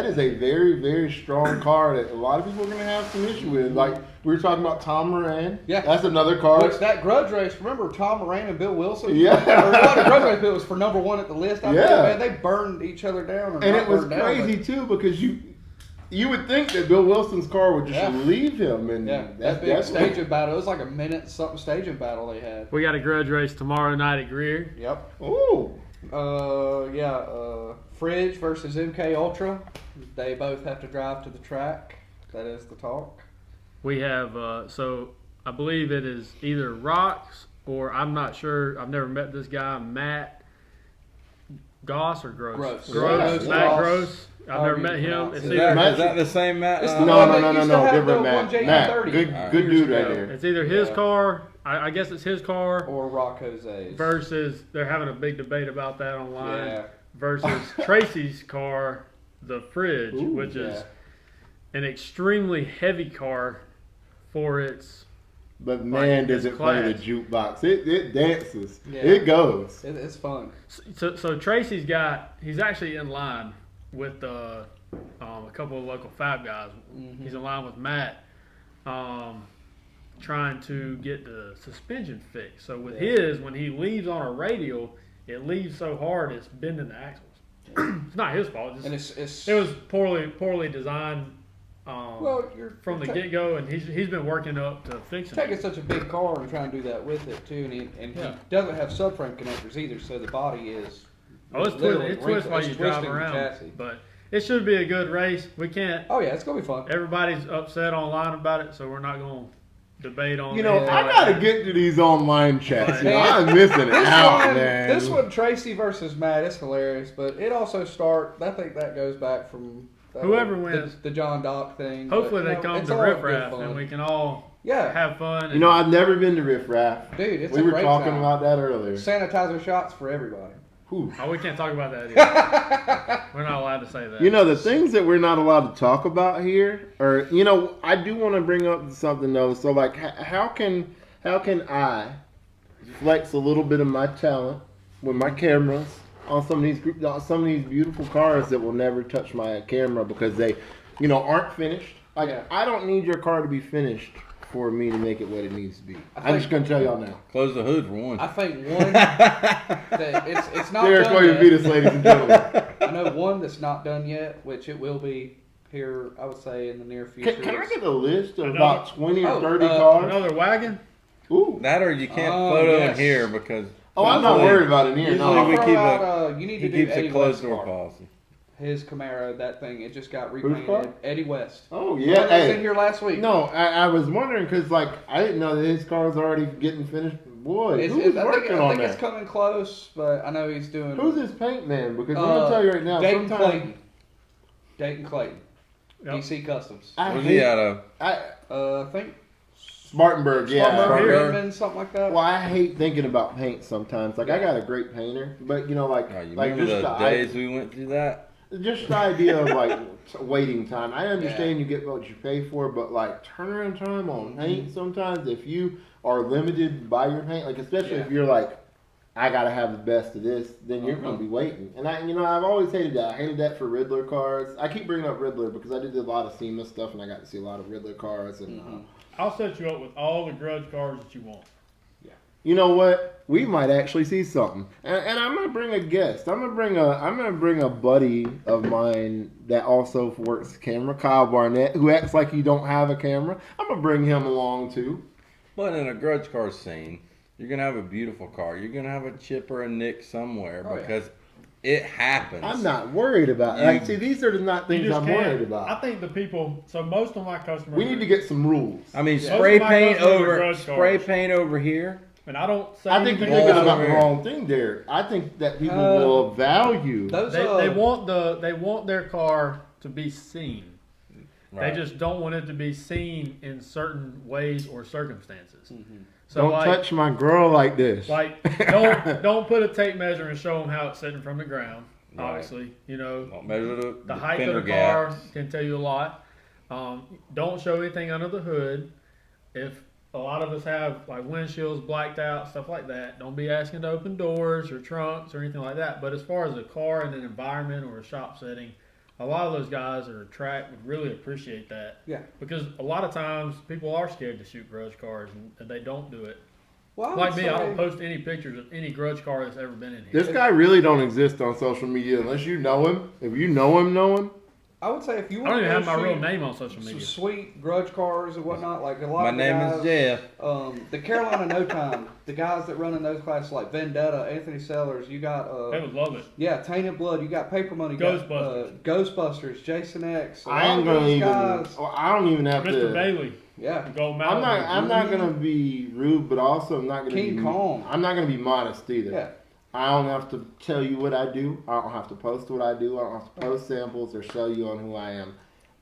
is a very, very strong car that a lot of people are going to have some issue with. Like we were talking about Tom Moran. Yeah. That's another car. Which that grudge race, remember Tom Moran and Bill Wilson? Yeah. Or not a grudge race, but it was for number one at the list. I Yeah. think, man, they burned each other down. Or And not it was burned down, crazy too because you would think that Bill Wilson's car would just Yeah. leave him, and Yeah, that big staging battle. It was like a minute something staging battle they had. We got a grudge race tomorrow night at Greer. Yep. Ooh. Fridge versus MK Ultra. They both have to drive to the track. That is the talk. We have so I believe it is either Rocks or I'm not sure. I've never met this guy, Matt Goss or Gross. Gross. Gross. Matt Gross. Gross. I've However never you met him. pronounce It's it. Is either that the same Matt? It's the No, one no, that no, used no, to have different the Matt. 1J30. Matt, good Alright. dude Years right ago. there. it's either his Yeah. car. I guess it's his car Or Rock Jose's. versus they're having a big debate about that online. Yeah. Versus Tracy's car, the Fridge, Ooh, which is yeah. an extremely heavy car for its. But man, Like, does it's it play the class. jukebox? It dances. Yeah. It goes. It's fun. So Tracy's he's actually in line with a couple of local Fab guys. Mm-hmm. He's in line with Matt, trying to get the suspension fixed. So with his, when he leaves on a radial, it leaves so hard it's bending the axles. It's not his fault. And it's It was poorly designed Well, you're from the get go, and he's been working up to fixing taking it. such a big car and trying to do that with it too, and Yeah. he doesn't have subframe connectors either, so the body is. Oh, it's literally twists while it's you drive twisting the around. chassis. But it should be a good race. We can't. Oh yeah, it's gonna be fun. Everybody's upset online about it, so we're not going to debate on. You know, anything I like gotta that. get to these online chats. You know, Man, I'm missing it out, man. This one, Tracy versus Matt, it's hilarious, but it also I think that goes back from Whoever wins. the John Dock thing. Hopefully but, they you know, come it's to all Riff good Raff fun. and we can all Yeah, have fun. You know, I've never been to Riff Raff. dude, it's We a were great talking time. about that earlier. Sanitizer shots for everybody. Whew. Oh, we can't talk about that either. We're not allowed to say that. You know, the things that we're not allowed to talk about here, or you know, I do want to bring up something though. So, like, how can I flex a little bit of my talent with my cameras on some of these beautiful cars that will never touch my camera because they, you know, aren't finished. Like, Yeah. I don't need your car to be finished for me to make it what it needs to be. I'm think- just gonna tell y'all now. Close the hood for one. I think one that it's not Derek done William yet. Vetus, ladies and gentlemen. I know one that's not done yet, which it will be here. I would say in the near future. Can I get a list of Another- about 20 or 30 Oh, cars? Another wagon? Ooh. That or you can't Oh, photo yes. in here because. Oh, I'm not usually- worried about it here. usually No. we Throw keep out, it. you need He to do keeps Eddie a closed West's door car. policy. His Camaro, that thing, it just got Whose car? repainted. Eddie West. Oh, The yeah. one that was Hey. in here last week. No, I was wondering because, like, I didn't know that his car's already getting finished. Boy, It's, who's it's, I working think, I on think it's that? coming close, but I know he's doing. Who's his paint man? Because I'm gonna tell you right now, Dayton sometimes Clayton. Dayton Clayton. Yep. DC Customs. I Where's hate, he out of? I think Spartanburg. Yeah. Spartanburg, Spartanburg. Redmond, something like that. Well, I hate thinking about paint sometimes. Like, I got a great painter, but you know, like, Oh, you like remember just those the, days we went through that? just the idea of like waiting time. I understand you get what you pay for, but like turnaround time on paint sometimes, if you are limited by your paint, like especially if you're like, I gotta have the best of this, then you're gonna be waiting. And I've always hated that. I hated that for Riddler cars. I keep bringing up Riddler because I did a lot of SEMA stuff and I got to see a lot of Riddler cars. And I'll set you up with all the grudge cars that you want. you know what? We might actually see something. And I'm gonna bring a guest. I'm gonna bring a buddy of mine that also works camera, Kyle Barnett, who acts like you don't have a camera. I'm gonna bring him along too. But in a grudge car scene, you're gonna have a beautiful car. You're gonna have a chip or a nick somewhere because it happens. I'm not worried about it. Like, see, these are not You things just I'm can't. worried about. I think the people. So most of my customers. We need to get some rules. I mean, Yeah. spray Most of my paint customers are over grudge spray cars. paint over here. And I don't say. I think you're anything thinking Balls about the over wrong thing, Derek. I think that people will value. Those They want their car to be seen. Right. They just don't want it to be seen in certain ways or circumstances. So Don't like, touch my girl like this. like don't put a tape measure and show them how it's sitting from the ground. Right. Obviously, you know Don't measure the height fender of the car gaps. can tell you a lot. Don't show anything under the hood. If a lot of us have like windshields blacked out, stuff like that, don't be asking to open doors or trunks or anything like that. But as far as a car in an environment or a shop setting, a lot of those guys or track would really appreciate that. Yeah. Because a lot of times people are scared to shoot grudge cars and they don't do it. Well, I Like would me, I say- don't post any pictures of any grudge car that's ever been in here. This guy really don't exist on social media unless you know him. If you know him. I would say if you I want don't to even have my real shoot name on social some media. sweet grudge cars and whatnot, like a lot My of the name guys, is Jeff. The Carolina No Time, the guys that run in those classes like Vendetta, Anthony Sellers, you got They would love it. Tainted Blood, you got Paper Money, you got, Ghostbusters, Jason X. a I lot ain't of gonna those even. guys, I don't even have Mr. to. Bailey, yeah. Gold I'm Mountain. not. I'm not gonna be rude, but also I'm not gonna King be. Kong. I'm not gonna be modest either. Yeah. I don't have to tell you what I do. I don't have to post what I do. I don't have to post samples or show you on who I am.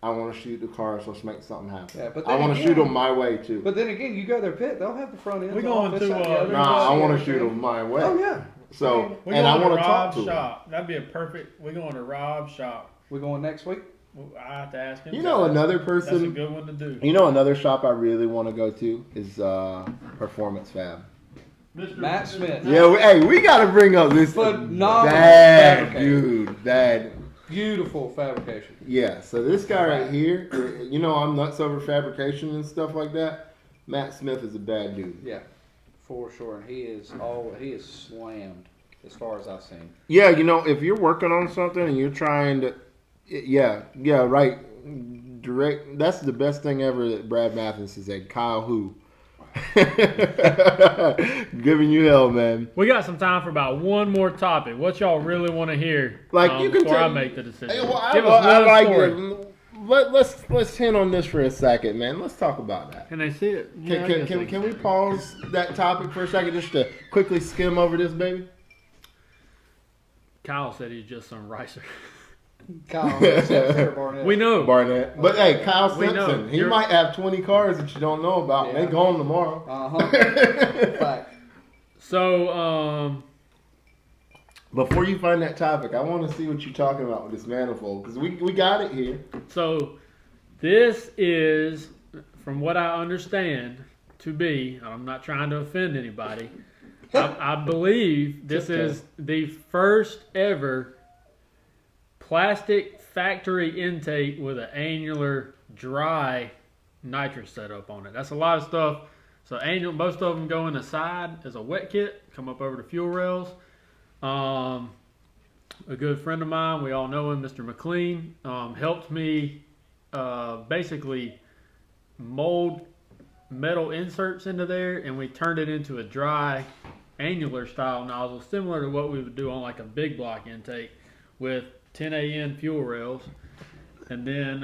I want to shoot the cars. Let's make something happen. Yeah, but I then want to again- shoot them my way too. But then again, you go to their pit, they'll have the front end. We're going to, Nah, I want to shoot them my way. Oh yeah. So, We're and I going want to to talk Rob's to them. shop. That'd be a perfect. We're going to Rob's shop. We're going next week. I have to ask him. You know, another That's a person. good one to do. You know, another shop I really want to go to is Performance Fab. Matt Smith. Yeah, we got to bring up this Phenomenal bad fabricator. dude. Bad. Beautiful fabrication. Yeah, so this guy right here, you know, I'm nuts over fabrication and stuff like that. Matt Smith is a bad dude. Yeah, for sure. And he is slammed as far as I've seen. Yeah, you know, if you're working on something and you're trying to, right, direct. That's the best thing ever that Brad Mathis has said. Kyle who? Giving you hell, man. We got some time for about one more topic. What y'all really want to hear? Like you can before I tell, make the decision. Hey, well, Give I us one like story. it. Let's hint on this for a second, man. Let's talk about that. Can they see it? Yeah, I guess they Can we pause that topic for a second just to quickly skim over this, baby? Kyle said he's just some ricer. Kyle, Barnett. We know. Barnett. But hey, Kyle We know. Simpson, he You're- might have 20 cars that you don't know about. Yeah. They gone tomorrow. Fact. So, Before you find that topic, I want to see what you're talking about with this manifold because we got it here. So this is, from what I understand to be, I'm not trying to offend anybody, I believe this is the first ever plastic factory intake with an annular dry nitrous setup on it. That's a lot of stuff. So annual, most of them go in the side as a wet kit, come up over the fuel rails. A good friend of mine, we all know him, Mr. McLean, helped me basically mold metal inserts into there, and we turned it into a dry annular style nozzle, similar to what we would do on like a big block intake with 10 AN fuel rails. And then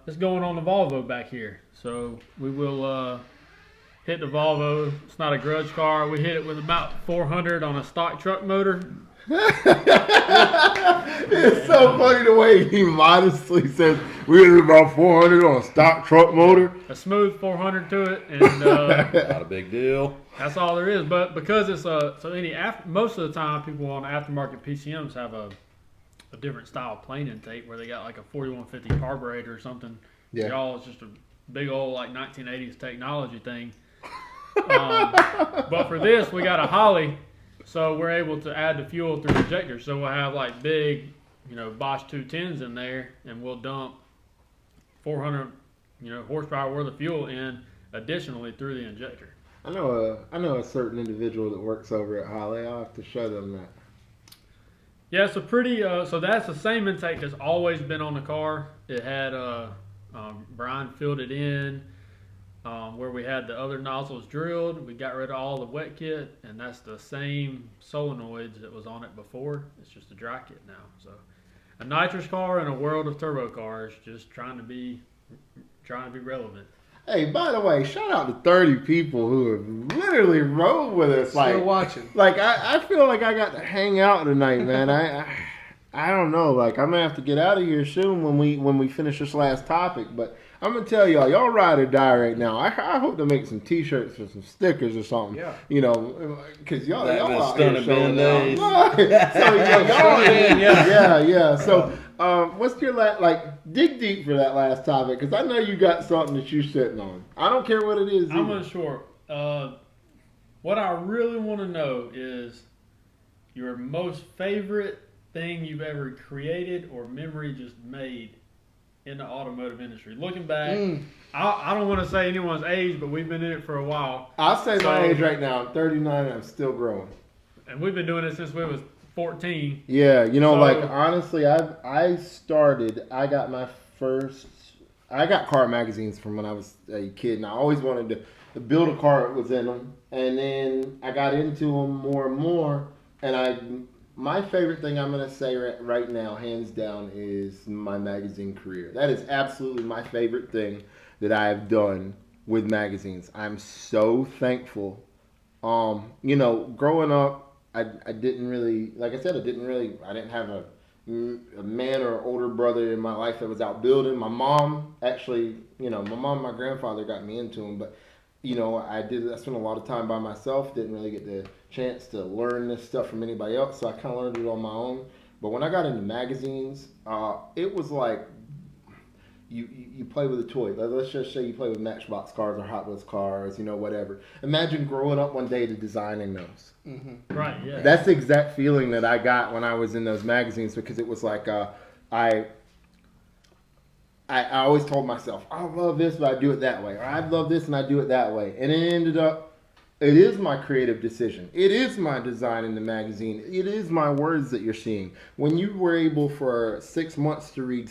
it's going on the Volvo back here. So we will hit the Volvo. It's not a grudge car. We hit it with about 400 on a stock truck motor. It's so funny the way he modestly says we hit about 400 on a stock truck motor. A smooth 400 to it, and Not a big deal. that's all there is. But because it's most of the time people on aftermarket PCMs have a different style plane intake where they got like a 4150 carburetor or something. Yeah. Y'all, it's just a big old like 1980s technology thing. But for this, we got a Holly, so we're able to add the fuel through the injector. So we'll have like big, Bosch 210s in there, and we'll dump 400, horsepower worth of fuel in additionally through the injector. I know a certain individual that works over at Holly. I'll have to show them that. Yeah, it's a pretty. So that's the same intake that's always been on the car. It had Brian filled it in where we had the other nozzles drilled. We got rid of all the wet kit, and that's the same solenoids that was on it before. It's just a dry kit now. So a nitrous car in a world of turbo cars, just trying to be relevant. Hey, by the way, shout out to 30 people who have literally rode with us. Still watching. Like I feel like I got to hang out tonight, man. I don't know. Like I'm gonna have to get out of here soon when we finish this last topic. But I'm gonna tell y'all ride or die right now. I hope to make some T-shirts or some stickers or something. Yeah. Because y'all That was out here stunning showing band-aids. out. So yeah. So what's your dig deep for that last topic? Because I know you got something that you're sitting on. I don't care what it is. I'm either. unsure. What I really want to know is your most favorite thing you've ever created or memory just made in the automotive industry. Looking back, I don't want to say anyone's age, but we've been in it for a while. I'll say my age right now. I'm 39 and I'm still growing. And we've been doing it since we was 14. Yeah, So- honestly, I got car magazines from when I was a kid, and I always wanted to build a car that was in them. And then I got into them more and more, and my favorite thing I'm going to say right now, hands down, is my magazine career. That is absolutely my favorite thing that I have done with magazines. I'm so thankful. Growing up, I didn't really, like I said, I didn't have a man or older brother in my life that was out building. My mom actually, my mom and my grandfather got me into them, but I spent a lot of time by myself, didn't really get the chance to learn this stuff from anybody else, so I kind of learned it on my own. But when I got into magazines, it was like you play with a toy. Let's just say you play with Matchbox cars or Hot Wheels cars, whatever. Imagine growing up one day to designing those. Mm-hmm. Right, yeah. That's the exact feeling that I got when I was in those magazines, because it was like I always told myself, I love this, but I do it that way. Or I love this and I do it that way. And it ended up It is my creative decision. It is my design in the magazine. It is my words that you're seeing. When you were able for 6 months to read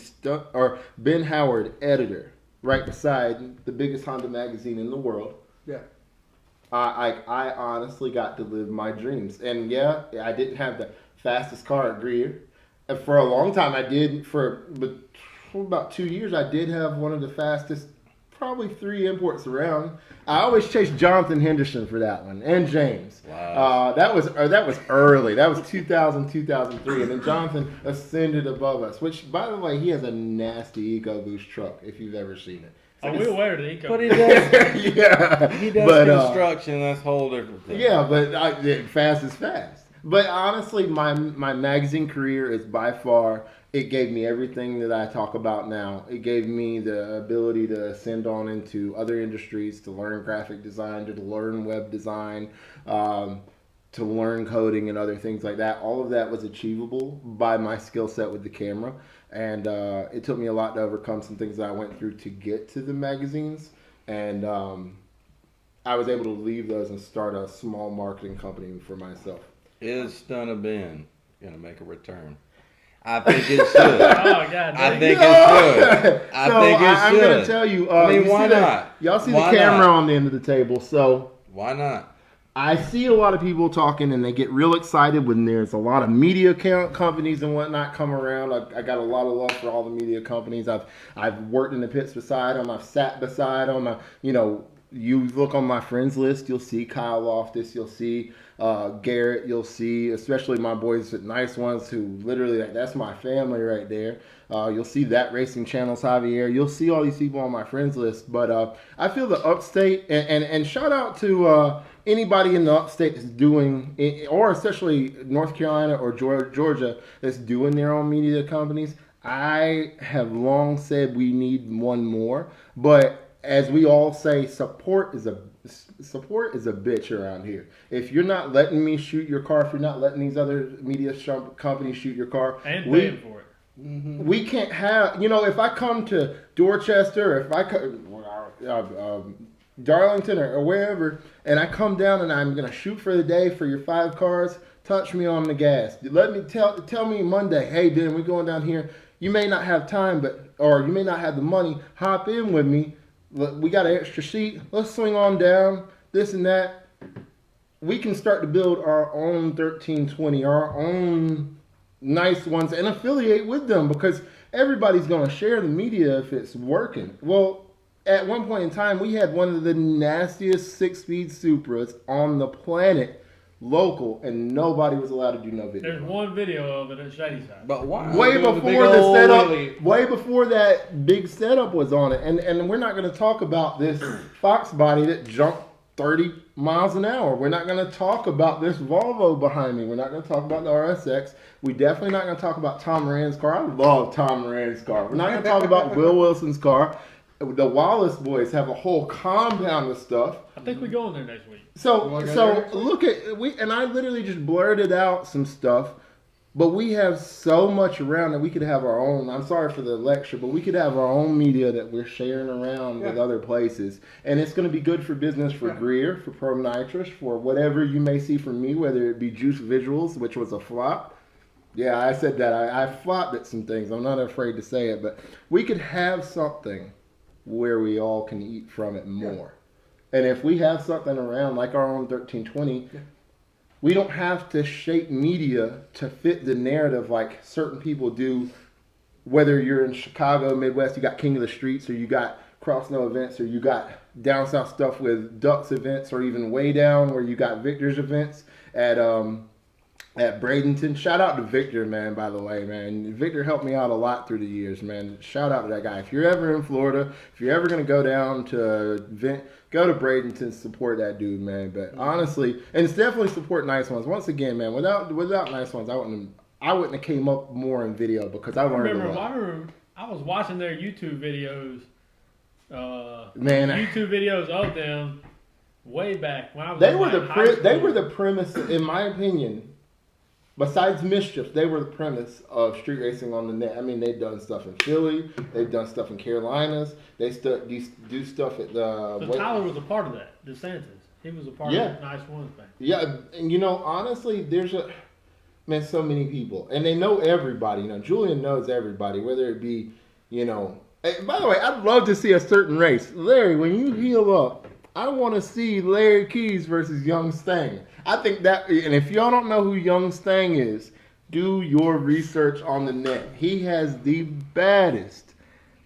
or Ben Howard, editor, right beside the biggest Honda magazine in the world. Yeah. I honestly got to live my dreams. And yeah, I didn't have the fastest car at Greer. And for a long time I did. For about 2 years I did have one of the fastest, probably 3 imports around. I always chased Jonathan Henderson for that one, and James. Wow. That was early. That was 2000, 2003, and then Jonathan ascended above us. Which, by the way, he has a nasty EcoBoost truck if you've ever seen it. Oh, we're aware of the eco. But he does. Yeah, He does but, construction. That's a whole different thing. yeah, but fast is fast. But honestly, my magazine career is by far, it gave me everything that I talk about now. It gave me the ability to ascend on into other industries, to learn graphic design, to learn web design, to learn coding and other things like that. All of that was achievable by my skill set with the camera. And it took me a lot to overcome some things that I went through to get to the magazines. And I was able to leave those and start a small marketing company for myself. Is Stunner Ben gonna make a return? I think it should. Oh, God. I dang. think it should. I So think it I'm should. going to tell you. I mean, you why see the- not? Y'all see Why the camera not? on the end of the table. So Why not? I see a lot of people talking and they get real excited when there's a lot of media companies and whatnot come around. I got a lot of love for all the media companies. I've worked in the pits beside them. I've sat beside them. You look on my friends list, you'll see Kyle Loftus, you'll see Garrett, you'll see especially my boys at Nice Ones who literally, that's my family right there. You'll see That Racing Channel's Javier. You'll see all these people on my friends list. But I feel the upstate, and shout out to anybody in the upstate that's doing, or especially North Carolina or Georgia that's doing their own media companies. I have long said we need one more, but as we all say, support is a bitch around here. If you're not letting me shoot your car, if you're not letting these other media companies shoot your car, And paying for it. we can't have. If I come to Dorchester, or if I come Darlington or wherever, and I come down and I'm gonna shoot for the day for your 5 cars, touch me on the gas. Let me tell me Monday, hey Ben, we're going down here. You may not have time, or you may not have the money. Hop in with me. We got an extra seat. Let's swing on down. This and that. We can start to build our own 1320, our own Nice Ones, and affiliate with them because everybody's going to share the media if it's working. Well, at one point in time, we had one of the nastiest 6-speed Supras on the planet, local, and nobody was allowed to do no video. There's one video of it at Shady Side. But why? Way Doing before big the old setup, wheelie. way before that big setup was on it, and we're not going to talk about this Fox body that jumped 30 miles an hour. We're not going to talk about this Volvo behind me. We're not going to talk about the RSX. We're definitely not going to talk about Tom Moran's car. I love Tom Moran's car. We're not going to talk about Will Wilson's car. The Wallace boys have a whole compound of stuff. I think we're going there next week. So wanna go there next look at and I literally just blurted out some stuff, but we have so much around that we could have our own. I'm sorry for the lecture, but we could have our own media that we're sharing around with other places, and it's going to be good for business for Greer, for ProNitrous, for whatever you may see from me, whether it be Juice Visuals, which was a flop. Yeah, I said that I flopped at some things. I'm not afraid to say it, but we could have something where we all can eat from it more. And if we have something around like our own 1320, we don't have to shape media to fit the narrative like certain people do. Whether you're in Chicago, Midwest, you got King of the Streets, or you got Cross No events, or you got down south stuff with Ducks events, or even way down where you got Victor's events at Bradenton. Shout out to Victor, man, by the way, man. Victor helped me out a lot through the years, man. Shout out to that guy. If you're ever in Florida, if you're ever going to go down to event, go to Bradenton, support that dude, man. But honestly, and it's definitely support Nice Ones. Once again, man, without Nice Ones, I wouldn't have came up more in video because I learned a lot. I was watching their YouTube videos. Man, YouTube videos of them way back when I was they in were like high school. they were the premise, in my opinion. Besides Mischief, they were the premise of street racing on the net. I mean, they've done stuff in Philly. They've done stuff in Carolinas. They do stuff at the... So Tyler was a part of that, DeSantis. He was a part Yeah. of the Nice Ones thing. Yeah, and honestly, so many people, and they know everybody. Julian knows everybody, whether it be, Hey, by the way, I'd love to see a certain race. Larry, when you heal up, I want to see Larry Keys versus Young Stang. I think that, and if y'all don't know who Young Stang is, do your research on the net. He has the baddest,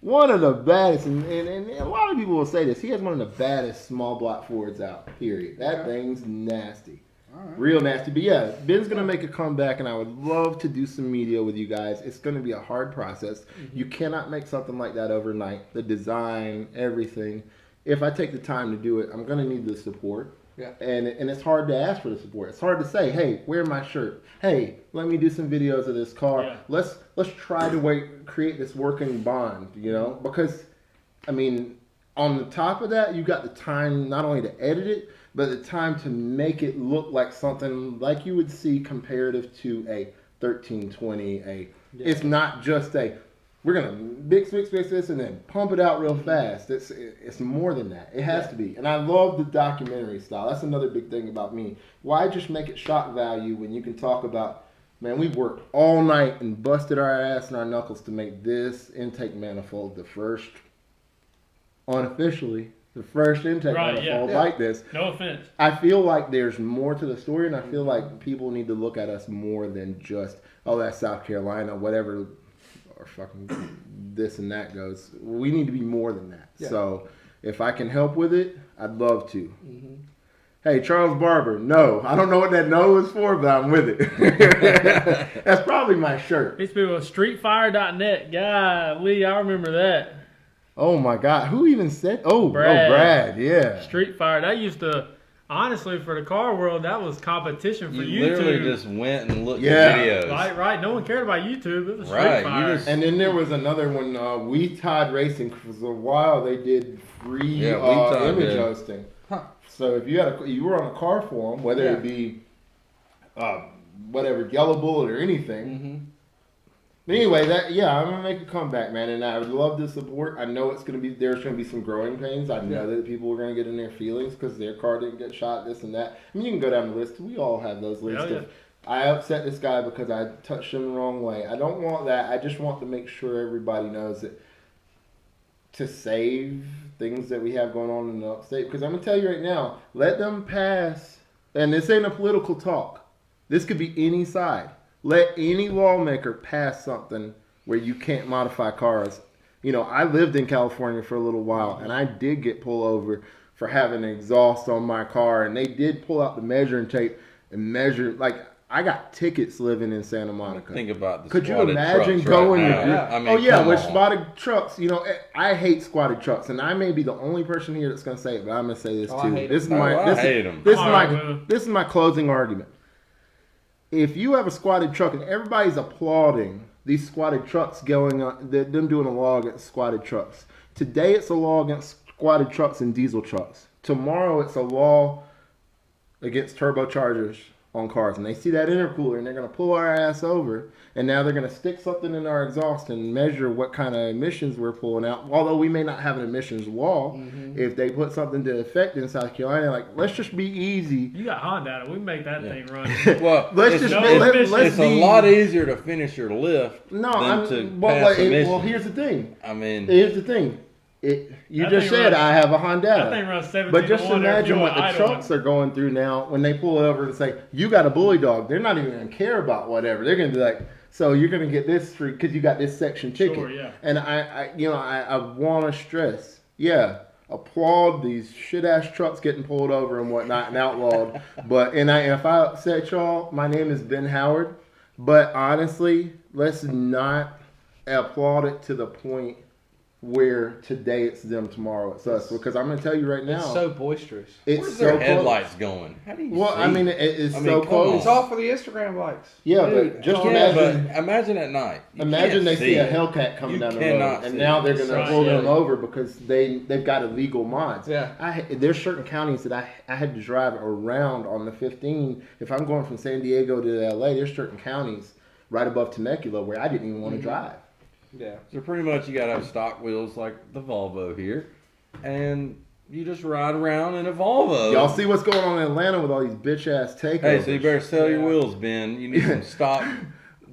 one of the baddest, and a lot of people will say this, he has one of the baddest small block Fords out, period. That thing's nasty. Right. Real nasty. But yeah, Ben's going to make a comeback, and I would love to do some media with you guys. It's going to be a hard process. Mm-hmm. You cannot make something like that overnight. The design, everything. If I take the time to do it, I'm going to need the support. Yeah. And it's hard to ask for the support. It's hard to say, hey, wear my shirt. Hey, let me do some videos of this car. Yeah. Let's try to create this working bond, because, on the top of that, you got the time not only to edit it, but the time to make it look like something like you would see comparative to a 1320. It's not just we're gonna mix this and then pump it out real fast. It's more than that. It has to be. And I love the documentary style. That's another big thing about me. Why just make it shock value when you can talk about, man, we worked all night and busted our ass and our knuckles to make this intake manifold unofficially the first intake manifold like this. No offense. I feel like there's more to the story, and I feel like people need to look at us more than just, that's South Carolina, whatever, or fucking this and that goes. We need to be more than that. Yeah. So if I can help with it, I'd love to. Mm-hmm. Hey, Charles Barber, no. I don't know what that no is for, but I'm with it. That's probably my shirt. These people, streetfire.net. Golly, I remember that. Oh my God, who even said? Brad, yeah. Street Fire. That used to, honestly, for the car world, that was competition for YouTube. You literally just went and looked at videos. Right. No one cared about YouTube. It was Street Fire. And then there was another one, We Todd Racing. For a while, they did free image hosting. Huh. So if you were on a car forum, whether it be whatever Yellow Bullet or anything. Mm-hmm. Anyway, I'm gonna make a comeback, man, and I would love the support. I know there's gonna be some growing pains. I know that people are gonna get in their feelings because their car didn't get shot, this and that. You can go down the list. We all have those lists. Yeah. I upset this guy because I touched him the wrong way. I don't want that. I just want to make sure everybody knows that to save things that we have going on in the upstate. Because I'm gonna tell you right now, let them pass. And this ain't a political talk. This could be any side. Let any lawmaker pass something where you can't modify cars. I lived in California for a little while, and I did get pulled over for having an exhaust on my car, and they did pull out the measuring tape and measure. Like, I got tickets living in Santa Monica. Think about the Could you imagine going to with spotted trucks. I hate squatted trucks, and I may be the only person here that's going to say it, but I'm going to say this too. I hate them. This is my closing argument. If you have a squatted truck and everybody's applauding these squatted trucks them doing a law against squatted trucks. Today it's a law against squatted trucks and diesel trucks. Tomorrow it's a law against turbochargers on cars. And they see that intercooler and they're going to pull our ass over. And now they're going to stick something in our exhaust and measure what kind of emissions we're pulling out. Although we may not have an emissions law, if they put something to effect in South Carolina, let's just be easy. You got Honda. We can make that thing run. Well, it's a lot easier to finish your lift than to pass emissions. Well, here's the thing. Here's the thing. You just said I have a Honda. That thing runs 17 But just imagine what the trucks are going through now when they pull it over and say, you got a bully dog. They're not even going to care about whatever. They're going to be like, so you're going to get this street because you got this section ticket. Sure, yeah. And I want to stress, applaud these shit-ass trucks getting pulled over and whatnot and outlawed. If I upset y'all, my name is Ben Howard. But honestly, let's not applaud it to the point where today it's them, tomorrow it's us. Because I'm going to tell you right now. It's so boisterous. Where's their headlights going? How do you see? It's so close. It's all for the Instagram lights. Yeah, but just imagine. But imagine at night. Imagine they see a Hellcat coming down the road, and now they're going to pull them over because they've got illegal mods. Yeah. There's certain counties that I had to drive around on the 15. If I'm going from San Diego to LA, there's certain counties right above Temecula where I didn't even want to drive. Yeah. So pretty much you got to have stock wheels like the Volvo here. And You just ride around in a Volvo. Y'all see what's going on in Atlanta with all these bitch ass takeovers? Hey, so you better sell your wheels, Ben. You need some stock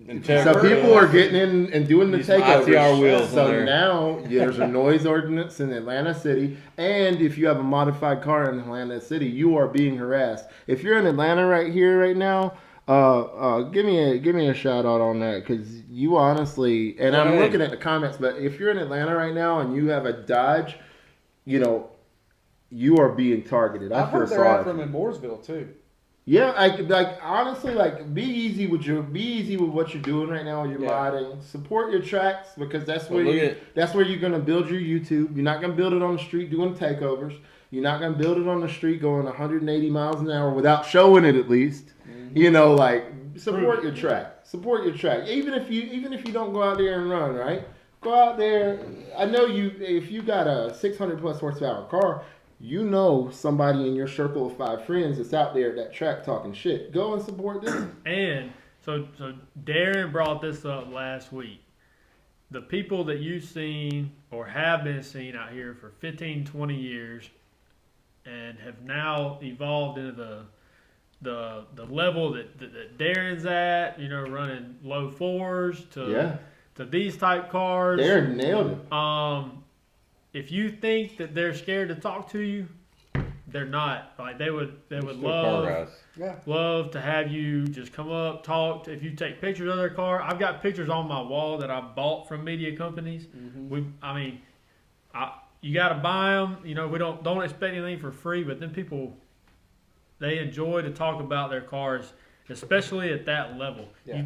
and check. So people are getting in and doing the Use some takeovers. ITR wheels So on there. now there's a noise ordinance in Atlanta City, and if you have a modified car in Atlanta City, you are being harassed. If you're in Atlanta right now, give me a shout out on that, because you honestly, and I'm looking at the comments, but if you're in Atlanta right now and you have a Dodge, you know, you are being targeted. I've heard they're after them in Mooresville too. Yeah, honestly, be easy with what you're doing right now. You're modding. Support your tracks, because that's where you're gonna build your YouTube. You're not gonna build it on the street doing takeovers. You're not gonna build it on the street going 180 miles an hour without showing it at least. Mm-hmm. You know, support your track. Support your track. Even if you don't go out there and run, right? Go out there. I know if you got a 600 plus horsepower car, you know somebody in your circle of 5 friends that's out there at that track talking shit. Go and support them. And so Darren brought this up last week. The people that you've seen or have been seen out here for 15, 20 years and have now evolved into the level that Darren's at, you know, running low 4s to these type cars. Darren nailed it. If you think that they're scared to talk to you, they're not. Like they would love to have you just come up, talk. If you take pictures of their car, I've got pictures on my wall that I bought from media companies. Mm-hmm. You got to buy them. You know, we don't expect anything for free, but then people, they enjoy to talk about their cars, especially at that level. Yeah.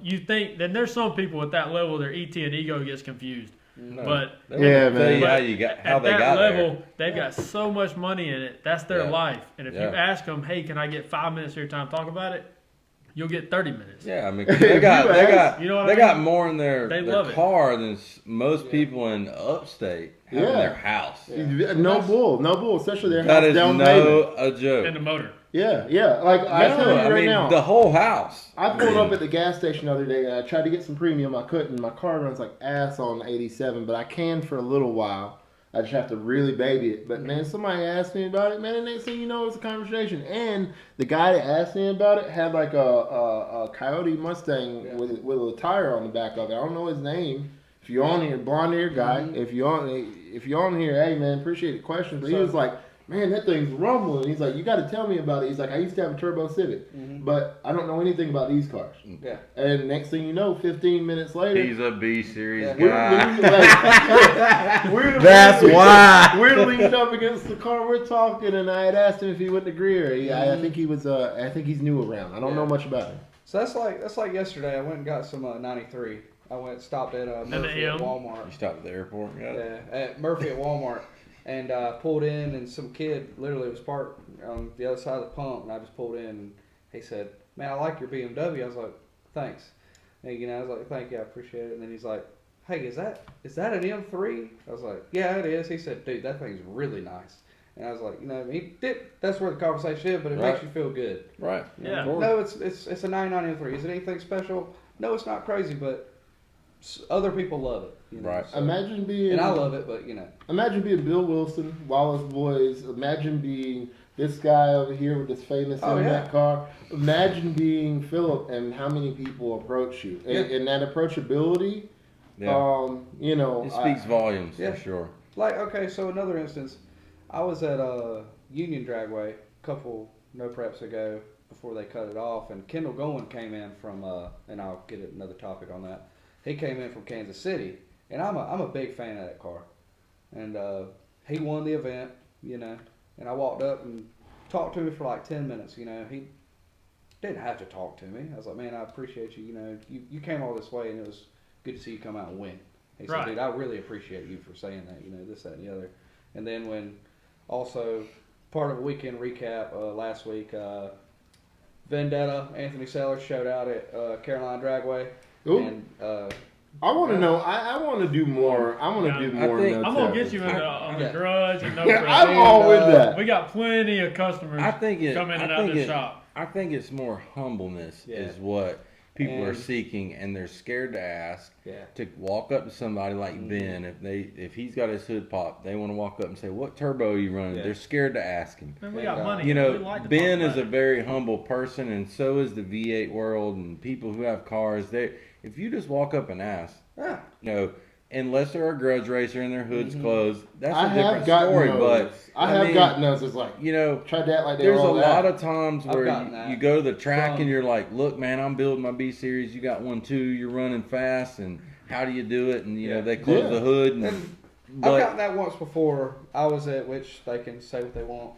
You think, then there's some people at that level, their ET and ego gets confused. No, But yeah, man. How at they that got level, there. they've got so much money in it. That's their life. And if you ask them, hey, can I get 5 minutes of your time to talk about it? You'll get 30 minutes. Yeah, I mean, they got You know what they I got mean? more in their love it. car than most people in upstate have in their house. No bull. Especially their That house is down a joke. And the motor. Yeah. I tell you right now. The whole house. I pulled up at the gas station the other day and I tried to get some premium. I couldn't. My car runs like ass on 87, but I can for a little while. I just have to really baby it. But man, somebody asked me about it, man, and next thing you know, it's a conversation. And the guy that asked me about it had like a Coyote Mustang with a tire on the back of it. I don't know his name. If you're on here, blonde hair guy. If you're on here, hey man, appreciate the question. But he was like, man, that thing's rumbling. He's like, you got to tell me about it. He's like, I used to have a Turbo Civic, but I don't know anything about these cars. Yeah. And next thing you know, 15 minutes later, He's a B series we're guy. That's why we're leaning up against the car. We're talking, and I had asked him if he went to Greer. I think he was. I think he's new around. I don't know much about him. So that's like yesterday. I went and got some 93. I went and stopped at Murphy at Walmart. You stopped at the airport? Got it? Yeah, at Murphy at Walmart. And pulled in, and some kid literally was parked on the other side of the pump, and I just pulled in, and he said, man, I like your BMW. I was like, thanks. And, I was like, thank you, I appreciate it. And then he's like, hey, is that an M3? I was like, yeah, it is. He said, dude, that thing's really nice. And I was like, that's where the conversation is, but it makes you feel good. Right. Yeah. No, it's a 99 M3. Is it anything special? No, it's not crazy, but other people love it. Right. So, Imagine being. and I love it, but Imagine being Bill Wilson, Wallace Boys. Imagine being this guy over here with this famous internet car. Imagine being Philip and how many people approach you. And that approachability, it speaks volumes for sure. Like, okay, so another instance, I was at Union Dragway a couple no preps ago before they cut it off, and Kendall Gowen came in from, and I'll get another topic on that. He came in from Kansas City, and I'm a big fan of that car. And he won the event, and I walked up and talked to him for like 10 minutes, He didn't have to talk to me. I was like, man, I appreciate you, you came all this way, and it was good to see you come out and win. He said, dude, I really appreciate you for saying that, this, that, and the other. And then when also part of a weekend recap last week, Vendetta, Anthony Sellers showed out at Caroline Dragway. Ooh. And I want to know. I want to do more. I want to do more. I'm gonna get you on the grudge and no I'm all with that. We got plenty of customers coming in and out the shop. I think it's more humbleness is what people are And- seeking, and they're scared to ask. Yeah. To walk up to somebody like Ben, if he's got his hood popped, they want to walk up and say, "What turbo are you running?" Yeah. They're scared to ask him. Man, we got money. You We know, like to Ben talk is a about it. very humble person, and so is the V8 world and people who have cars. If you just walk up and ask, Yeah. you know, unless they're a grudge racer and their hood's closed, that's I a have different gotten story. those. But I have mean, gotten those. It's like, you know, tried to act like they there's were a all lot that. of times I've where gotten that. you go to the track From- and you're like, look, man, I'm building my B series. You got one too. You're running fast, and how do you do it? And you know, they close Yeah. the hood. And, And I've but gotten that once before. I was at, which they can say what they want,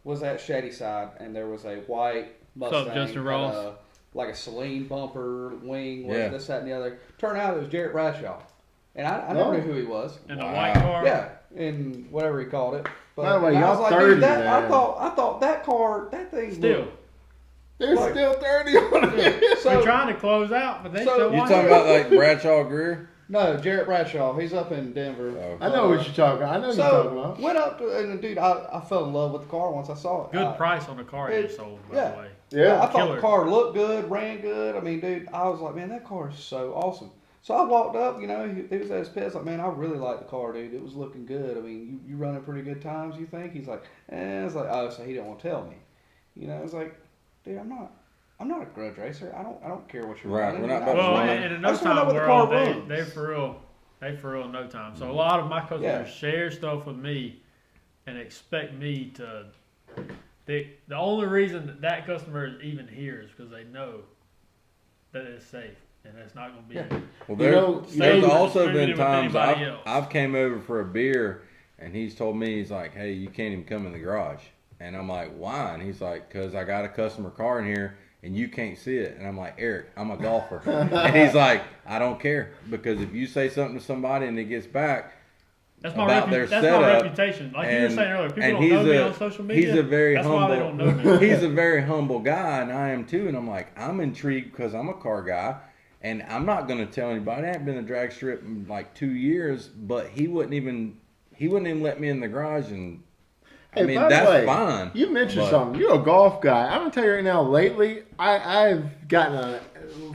was at Shady Side, and there was a white Mustang. Justin had Ross? like a Celine bumper, wing, Yeah. this, that, and the other. Turned out it was Jarrett Bradshaw. And I never Oh. knew who he was. In a Wow. white car. Yeah, in whatever he called it. But By the way, and I y'all was like, 30, dude, that, I man. thought that car, that thing Still. looked- There's Like- still 30 on it. So, We're trying to close out, but they So- still you want talking it. about like Bradshaw Greer? no, Jarrett Bradshaw. He's up in Denver. Oh. I know what you're talking about. I know what you're talking So about. went up to, and dude, I fell in love with the car once I saw it. Good price on the car you it- sold, by yeah. the way. Yeah. I thought Killer. the car looked good, ran good. I mean, dude, I was like, man, that car is so awesome. So I walked up, you know, he was at his pit. I was like, man, I really like the car, dude. It was looking good. I mean, you running pretty good times, you think? He's like, I was like, oh, so he didn't want to tell me. You know, I was like, dude, I'm not a grudge racer. I don't care what you're Right, running. we're not I about just Well, Right. wanna- in a I no just wanna know time what the car world, runs. they for real in no time. So a lot of my customers Yeah. share stuff with me and expect me to. The only reason that customer is even here is because they know that it's safe and it's not going to be. Yeah. Well, You know- there's you know- also been distributed with times anybody else. I've came over for a beer, and he's told me, he's like, hey, you can't even come in the garage. And I'm like, why? And he's like, because I got a customer car in here, and you can't see it. And I'm like, Eric, I'm a golfer. And he's like, I don't care, because if you say something to somebody and it gets back, That's my, about their that's my setup, reputation. Like you were and- saying earlier, people and don't know he's me a- on social media. he's a very that's humble. why they don't know me. He's a very humble guy, and I am too. And I'm like, I'm intrigued because I'm a car guy, and I'm not going to tell anybody. I haven't been to the drag strip in like 2 years, but he wouldn't even let me in the garage, and I Hey, mean by the that's way, fine. You mentioned but- something. You're a golf guy. I'm gonna tell you right now. Lately, I've gotten a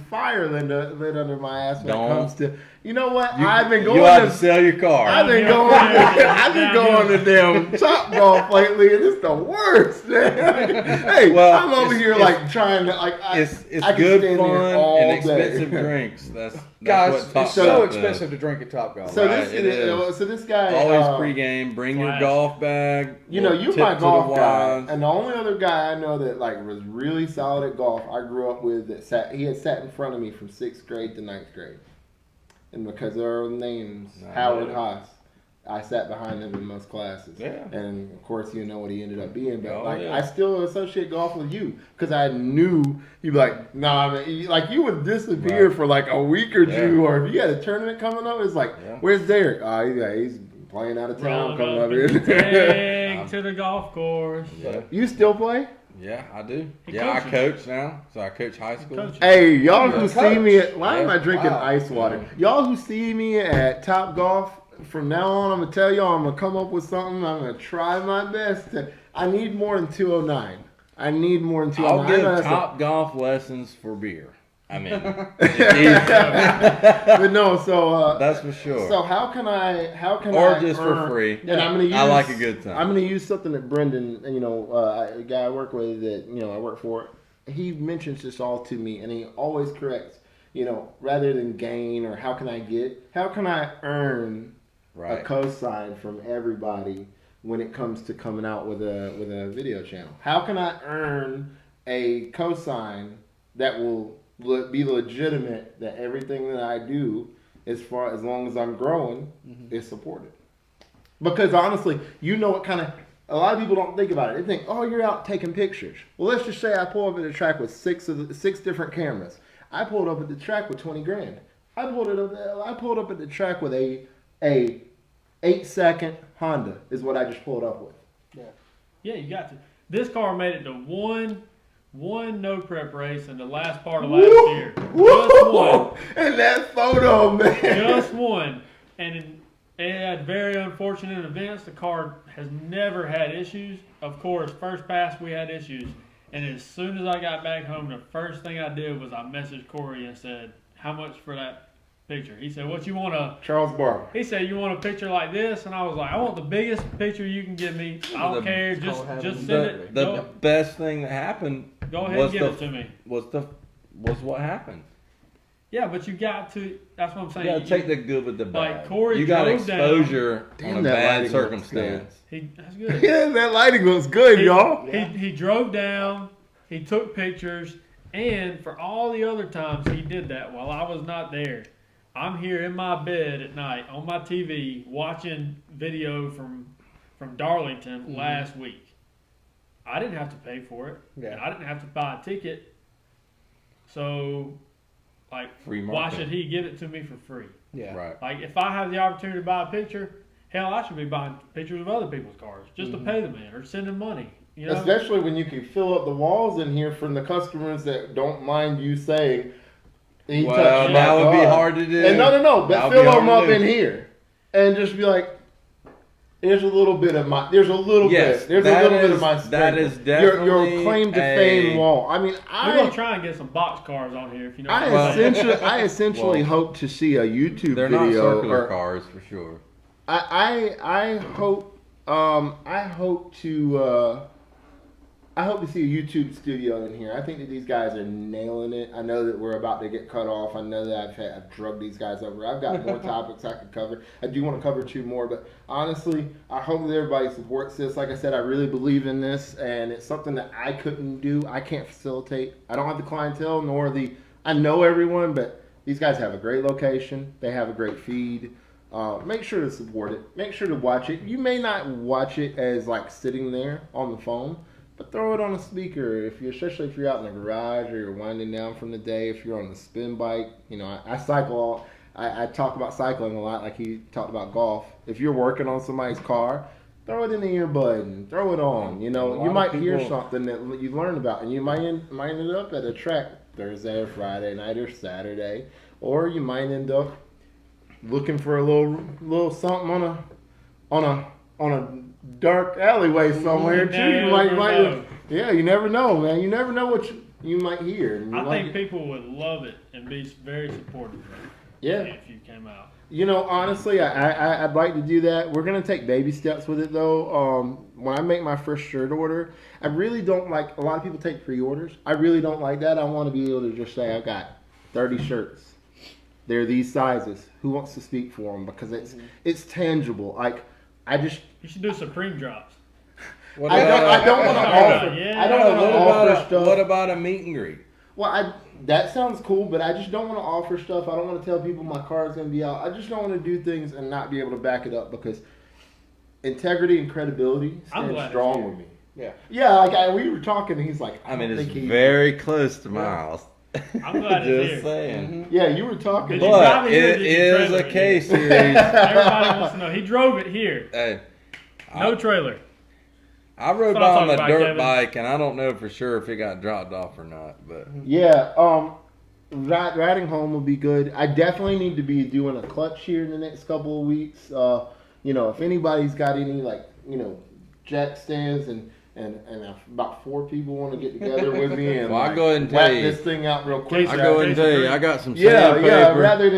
fire lit under my ass when Don't. it comes to. You know what? You, I've been you going ought to. to sell your car. I've been Yeah. going. I've been Yeah. going to damn Top Golf lately, and it's the worst. Man. Hey, Well, I'm over it's- here it's- like trying to like. it's I can good stand there fun all and day. expensive drinks. That's Guys, what Top it's so Golf expensive to drink at Top Golf. So Right, it is. this guy Always pregame. Bring your Flash. golf bag. You know, you tip my to golf the guy, wise. and the only other guy I know that like was really solid at golf I grew up with he had sat in front of me from 6th grade to 9th grade, and because of our names, No, Howard no. Haas, I sat behind him in most classes. Yeah. And of course, you know what he ended up being, but Oh, like yeah. I still associate golf with you because I knew you'd be like, nah, man, like you would disappear Right. for like a week or Yeah. two, or if you had a tournament coming up, it's like, Yeah. where's Derek? He's playing out of town, Rolling coming up up in the here. tag to the golf course. Yeah. You still play? Yeah, I do. He Yeah, I coaches. coach now. So I coach high school. Coaches. Hey, y'all You're who a see me coach. at, why am I Yeah. drinking Wow. ice water? Y'all who see me at Top Golf, from now on, I'm gonna tell y'all, I'm gonna come up with something. I'm gonna try my best. I need more than 209. I need more than 209. I'll I know give that's a- Top Golf lessons for beer. I mean, but no, so that's for sure. so how can I Or just for earn- free. And I'm gonna use, I like a good time. I'm gonna use something that Brendan, a guy I work with that I work for. He mentions this all to me, and he always corrects. Rather than gain or how can I earn a Right. cosign from everybody when it comes to coming out with a video channel? How can I earn a cosign that will be legitimate, that everything that I do, as long as I'm growing, is supported? Because honestly, what kind of, a lot of people don't think about it. They think, oh, you're out taking pictures. Well, let's just say I pull up at the track with six different cameras. I pulled up at the track with 20 grand. I pulled up at the track with a 8-second Honda is what I just pulled up with. Yeah, you got to. This car made it to one no prep race in the last part of last year. Just one. And that photo, man. Just one. And it had very unfortunate events. The car has never had issues. Of course, first pass we had issues. And as soon as I got back home, the first thing I did was I messaged Corey and said, "How much for that picture?" He said, "What you want to?" Charles Barber. He said, "You want a picture like this?" And I was like, "I want the biggest picture you can give me. I don't care. Just send it. The best thing that happened Go ahead and give it to me." Was what happened. Yeah, but you got to. That's what I'm saying. You gotta take the good with the bad. Like Corey you got drove exposure down. on Damn, a that bad lighting circumstance. That's good. Yeah, that lighting looks good, y'all. He drove down. He took pictures, and for all the other times he did that while I was not there, I'm here in my bed at night on my TV watching video from Darlington last week. I didn't have to pay for it. Yeah. And I didn't have to buy a ticket. So, like, Free why market. should he give it to me for free? Yeah. Right. Like, if I have the opportunity to buy a picture, hell, I should be buying pictures of other people's cars just to pay the man or send him money. You know? Especially when you can fill up the walls in here from the customers that don't mind you saying, he Well, touched my that would be car. hard to do. And no, That but would be fill hard them to up do. in here. And just be like, there's a little bit of my, there's a little Yes, bit, there's a that little bit is- of my that sprinkle. is definitely your claim to a- fame wall. I mean, We're going to try and get some box cars on here, if you know what I'm saying. I essentially Well, hope to see a YouTube They're not video. circular or- cars for sure. I hope to see a YouTube studio in here. I think that these guys are nailing it. I know that we're about to get cut off. I know that I've drugged these guys over. I've got more topics I could cover. I do want to cover 2 more, but honestly, I hope that everybody supports this. Like I said, I really believe in this, and it's something that I couldn't do. I can't facilitate. I don't have the clientele, I know everyone, but these guys have a great location. They have a great feed. Make sure to support it. Make sure to watch it. You may not watch it as like sitting there on the phone, but throw it on a speaker. Especially if you're out in the garage or you're winding down from the day. If you're on the spin bike, I cycle. I talk about cycling a lot, like he talked about golf. If you're working on somebody's car, throw it in the earbud and throw it on. You might hear something that you learn about, and you might end up at a track Thursday or Friday night or Saturday, or you might end up looking for a little something on a dark alleyway somewhere too. You never know, man. You never know what you might hear. And I think people would love it and be very supportive of it. Yeah. If you came out. Honestly, I'd like to do that. We're gonna take baby steps with it though. When I make my first shirt order, I really don't like. A lot of people take pre-orders. I really don't like that. I want to be able to just say I've got 30 shirts. They're these sizes. Who wants to speak for them? Because it's tangible. Like You should do Supreme drops. I don't want to offer. Yeah. I don't want to offer stuff. What about a meet and greet? Well, that sounds cool, but I just don't want to offer stuff. I don't want to tell people my car is going to be out. I just don't want to do things and not be able to back it up because integrity and credibility stand strong with me. Yeah. Yeah, like we were talking, and he's like, It's very close to Miles. I'm glad it's Just here. saying. Yeah, you were talking. Did you drive But it here or it did you is trailer a it? K series. Everybody wants to know. He drove it here. Hey, No trailer. I rode That's what by I'm on the talking about, dirt Kevin. bike, and I don't know for sure if it got dropped off or not. But Yeah, riding home will be good. I definitely need to be doing a clutch here in the next couple of weeks. If anybody's got any jack stands and if about 4 people want to get together with me and Well, I'll go ahead and tell whack you. this thing out real quick. I go and tell you, I got some Yeah, sandpaper. rather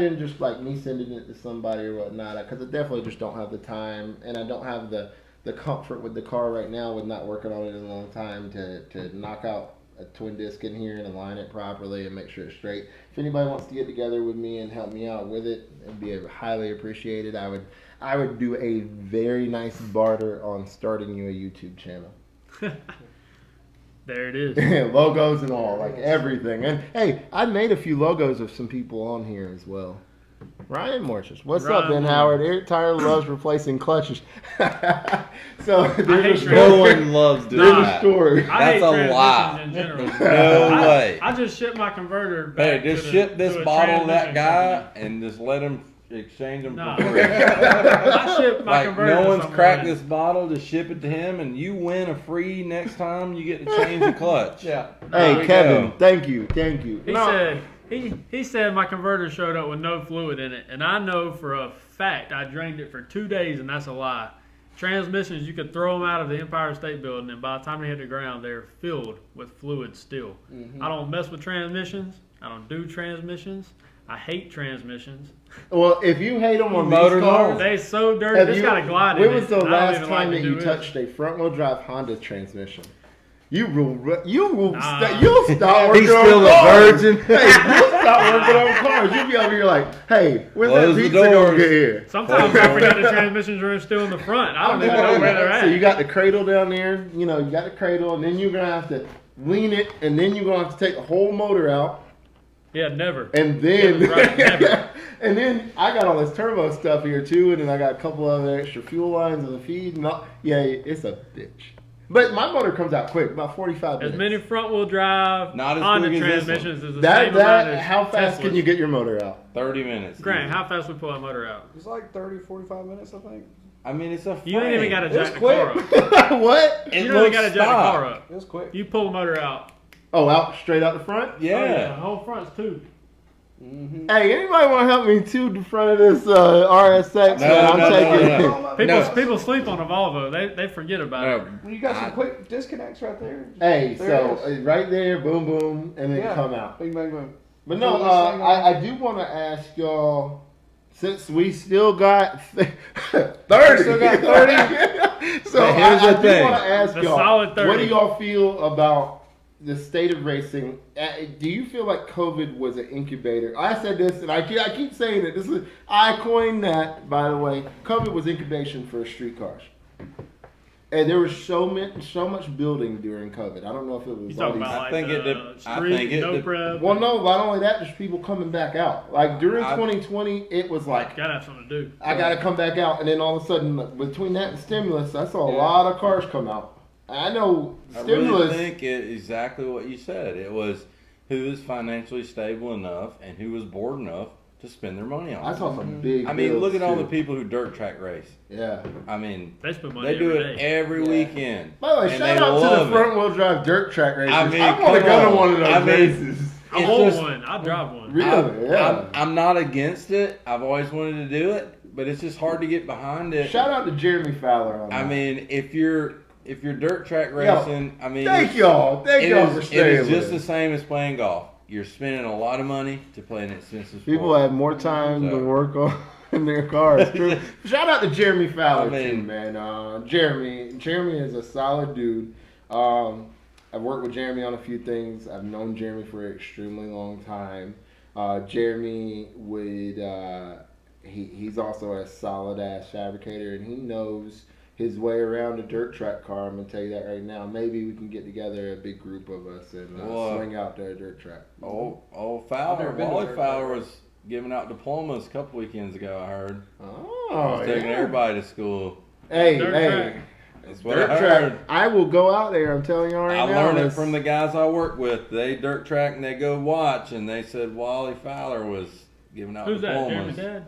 than just like me sending it to somebody or whatnot, because I definitely just don't have the time, and I don't have the comfort with the car right now with not working on it in a long time to knock out a twin disc in here and align it properly and make sure it's straight. If anybody wants to get together with me and help me out with it, it'd be highly appreciated. I would do a very nice barter on starting you a YouTube channel. There it is. Logos and all, like everything. And hey, I made a few logos of some people on here as well. Ryan Morchis. What's up, Ryan Ben Morchis. Howard? Eric Tyler loves replacing clutches. So hate there's a Trey. No story. one loves doing There's a that. story. I hate That's a transmissions lie. in general. No way. I just shipped my converter Hey, back just to ship this to a bottle to that transmission guy company. and just let him exchange them Nah. for free. I shipped my Like, converter no to one's somebody. cracked this bottle, just ship it to him, and you win a free next time you get to change the clutch. Yeah. Hey, There we Kevin, go. thank you. He said he said my converter showed up with no fluid in it, and I know for a fact I drained it for 2 days, and that's a lie. transmissions, you could throw them out of the Empire State Building, and by the time they hit the ground, they're filled with fluid still. I don't mess with transmissions. I don't do transmissions. I hate transmissions. Well, if you hate them on these Motor cars, They so dirty. It's got a glide in it. when was the and I don't last even time like that to you do it. touched a front-wheel drive Honda transmission? You'll Nah. stop working He's on still a cars. virgin. Hey, you'll stop working on cars. You'll be over here like, hey, when's Close that the pizza gonna doors. get here? Sometimes I forget the transmissions are still in the front. I don't even know where they're at. So you got the cradle down there. You know, you got the cradle, and then you're gonna have to lean it, and then you're gonna have to take the whole motor out, Yeah, never. and then Yeah, right, never. and then I got all this turbo stuff here too, and then I got a couple of extra fuel lines in the feed. And all, yeah, it's a bitch. But my motor comes out quick, about 45 minutes. As many front wheel drive Not as Honda quick as this transmissions as the That same amount as how fast can Teslas. you get your motor out? 30 minutes. Grant, how fast we pull that motor out? It's like 30, 45 minutes, I think. I mean, it's a You ain't even frame. got to It's jack the quick. car up. What? It You don't even looks got to jack the stock. car up. It was quick. You pull the motor out. Oh, out straight out the front? Oh, yeah, the Yeah. whole front's too. Hey, anybody want to help me to the front of this RSX? No, man? I'm no, taking. no. People sleep on a Volvo. They forget about it. No, You got some quick disconnects right there. Hey, There so it is. right there, boom, boom, and then Yeah. come out. Bing, bang, boom. But no, Pull this thing on. I do want to ask y'all, since we still got 30. Still got 30? So But here's I the do thing. want to ask The y'all, solid 30. what do y'all feel about the state of racing? Do you feel like COVID was an incubator? I said this, and I keep saying it. I coined that, by the way. COVID was incubation for street cars. And there was so much building during COVID. I don't know if it was You all talking these. about I think it did- I street, think it no did- prep. Well, no, not only that, just people coming back out. Like during I- 2020, it was like, Gotta have something to do. I got to come back out. And then all of a sudden, between that and stimulus, I saw a Yeah. lot of cars come out. I know I stimulus. really think exactly what you said. It was who is financially stable enough and who was bored enough to spend their money on I it. saw some big. I mean, bills, look at all too. the people who dirt track race. Yeah. I mean, They spend money they do every it day. every Yeah. weekend. By the way, and shout they out to love the it. front wheel drive dirt track racers. I mean, I want to come go to on. one of those I mean, races. I It's want just- one. I'll drive one. Really? Yeah. I'm not against it. I've always wanted to do it, but it's just hard to get behind it. Shout out to Jeremy Fowler on I that. mean, if you're dirt track racing, I mean, Thank y'all. Thank it y'all is, for it staying is just the with us. same as playing golf. You're spending a lot of money to play an expensive sport. People have more time to So- work on in their cars. True. Shout out to Jeremy Fowler, I mean- too, man. Jeremy is a solid dude. I've worked with Jeremy on a few things. I've known Jeremy for an extremely long time. Jeremy would he's also a solid ass fabricator, and he knows his way around a dirt track car. I'm gonna tell you that right now. Maybe we can get together a big group of us and Well, swing out to a dirt track. Old I've Fowler, never been to Wally dirt Fowler track. was giving out diplomas a couple weekends ago. I heard. Oh, He's taking yeah. everybody to school. Hey, Dirt hey. track. That's what Dirt I track. heard. I will go out there. I'm telling y'all right I now. learned it That's- from the guys I work with. They dirt track and they go watch, and they said Wally Fowler was giving out Who's that? diplomas. Jeremy Dad?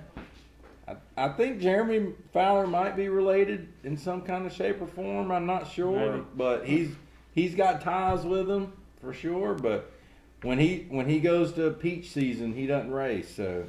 I think Jeremy Fowler might be related in some kind of shape or form. I'm not sure, Maybe. but he's got ties with him for sure. But when he goes to peach season, he doesn't race. So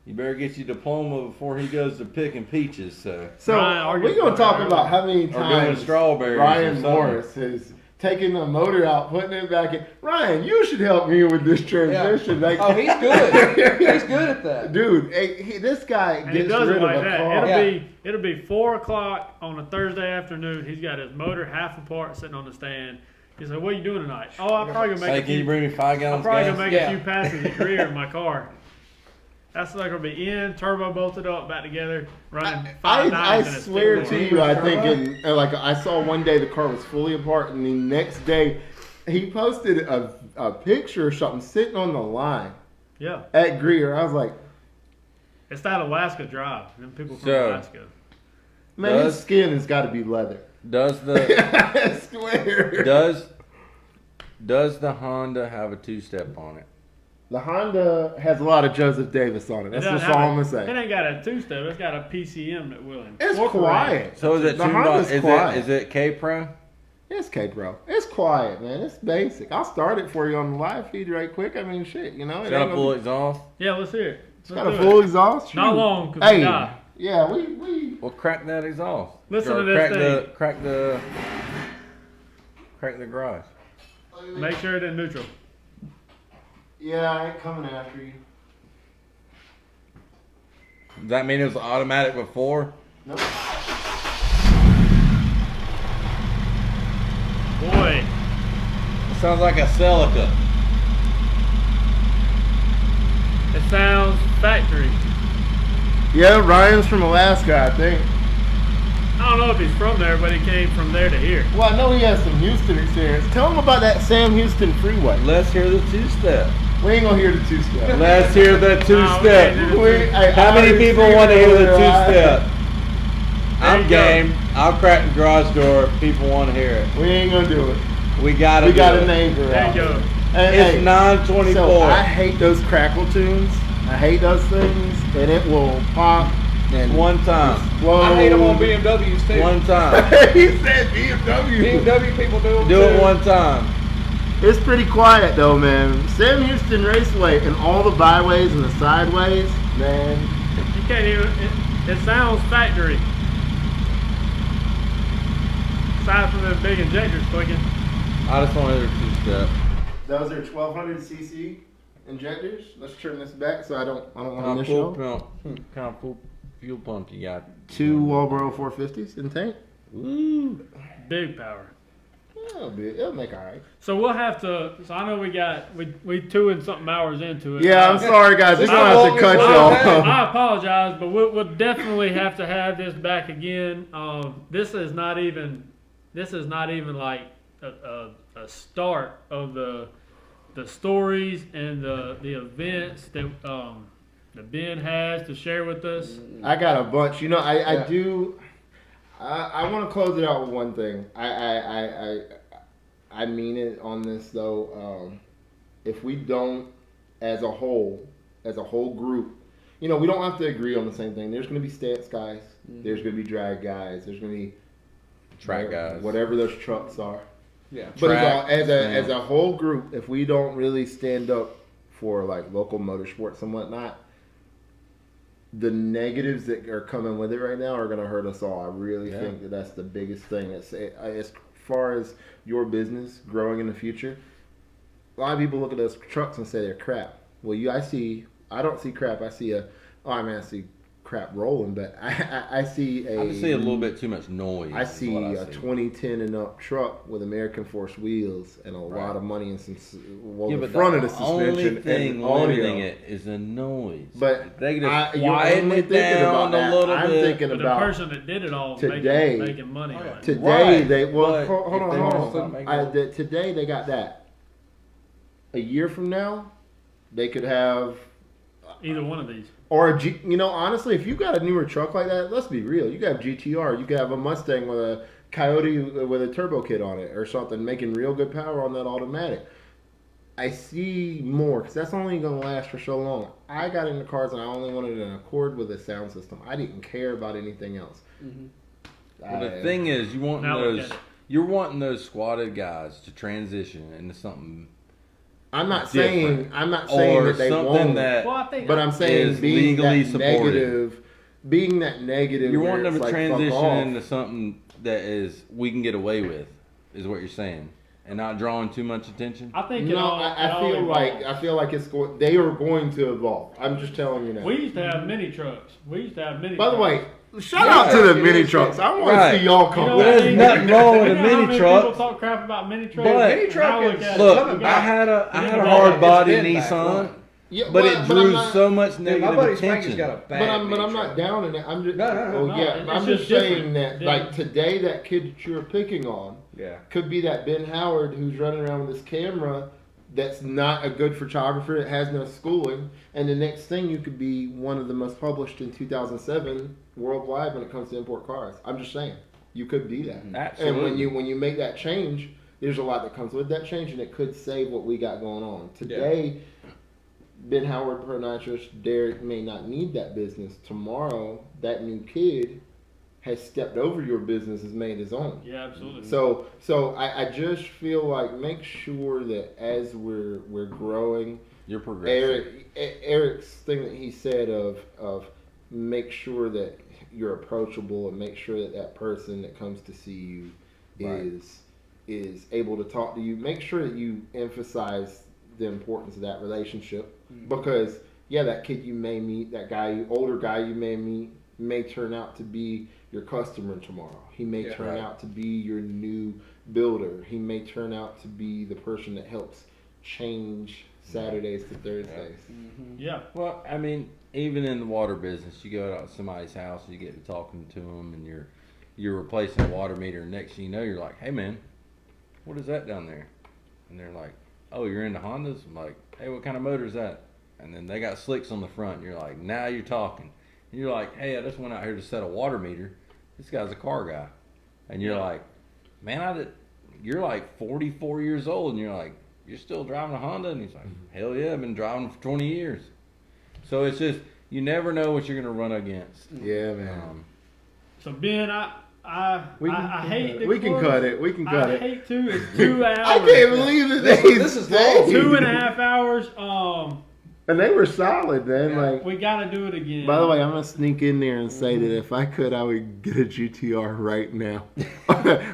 you better get your diploma before he goes to picking peaches. So So Ryan, we're gonna talk argues- about how many or doing times strawberries. or Ryan something. Morris has taken the motor out, putting it back in. Ryan, you should help me with this transmission. Like, Oh, he's good. He's good at that. dude. This guy And he gets does rid it of like a that. car. It'll be 4:00 on a Thursday afternoon. He's got his motor half apart, sitting on the stand. He said, "What are you doing tonight?" "Oh, I'm probably gonna Say, make a can you few. bring me 5 I'm gallons probably gas? gonna make Yeah. a few passes at career in my car." That's like gonna be in, turbo bolted up, back together, running I 5 nines in a swear stick to board. you, I think like I saw one day the car was fully apart, and the next day he posted a picture or something sitting on the line Yeah, at Greer. I was like, it's that Alaska drive. Them people from So- Alaska. man, his Does- skin has got to be leather. Does the I swear. does the Honda have a 2-step on it? The Honda has a lot of Joseph Davis on it. That's It just doesn't all have I'm a- gonna It say. ain't got a 2-step. It's got a PCM that will. It's incorporate. quiet. So is it The tuned on? Honda's quiet. Is it K Pro? It's K-Pro. It's quiet, man. It's basic. I'll start it for you on the live feed right quick. I mean, shit, you know. It's It got ain't a full gonna be- exhaust. Yeah, let's hear it. It's got a full exhaust. Not Shoot. long, 'cause we Hey, die. Yeah, we. Well, crack that exhaust. Listen Or to this crack the garage. Make sure it's in neutral. Yeah, I ain't coming after you. Does that mean it was automatic before? Nope. Boy, It sounds like a Celica. it sounds factory. Yeah, Ryan's from Alaska, I think. I don't know if he's from there, but he came from there to here. Well, I know he has some Houston experience. Tell him about that Sam Houston freeway. Let's hear the two-step. We ain't gonna hear the two-step. Let's hear the two-step. No, we can't do How many people want to hear the two-step? I'm you game. I'll crack the garage door. People want to hear it. We ain't gonna do it. We got We got a name for it. There you go. Hey, It's 924. So I hate those crackle tunes. I hate those things, and it will pop and One time. explode. I hate them on BMWs too. One time. He said BMW. BMW people do them Do too. it one time. It's pretty quiet though, man. Sam Houston Raceway and all the byways and the sideways, man. You can't even. It sounds factory. Aside from the big injectors clicking. I just want to hear the two-step. Those are 1200cc injectors. Let's turn this back so I don't want to Kind miss of you. full fuel pump you got? Two Walbro 450s in tank. Woo. Big power. It'll make alright. So we'll have to. So I know we 2 and something hours into it. Yeah, I'm sorry guys. We're Just gonna have to walk cut me you through off. I apologize, but we'll definitely have to have this back again. This is not even like a start of the stories and the events that Ben has to share with us. I got a bunch. You know, I Yeah. do. I want to close it out with one thing. I mean it on this though. If we don't, as a whole group, you know, we don't have to agree on the same thing. There's going to be stance guys. There's going to be drag guys. There's going to be Track guys. whatever those trucks are. Yeah. But Track, as a whole group, if we don't really stand up for like local motorsports and whatnot, the negatives that are coming with it right now are going to hurt us all. I really think that that's the biggest thing. As far as your business growing in the future, a lot of people look at those trucks and say they're crap. Well, I don't see crap. I see I see crap rolling, but I see I just see a little bit too much noise. I is see what a 2010 and up truck with American Force wheels and a lot of money and some Yeah, the but front of the only suspension thing and audio. limiting it is the noise. But they can just you're quieten only it thinking down about that. a little I'm bit. thinking But the about person that did it all today. making money on it. today. Right, They but hold if they don't on. stop making Today they got that. A year from now, they could have. Either one of these. Or you know, honestly, if you got a newer truck like that, let's be real. You got a GTR. You could have a Mustang with a Coyote with a turbo kit on it or something, making real good power on that automatic. I see more because that's only going to last for so long. I got into cars and I only wanted an Accord with a sound system. I didn't care about anything else. Well, the thing is, you're wanting those squatted guys to transition into something. I'm not different. saying Or that they something won't. that Well, I think. But I'm saying is being legally that supported. negative, being that negative. You're where wanting them it's to like, fuck transition off. into something that is we can get away with, is what you're saying, and not drawing too much attention. I think it No, all. I feel like it's going. They are going to evolve. I'm just telling you now. We used to have mini trucks. By By the way, shout out to the mini trucks. I want to see y'all come. You know But what I there's mean? nothing wrong with a You know how mini many truck. People talk crap about mini trucks. But- Mini truck Now is- at it. Look, coming I back. had a Yeah, hard it's body been back Nissan, on. Yeah, but it I'm drew not- so much Dude, my negative buddy Frankie's attention. got a bad But I'm mini not truck. down in it. I'm just. No, no, no, yeah, it's I'm just just saying different that than- like today, that kid that you're picking on Yeah. could be that Ben Howard who's running around with this camera. That's not a good photographer. That has no schooling, and the next thing you could be one of the most published in 2007 worldwide when it comes to import cars. I'm just saying, you could be that. Absolutely. And when you make that change, there's a lot that comes with that change, and it could save what we got going on today. Ben Howard, ProNitrous, Derek may not need that business. Tomorrow, that new kid has stepped over your business, has made his own. Yeah, absolutely. So I just feel like make sure that as we're growing, You're progressive. Eric's thing that he said of make sure that you're approachable and make sure that that person that comes to see you is able to talk to you. Make sure that you emphasize the importance of that relationship, because that kid you may meet, that older guy you may meet, may turn out to be your customer tomorrow. He may turn out to be your new builder. He may turn out to be the person that helps change Saturdays to Thursdays. Yeah. Well, I mean, even in the water business, you go out to somebody's house, you get to talking to them, and you're replacing a water meter. And next thing you know, you're like, "Hey, man, what is that down there?" And they're like, "Oh, you're into Hondas?" I'm like, "Hey, what kind of motor is that?" And then they got slicks on the front. And you're like, "Now you're talking." And you're like, "Hey, I just went out here to set a water meter. This guy's a car guy." And you're like, "Man, you're like 44 years old," and you're like, "You're still driving a Honda?" And he's like, "Hell yeah, I've been driving for 20 years. So it's just, you never know what you're going to run against. Yeah, man. So Ben, I hate. We can cut it. We can cut it. I hate to. It's 2 hours. I can't believe it. This is long. 2.5 hours. And they were solid, man. Like, we gotta do it again. by the way, I'm gonna sneak in there and say that if I could, I would get a GTR right now.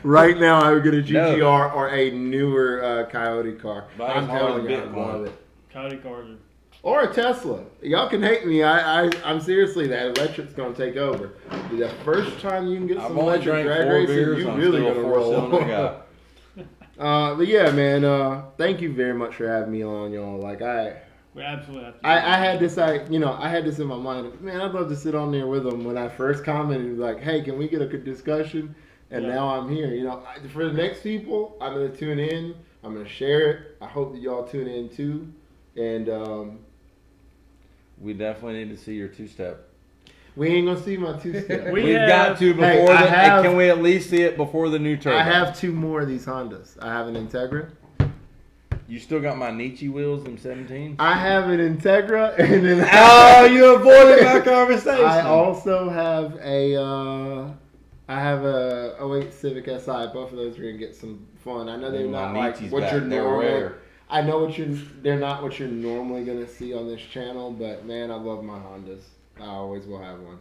Right now, I would get a GTR or a newer Coyote car. I'm telling you, I love it. Coyote cars are. Or a Tesla. Y'all can hate me. I'm seriously, that electric's gonna take over. The first time you can get some electric drag racing, you really gonna roll. But yeah, man. Thank you very much for having me on, y'all. Like We absolutely have to. I had this, I had this in my mind. Man, I'd love to sit on there with them. When I first commented, like, "Hey, can we get a good discussion?" And now I'm here. For the next people, I'm gonna tune in. I'm gonna share it. I hope that y'all tune in too. And We definitely need to see your two-step. we ain't gonna see my two-step. We've got to before can we at least see it before the new turbo? I have 2 more of these Hondas. I have an Integra. You still got my Nietzsche wheels, them 17s? I have an Integra, and then you avoided my conversation. I also have a 08 Civic Si. Both of those are gonna get some fun. I know they're not like what you're normal. I know they're not what you're normally gonna see on this channel, but man, I love my Hondas. I always will have one.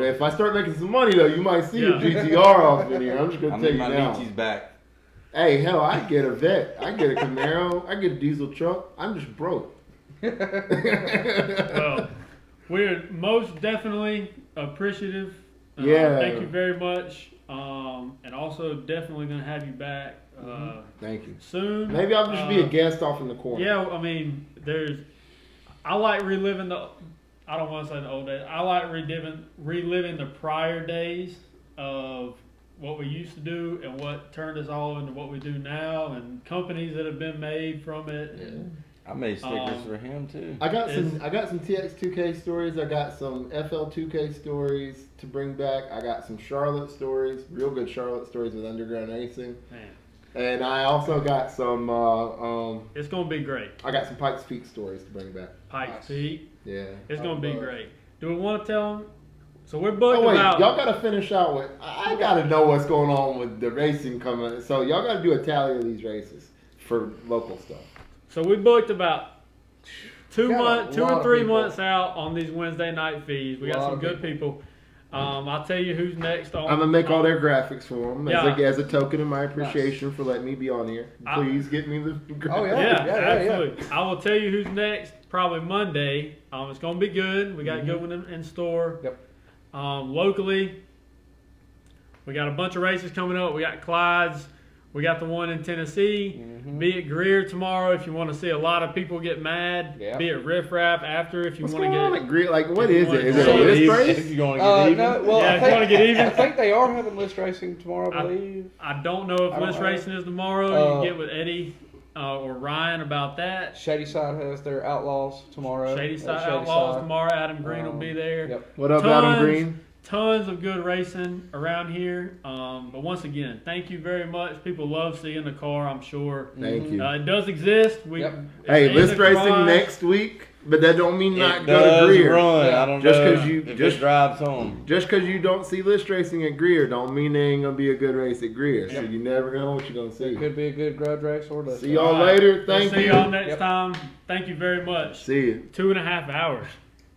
If I start making some money though, you might see a GTR off in here. I'm just gonna tell you now. my Nietzsche's back. Hey, hell, I get a Vet. I get a Camaro. I get a diesel truck. I'm just broke. Well, we're most definitely appreciative. Thank you very much. And also definitely going to have you back Thank you. soon. Maybe I'll just be a guest off in the corner. Yeah, I mean, I like reliving I don't want to say the old days. I like reliving the prior days of what we used to do and what turned us all into what we do now, and companies that have been made from it. And, I made stickers for him too. I got some TX2K stories. I got some FL2K stories to bring back. I got some Charlotte stories, real good Charlotte stories with underground racing. Man, And I also got some. it's gonna be great. I got some Pikes Peak stories to bring back. Pikes Peak. Yeah. It's gonna be great. Do we want to tell them? So we're booked Oh wait, about. y'all gotta finish out with. I gotta know what's going on with the racing coming. So y'all gotta do a tally of these races for local stuff. So we booked about two Got a lot or of 3 people. months out on these Wednesday night feeds. We got Lot some of good people. I'll tell you who's next on. I'm gonna make all their graphics for them Yeah. as a token of my appreciation for letting me be on here. Please get me the graphics. Oh, Yeah, Yeah. absolutely. I will tell you who's next probably Monday. It's going to be good. We got a good one in store. Yep. Locally, we got a bunch of races coming up. We got Clyde's. We got the one in Tennessee. Be at Greer tomorrow if you want to see a lot of people get mad. Yeah. Be at Riff Raff after if you What's want to going on get. at Greer? Like, what if you is wanna it? Is get it a even. list race? If you're going to get even. No, well, Yeah, I if you wanna think, get even. I think they are having list racing tomorrow, I believe. I don't know if I don't list know. racing is tomorrow. You can get with Eddie or Ryan about that. Shady Side has their Outlaws tomorrow. Shady Side Shady Outlaws Side. tomorrow. Adam Green will be there. Yep. What up, Adam Tons. Green? Tons of good racing around here. But once again, thank you very much. People love seeing the car, I'm sure. Thank you. It does exist. Yep. Hey, it's in list the racing garage. next week, but that don't mean not It go to does Greer. run. Yeah. I don't Just know 'cause you- if just- it drives home. Just because you don't see list racing at Greer, don't mean there ain't gonna be a good race at Greer. So Yep. you never know what you're gonna see. It could be a good grudge race or list See race. y'all All right. later. We'll Thank see you. y'all next Yep. time. Thank you very much. See you. 2.5 hours.